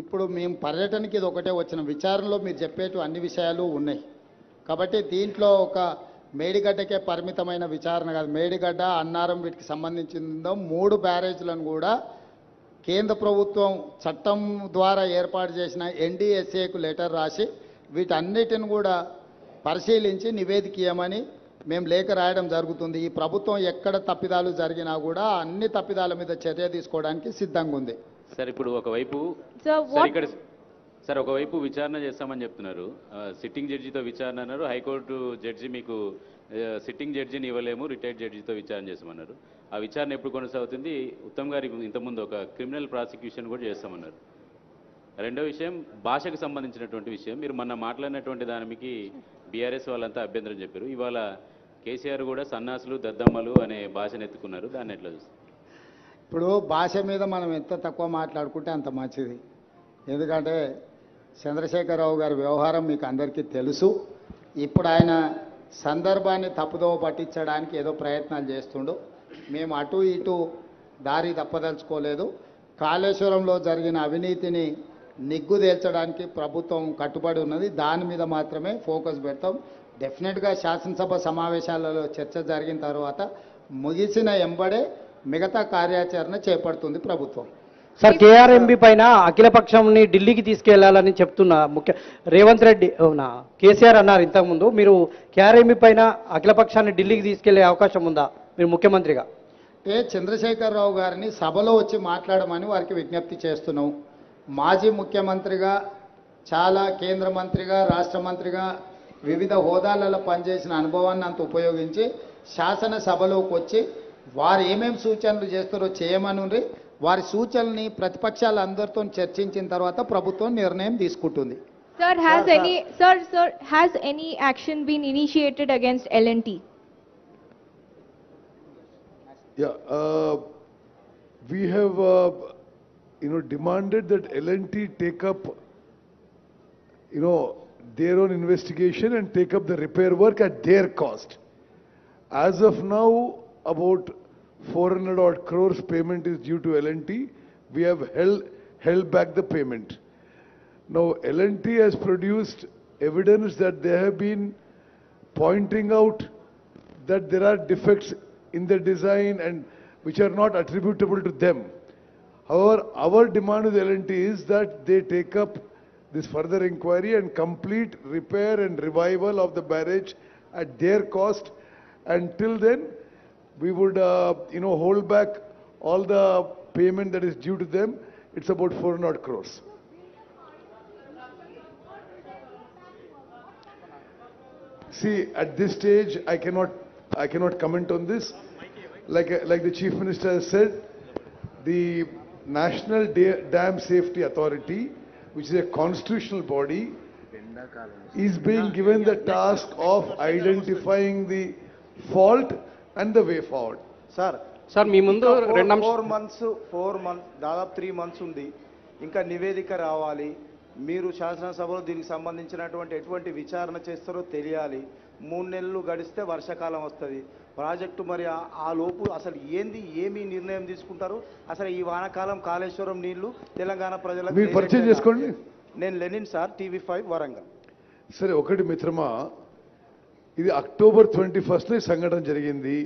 ఇప్పుడు మేము పర్యటనకి ఇది ఒకటే వచ్చిన విచారణలో మీరు చెప్పేటు అన్ని విషయాలు ఉన్నాయి. కాబట్టి దీంట్లో ఒక మేడిగడ్డకే పరిమితమైన విచారణ కాదు. మేడిగడ్డ, అన్నారం వీటికి సంబంధించిందో 3 బ్యారేజ్లను కూడా కేంద్ర ప్రభుత్వం చట్టం ద్వారా ఏర్పాటు చేసిన ఎన్డీఎస్ఏకు లెటర్ రాసి వీటన్నిటిని కూడా పరిశీలించి నివేదిక ఇవ్వమని మేము లేఖ రాయడం జరుగుతుంది. ఈ ప్రభుత్వం ఎక్కడ తప్పిదాలు జరిగినా కూడా అన్ని తప్పిదాల మీద చర్య తీసుకోవడానికి సిద్ధంగా ఉంది. సార్ ఇప్పుడు ఒకవైపు ఒకవైపు విచారణ చేస్తామని చెప్తున్నారు. సిట్టింగ్ జడ్జితో విచారణ అన్నారు. హైకోర్టు జడ్జి మీకు సిట్టింగ్ జడ్జిని ఇవ్వలేము, రిటైర్డ్ జడ్జితో విచారణ చేస్తామన్నారు. ఆ విచారణ ఎప్పుడు కొనసాగుతుంది? ఉత్తమ్ గారికి ఇంతకుముందు ఒక క్రిమినల్ ప్రాసిక్యూషన్ కూడా చేస్తామన్నారు. రెండో విషయం భాషకు సంబంధించినటువంటి విషయం. మీరు మొన్న మాట్లాడినటువంటి దానికి బీఆర్ఎస్ వాళ్ళంతా అభ్యంతరం చెప్పారు. ఇవాళ కేసీఆర్ కూడా సన్నాసులు, దద్దమ్మలు అనే భాషను ఎత్తుకున్నారు. దాన్ని ఎట్లా చూస్తారు? ఇప్పుడు భాష మీద మనం ఎంత తక్కువ మాట్లాడుకుంటే అంత మంచిది. ఎందుకంటే చంద్రశేఖరరావు గారి వ్యవహారం మీకు అందరికీ తెలుసు. ఇప్పుడు ఆయన సందర్భాన్ని తప్పుదోవ పట్టించడానికి ఏదో ప్రయత్నాలు చేస్తుండు. మేము అటు ఇటు దారి తప్పదలుచుకోలేదు. కాళేశ్వరంలో జరిగిన అవినీతిని నిగ్గుదేల్చడానికి ప్రభుత్వం కట్టుబడి ఉన్నది. దాని మీద మాత్రమే ఫోకస్ పెడతాం. డెఫినెట్గా శాసనసభ సమావేశాలలో చర్చ జరిగిన తర్వాత ముగిసిన ఎంబడే మిగతా కార్యాచరణ చేపడుతుంది ప్రభుత్వం. సార్, కేఆర్ఎంబి పైన అఖిలపక్షంని ఢిల్లీకి తీసుకెళ్లాలని చెప్తున్న రేవంత్ రెడ్డి కేసీఆర్ అన్నారు ఇంతకుముందు. మీరు కేఆర్ఎంబి పైన అఖిలపక్షాన్ని ఢిల్లీకి తీసుకెళ్లే అవకాశం ఉందా మీరు ముఖ్యమంత్రిగా? చంద్రశేఖరరావు గారిని సభలో వచ్చి మాట్లాడమని వారికి విజ్ఞప్తి చేస్తున్నాం. మాజీ ముఖ్యమంత్రిగా, చాలా కేంద్ర మంత్రిగా, రాష్ట్ర మంత్రిగా వివిధ హోదాలలో పనిచేసిన అనుభవాన్ని అంత ఉపయోగించి శాసనసభలోకి వచ్చి వారు ఏమేమి సూచనలు చేస్తారో చేయమని వారి సూచనల్ని ప్రతిపక్షాలందరితో చర్చించిన తర్వాత ప్రభుత్వం నిర్ణయం తీసుకుంటుంది. Has any action been initiated against L&T? Yeah, we have demanded that L&T take up their own investigation and take up the repair work at their cost. As of now, about 400 odd crores payment is due to L&T. We have held back the payment. Now L&T has produced evidence that they have been pointing out that there are defects in the design and which are not attributable to them. However, our demand with L&T is that they take up this further inquiry and complete repair and revival of the barrage at their cost. Until then, we would hold back all the payment that is due to them. It's about 400 crores. See, at this stage, I cannot comment on this. Like the Chief Minister has said, the National Dam Safety Authority, which is a constitutional body, is being given the task of identifying the fault and the way forward. Sir మీ ముందు 4 months దాదాపు 3 months ఉంది. ఇంకా నివేదిక రావాలి. మీరు శాసనసభలో దీనికి సంబంధించినటువంటి ఎటువంటి విచారణ చేస్తారో తెలియాలి. 3 నెలలు గడిస్తే వర్షాకాలం వస్తుంది. ప్రాజెక్టు మరి ఆ లోపు అసలు ఏమి నిర్ణయం తీసుకుంటారు? అసలు ఈ వానాకాలం కాళేశ్వరం నీళ్లు తెలంగాణ ప్రజలకు మీరు పరిచయం చేసుకోండి. నేను లెనిన్ సార్, TV5 వరంగల్. సరే, ఒకటి మిత్రమా, ఇది అక్టోబర్ 21st ఈ సంఘటన జరిగింది.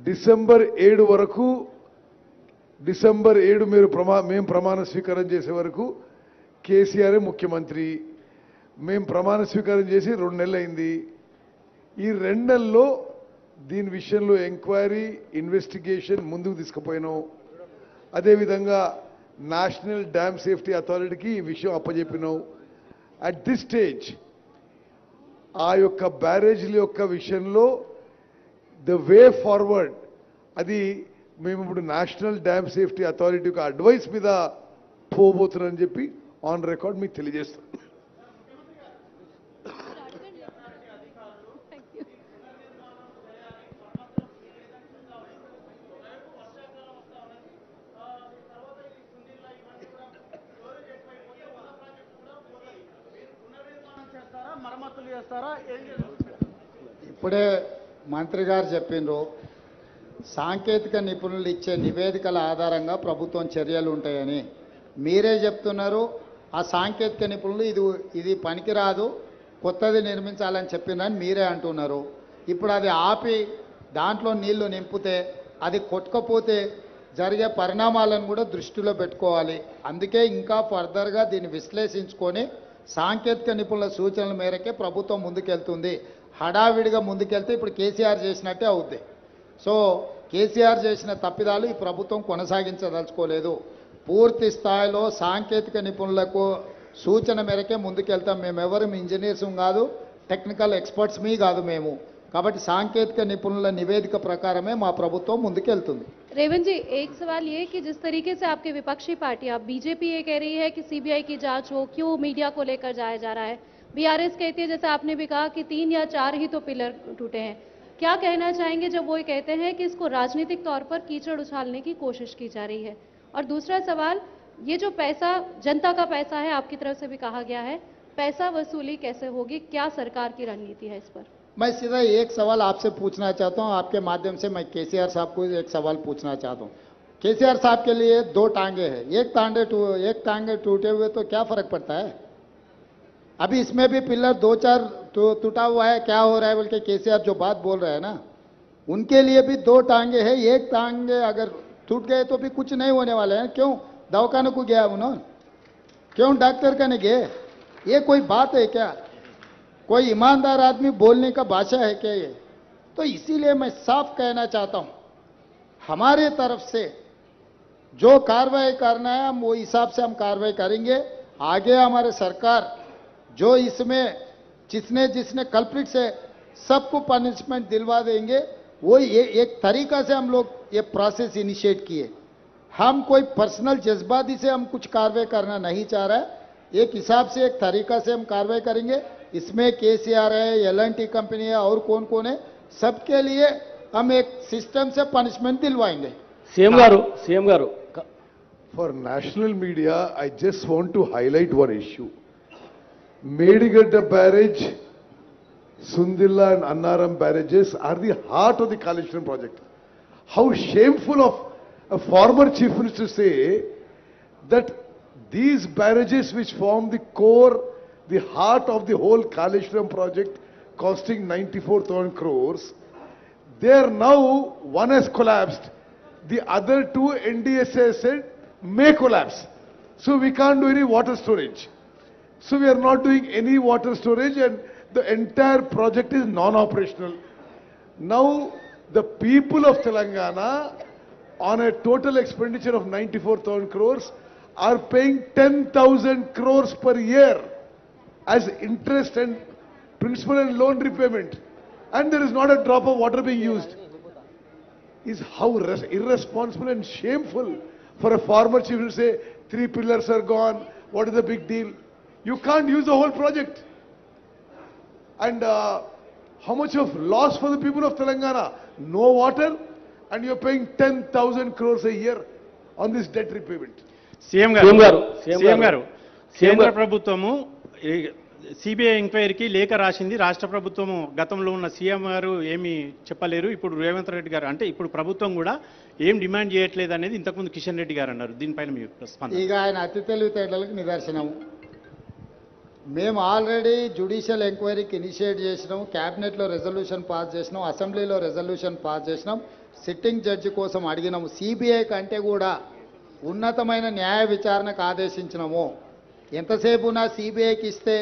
డిసెంబర్ 7 వరకు, డిసెంబర్ 7 మేము ప్రమాణ స్వీకారం చేసే వరకు కేసీఆర్ ముఖ్యమంత్రి. మేము ప్రమాణ స్వీకారం చేసి 2 నెలలు అయింది. ఈ 2 నెలల్లో దీని విషయంలో ఎంక్వైరీ, ఇన్వెస్టిగేషన్ ముందుకు తీసుకుపోయినాం. అదేవిధంగా నేషనల్ డ్యామ్ సేఫ్టీ అథారిటీకి ఈ విషయం అప్పచెప్పినాం. అట్ దిస్ స్టేజ్ ఆ యొక్క బ్యారేజీల యొక్క విషయంలో ద వే ఫార్వర్డ్ అది మేము ఇప్పుడు నేషనల్ డ్యామ్ సేఫ్టీ అథారిటీ యొక్క అడ్వైస్ మీద పోబోతున్నారని చెప్పి ఆన్ రికార్డ్ మీకు తెలియజేస్తాం. వసూలు చేస్తారా? ఇప్పుడే మంత్రి గారు చెప్పిండ్రు, సాంకేతిక నిపుణులు ఇచ్చే నివేదికల ఆధారంగా ప్రభుత్వం చర్యలు ఉంటాయని. మీరే చెప్తున్నారు ఆ సాంకేతిక నిపుణులు ఇది పనికిరాదు, కొత్తది నిర్మించాలని చెప్పినని మీరే అంటున్నారు. ఇప్పుడు అది ఆపి దాంట్లో నీళ్లు నింపితే అది కొట్టుకపోతే జరిగే పరిణామాలను కూడా దృష్టిలో పెట్టుకోవాలి. అందుకే ఇంకా ఫర్దర్గా దీన్ని విశ్లేషించుకొని సాంకేతిక నిపుణుల సూచనల మేరకే ప్రభుత్వం ముందుకెళ్తుంది. హడావిడిగా ముందుకెళ్తే ఇప్పుడు కేసీఆర్ చేసినట్టే అవుద్ది. సో కేసీఆర్ చేసిన తప్పిదాలు ఈ ప్రభుత్వం కొనసాగించదలుచుకోలేదు. పూర్తి స్థాయిలో సాంకేతిక నిపుణులకు సూచన మేరకే ముందుకెళ్తాం. మేమెవరు ఇంజనీర్స్ కాదు, టెక్నికల్ ఎక్స్పర్ట్స్ మీ కాదు మేము. కాబట్టి సాంకేతిక నిపుణుల నివేదిక ప్రకారమే మా ప్రభుత్వం ముందుకెళ్తుంది. रेवंत जी, एक सवाल ये कि जिस तरीके से आपके विपक्षी पार्टी, आप बीजेपी ये कह रही है कि सीबीआई की जांच हो, क्यों मीडिया को लेकर जाया जा रहा है? बीआरएस कहती है, जैसे आपने भी कहा, कि 3 या 4 ही तो पिलर टूटे हैं. क्या कहना चाहेंगे जब वो ये कहते हैं कि इसको राजनीतिक तौर पर कीचड़ उछालने की कोशिश की जा रही है? और दूसरा सवाल, ये जो पैसा जनता का पैसा है, आपकी तरफ से भी कहा गया है, पैसा वसूली कैसे होगी? क्या सरकार की रणनीति है इस पर? मैं सीधा एक सवाल आपसे पूछना चाहता हूं, आपके माध्यम से मैं केसीआर साहब को एक सवाल पूछना चाहता हूं. केसीआर साहब के लिए 2 टांगे हैं, एक टांगे टूटे हुए तो क्या फर्क पड़ता है? अभी इसमें भी पिलर 2-4 टूटा हुआ है, क्या हो रहा है बोल के केसीआर जो बात बोल रहे हैं ना, उनके लिए भी 2 टांगे हैं. एक टांगे अगर टूट गए तो भी कुछ नहीं होने वाले हैं. क्यों दवाखाने को गया उन्होंने? क्यों डॉक्टर का नहीं गए? ये कोई बात है क्या? कोई ईमानदार आदमी बोलने का भाषा है क्या ये? तो इसीलिए मैं साफ कहना चाहता हूं, हमारे तरफ से जो कार्रवाई करना है हम वो हिसाब से हम कार्रवाई करेंगे. आगे हमारे सरकार जो इसमें जिसने कल्प्रिट से सबको पनिशमेंट दिलवा देंगे. वो ये एक तरीका से हम लोग ये प्रोसेस इनिशिएट किए. हम कोई पर्सनल जज्बाती से हम कुछ कार्रवाई करना नहीं चाह रहा है. एक हिसाब से एक तरीका से हम कार्रवाई करेंगे. इसमें केसीआर है, L&T कंपनी है और कौन कौन है, सबके लिए हम एक सिस्टम से पनिशमेंट दिलवाएंगे. CM garu For national media, I just want to highlight one issue. Medigadda barrage, Sundilla and Annaram barrages are the heart of the Kaleshwaram project. How shameful of a former chief minister to say that these barrages which form the core, the heart of the whole Kaleshwaram project costing 94,000 crores, there now one has collapsed, the other 2 NDSA said may collapse. So we can't do any water storage. So we are not doing any water storage and the entire project is non-operational. Now the people of Telangana on a total expenditure of 94,000 crores are paying 10,000 crores per year as interest and principal and loan repayment, and there is not a drop of water being used. Is how irresponsible and shameful for a former chief to say 3 pillars are gone, what is the big deal? You can't use the whole project. And how much of loss for the people of Telangana? No water, and you're paying 10,000 crores a year on this debt repayment. CM గారు కేంద్ర ప్రభుత్వము CBI ఎంక్వైరీకి లేఖ రాసింది. రాష్ట్ర ప్రభుత్వము గతంలో ఉన్న సీఎం గారు ఏమీ చెప్పలేరు. ఇప్పుడు రేవంత్ రెడ్డి గారు అంటే ఇప్పుడు ప్రభుత్వం కూడా ఏం డిమాండ్ చేయట్లేదు అనేది ఇంతకుముందు కిషన్ రెడ్డి గారు అన్నారు. దీనిపైన మీ స్పందన? ఇక ఆయన అతి తెలివితేటలకు నిదర్శనము. మేము ఆల్రెడీ జ్యుడిషియల్ ఎంక్వైరీకి ఇనిషియేట్ చేసినాం, క్యాబినెట్లో రెజల్యూషన్ పాస్ చేసినాం, అసెంబ్లీలో రెజల్యూషన్ పాస్ చేసినాం, సిట్టింగ్ జడ్జి కోసం అడిగినాము. సిబిఐ కంటే కూడా ఉన్నతమైన న్యాయ విచారణకు ఆదేశించినాము. ఎంతసేపు నా సిబిఐకి ఇస్తే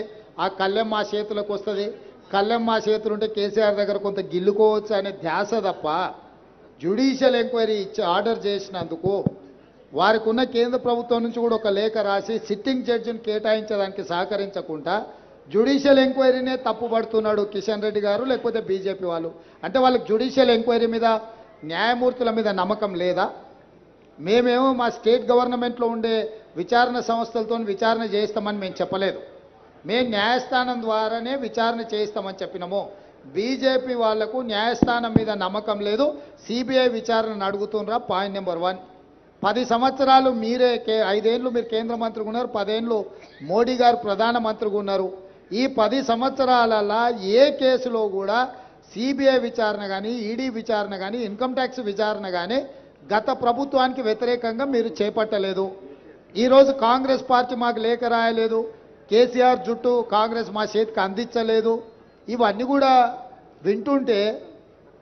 ఆ కళ్ళెం మా చేతులకు వస్తుంది, కళ్ళెం మా చేతులు ఉంటే కేసీఆర్ దగ్గర కొంత గిల్లుకోవచ్చు అనే ధ్యాస తప్ప జ్యుడిషియల్ ఎంక్వైరీ ఇచ్చి ఆర్డర్ చేసినందుకు వారికి ఉన్న కేంద్ర ప్రభుత్వం నుంచి కూడా ఒక లేఖ రాసి సిట్టింగ్ జడ్జిని కేటాయించడానికి సహకరించకుండా జ్యుడిషియల్ ఎంక్వైరీనే తప్పుపడుతున్నాడు కిషన్ రెడ్డి గారు, లేకపోతే బీజేపీ వాళ్ళు. అంటే వాళ్ళకి జ్యుడిషియల్ ఎంక్వైరీ మీద, న్యాయమూర్తుల మీద నమ్మకం లేదా? మేమేమో మా స్టేట్ గవర్నమెంట్లో ఉండే విచారణ సంస్థలతో విచారణ చేయిస్తామని మేము చెప్పలేదు. మేము న్యాయస్థానం ద్వారానే విచారణ చేయిస్తామని చెప్పినాము. బీజేపీ వాళ్లకు న్యాయస్థానం మీద నమ్మకం లేదు, సిబిఐ విచారణను అడుగుతున్నారు. Point number 1. 10 సంవత్సరాలు మీరే 5 ఏళ్ళు మీరు కేంద్ర మంత్రిగా ఉన్నారు, 10 ఏళ్ళు మోడీ గారు ప్రధానమంత్రిగా ఉన్నారు. ఈ 10 సంవత్సరాలలో ఏ కేసులో కూడా సిబిఐ విచారణ కానీ, ఈడీ విచారణ కానీ, ఇన్కమ్ ట్యాక్స్ విచారణ కానీ గత ప్రభుత్వానికి వ్యతిరేకంగా మీరు చేపట్టలేదు. ఈరోజు కాంగ్రెస్ పార్టీ మాకు లేఖ రాయలేదు, కేసీఆర్ జుట్టు కాంగ్రెస్ మా చేతికి అందించలేదు. ఇవన్నీ కూడా వింటుంటే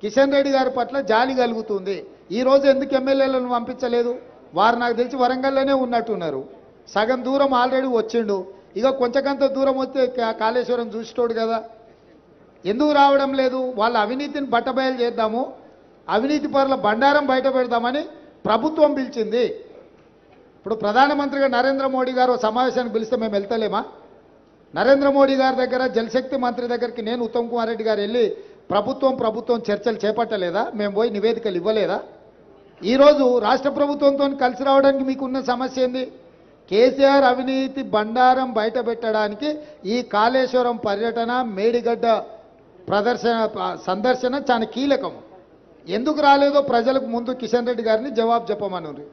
కిషన్ రెడ్డి గారి పట్ల జాలి కలుగుతుంది. ఈరోజు ఎందుకు ఎమ్మెల్యేలను పంపించలేదు? వారు నాకు తెలిసి వరంగల్లోనే ఉన్నట్టున్నారు. సగం దూరం ఆల్రెడీ వచ్చిండు. ఇక కొంచెంకంత దూరం వస్తే కాళేశ్వరం చూసిటోడు కదా. ఎందుకు రావడం లేదు? వాళ్ళ అవినీతిని బట్టబయలు చేద్దాము, అవినీతి పరుల బండారం బయట పెడదామని ప్రభుత్వం పిలిచింది. ఇప్పుడు ప్రధానమంత్రిగా నరేంద్ర మోడీ గారు సమావేశానికి పిలిస్తే మేము వెళ్తలేమా? నరేంద్ర మోడీ గారి దగ్గర, జలశక్తి మంత్రి దగ్గరికి నేను ఉత్తమ్ కుమార్ రెడ్డి గారు వెళ్ళి ప్రభుత్వం చర్చలు చేపట్టలేదా? మేము పోయి నివేదికలు ఇవ్వలేదా? ఈరోజు రాష్ట్ర ప్రభుత్వంతో కలిసి రావడానికి మీకున్న సమస్య ఏంది? కేసీఆర్ అవినీతి బండారం బయట పెట్టడానికి ఈ కాళేశ్వరం పర్యటన, మేడిగడ్డ సందర్శన చాలా కీలకం. ఎందుకు రాలేదో ప్రజలకు ముందు కిషన్ రెడ్డి గారిని జవాబు చెప్పమన్నారు.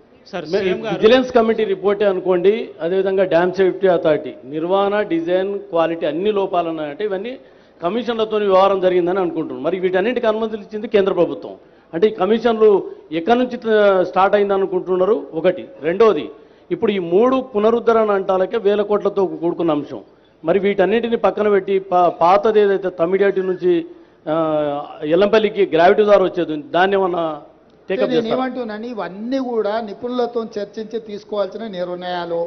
విజిలెన్స్ కమిటీ రిపోర్టే అనుకోండి, అదేవిధంగా డ్యామ్ సేఫ్టీ అథారిటీ నిర్వహణ, డిజైన్, క్వాలిటీ అన్ని లోపాలు ఉన్నాయంటే ఇవన్నీ కమిషన్లతో వ్యవహారం జరిగిందని అనుకుంటున్నాం. మరి వీటన్నింటికి అనుమతులు ఇచ్చింది కేంద్ర ప్రభుత్వం. అంటే ఈ కమిషన్లు ఎక్కడి నుంచి స్టార్ట్ అయింది అనుకుంటున్నారు? ఒకటి. రెండోది, ఇప్పుడు ఈ 3 పునరుద్ధరణ అంటాలకే 1000 కోట్లతో కూడుకున్న అంశం. మరి వీటన్నిటిని పక్కన పెట్టి పాతది ఏదైతే తమిడియాటి నుంచి ఎల్లంపల్లికి గ్రావిటీ ద్వారా వచ్చేది దాన్ని ఏమన్నా ఏమంటున్నాను? ఇవన్నీ కూడా నిపుణులతో చర్చించి తీసుకోవాల్సిన నిర్ణయాలు.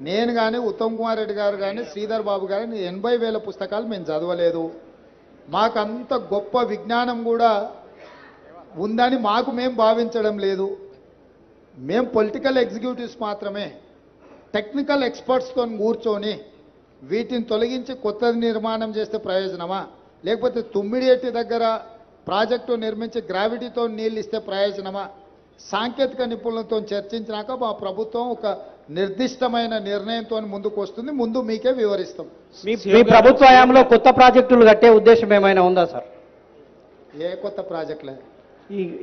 నేను కానీ, ఉత్తమ్ కుమార్ రెడ్డి గారు కానీ, శ్రీధర్ బాబు గారు 80,000 పుస్తకాలు మేము చదవలేదు. మాకంత గొప్ప విజ్ఞానం కూడా ఉందని మేము భావించడం లేదు. మేము పొలిటికల్ ఎగ్జిక్యూటివ్స్ మాత్రమే. టెక్నికల్ ఎక్స్పర్ట్స్తో కూర్చొని వీటిని తొలగించి కొత్తది నిర్మాణం చేస్తే ప్రయోజనమా, లేకపోతే తుమ్మిడిఎట్టి దగ్గర ప్రాజెక్టు నిర్మించి గ్రావిటీతో నీళ్ళు ఇస్తే ప్రయోజనమా? సాంకేతిక నిపుణులతో చర్చించినాక మా ప్రభుత్వం ఒక నిర్దిష్టమైన నిర్ణయంతో ముందుకు వస్తుంది. ముందు మీకే వివరిస్తాం. మీ ప్రభుత్వ హయాంలో కొత్త ప్రాజెక్టులు కట్టే ఉద్దేశం ఏమైనా ఉందా సార్? ఏ కొత్త ప్రాజెక్టులే?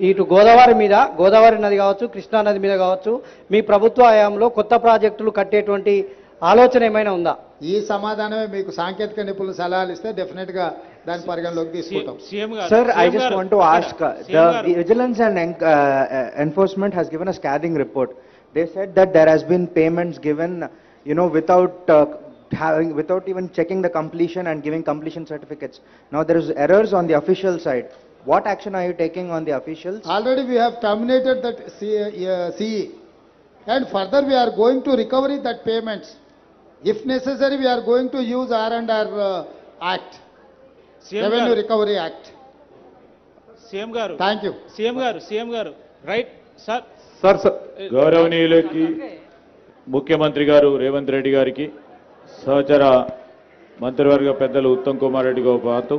ఇటు గోదావరి మీద, గోదావరి నది కావచ్చు, కృష్ణా నది మీద కావచ్చు, మీ ప్రభుత్వ హయాంలో కొత్త ప్రాజెక్టులు కట్టేటువంటి ఆలోచన ఏమైనా ఉందా? ఈ సమాధానమే మీకు సాంకేతిక నిపుణులు సలహాలు ఇస్తే డెఫినెట్ గా దాని పరిగణలోకి తీసుకుంటాం. Sir, I just want to ask, the Vigilance and Enforcement has given a scathing report. They said that there has been payments given, without even checking the completion and giving completion certificates. Now there is errors on the official side. What action are you taking on the officials? Already we have terminated that CE, and further we are going to recover that payments. If necessary, we are going to use R&R Act, Revenue Recovery Act. CM garu. Thank you. CM garu. Right, sir. Sir. గౌరవనీయులకి ముఖ్యమంత్రి గారు రేవంత్ రెడ్డి గారికి, సహచర మంత్రివర్గ పెద్దలు ఉత్తమ్ కుమార్ రెడ్డితో పాటు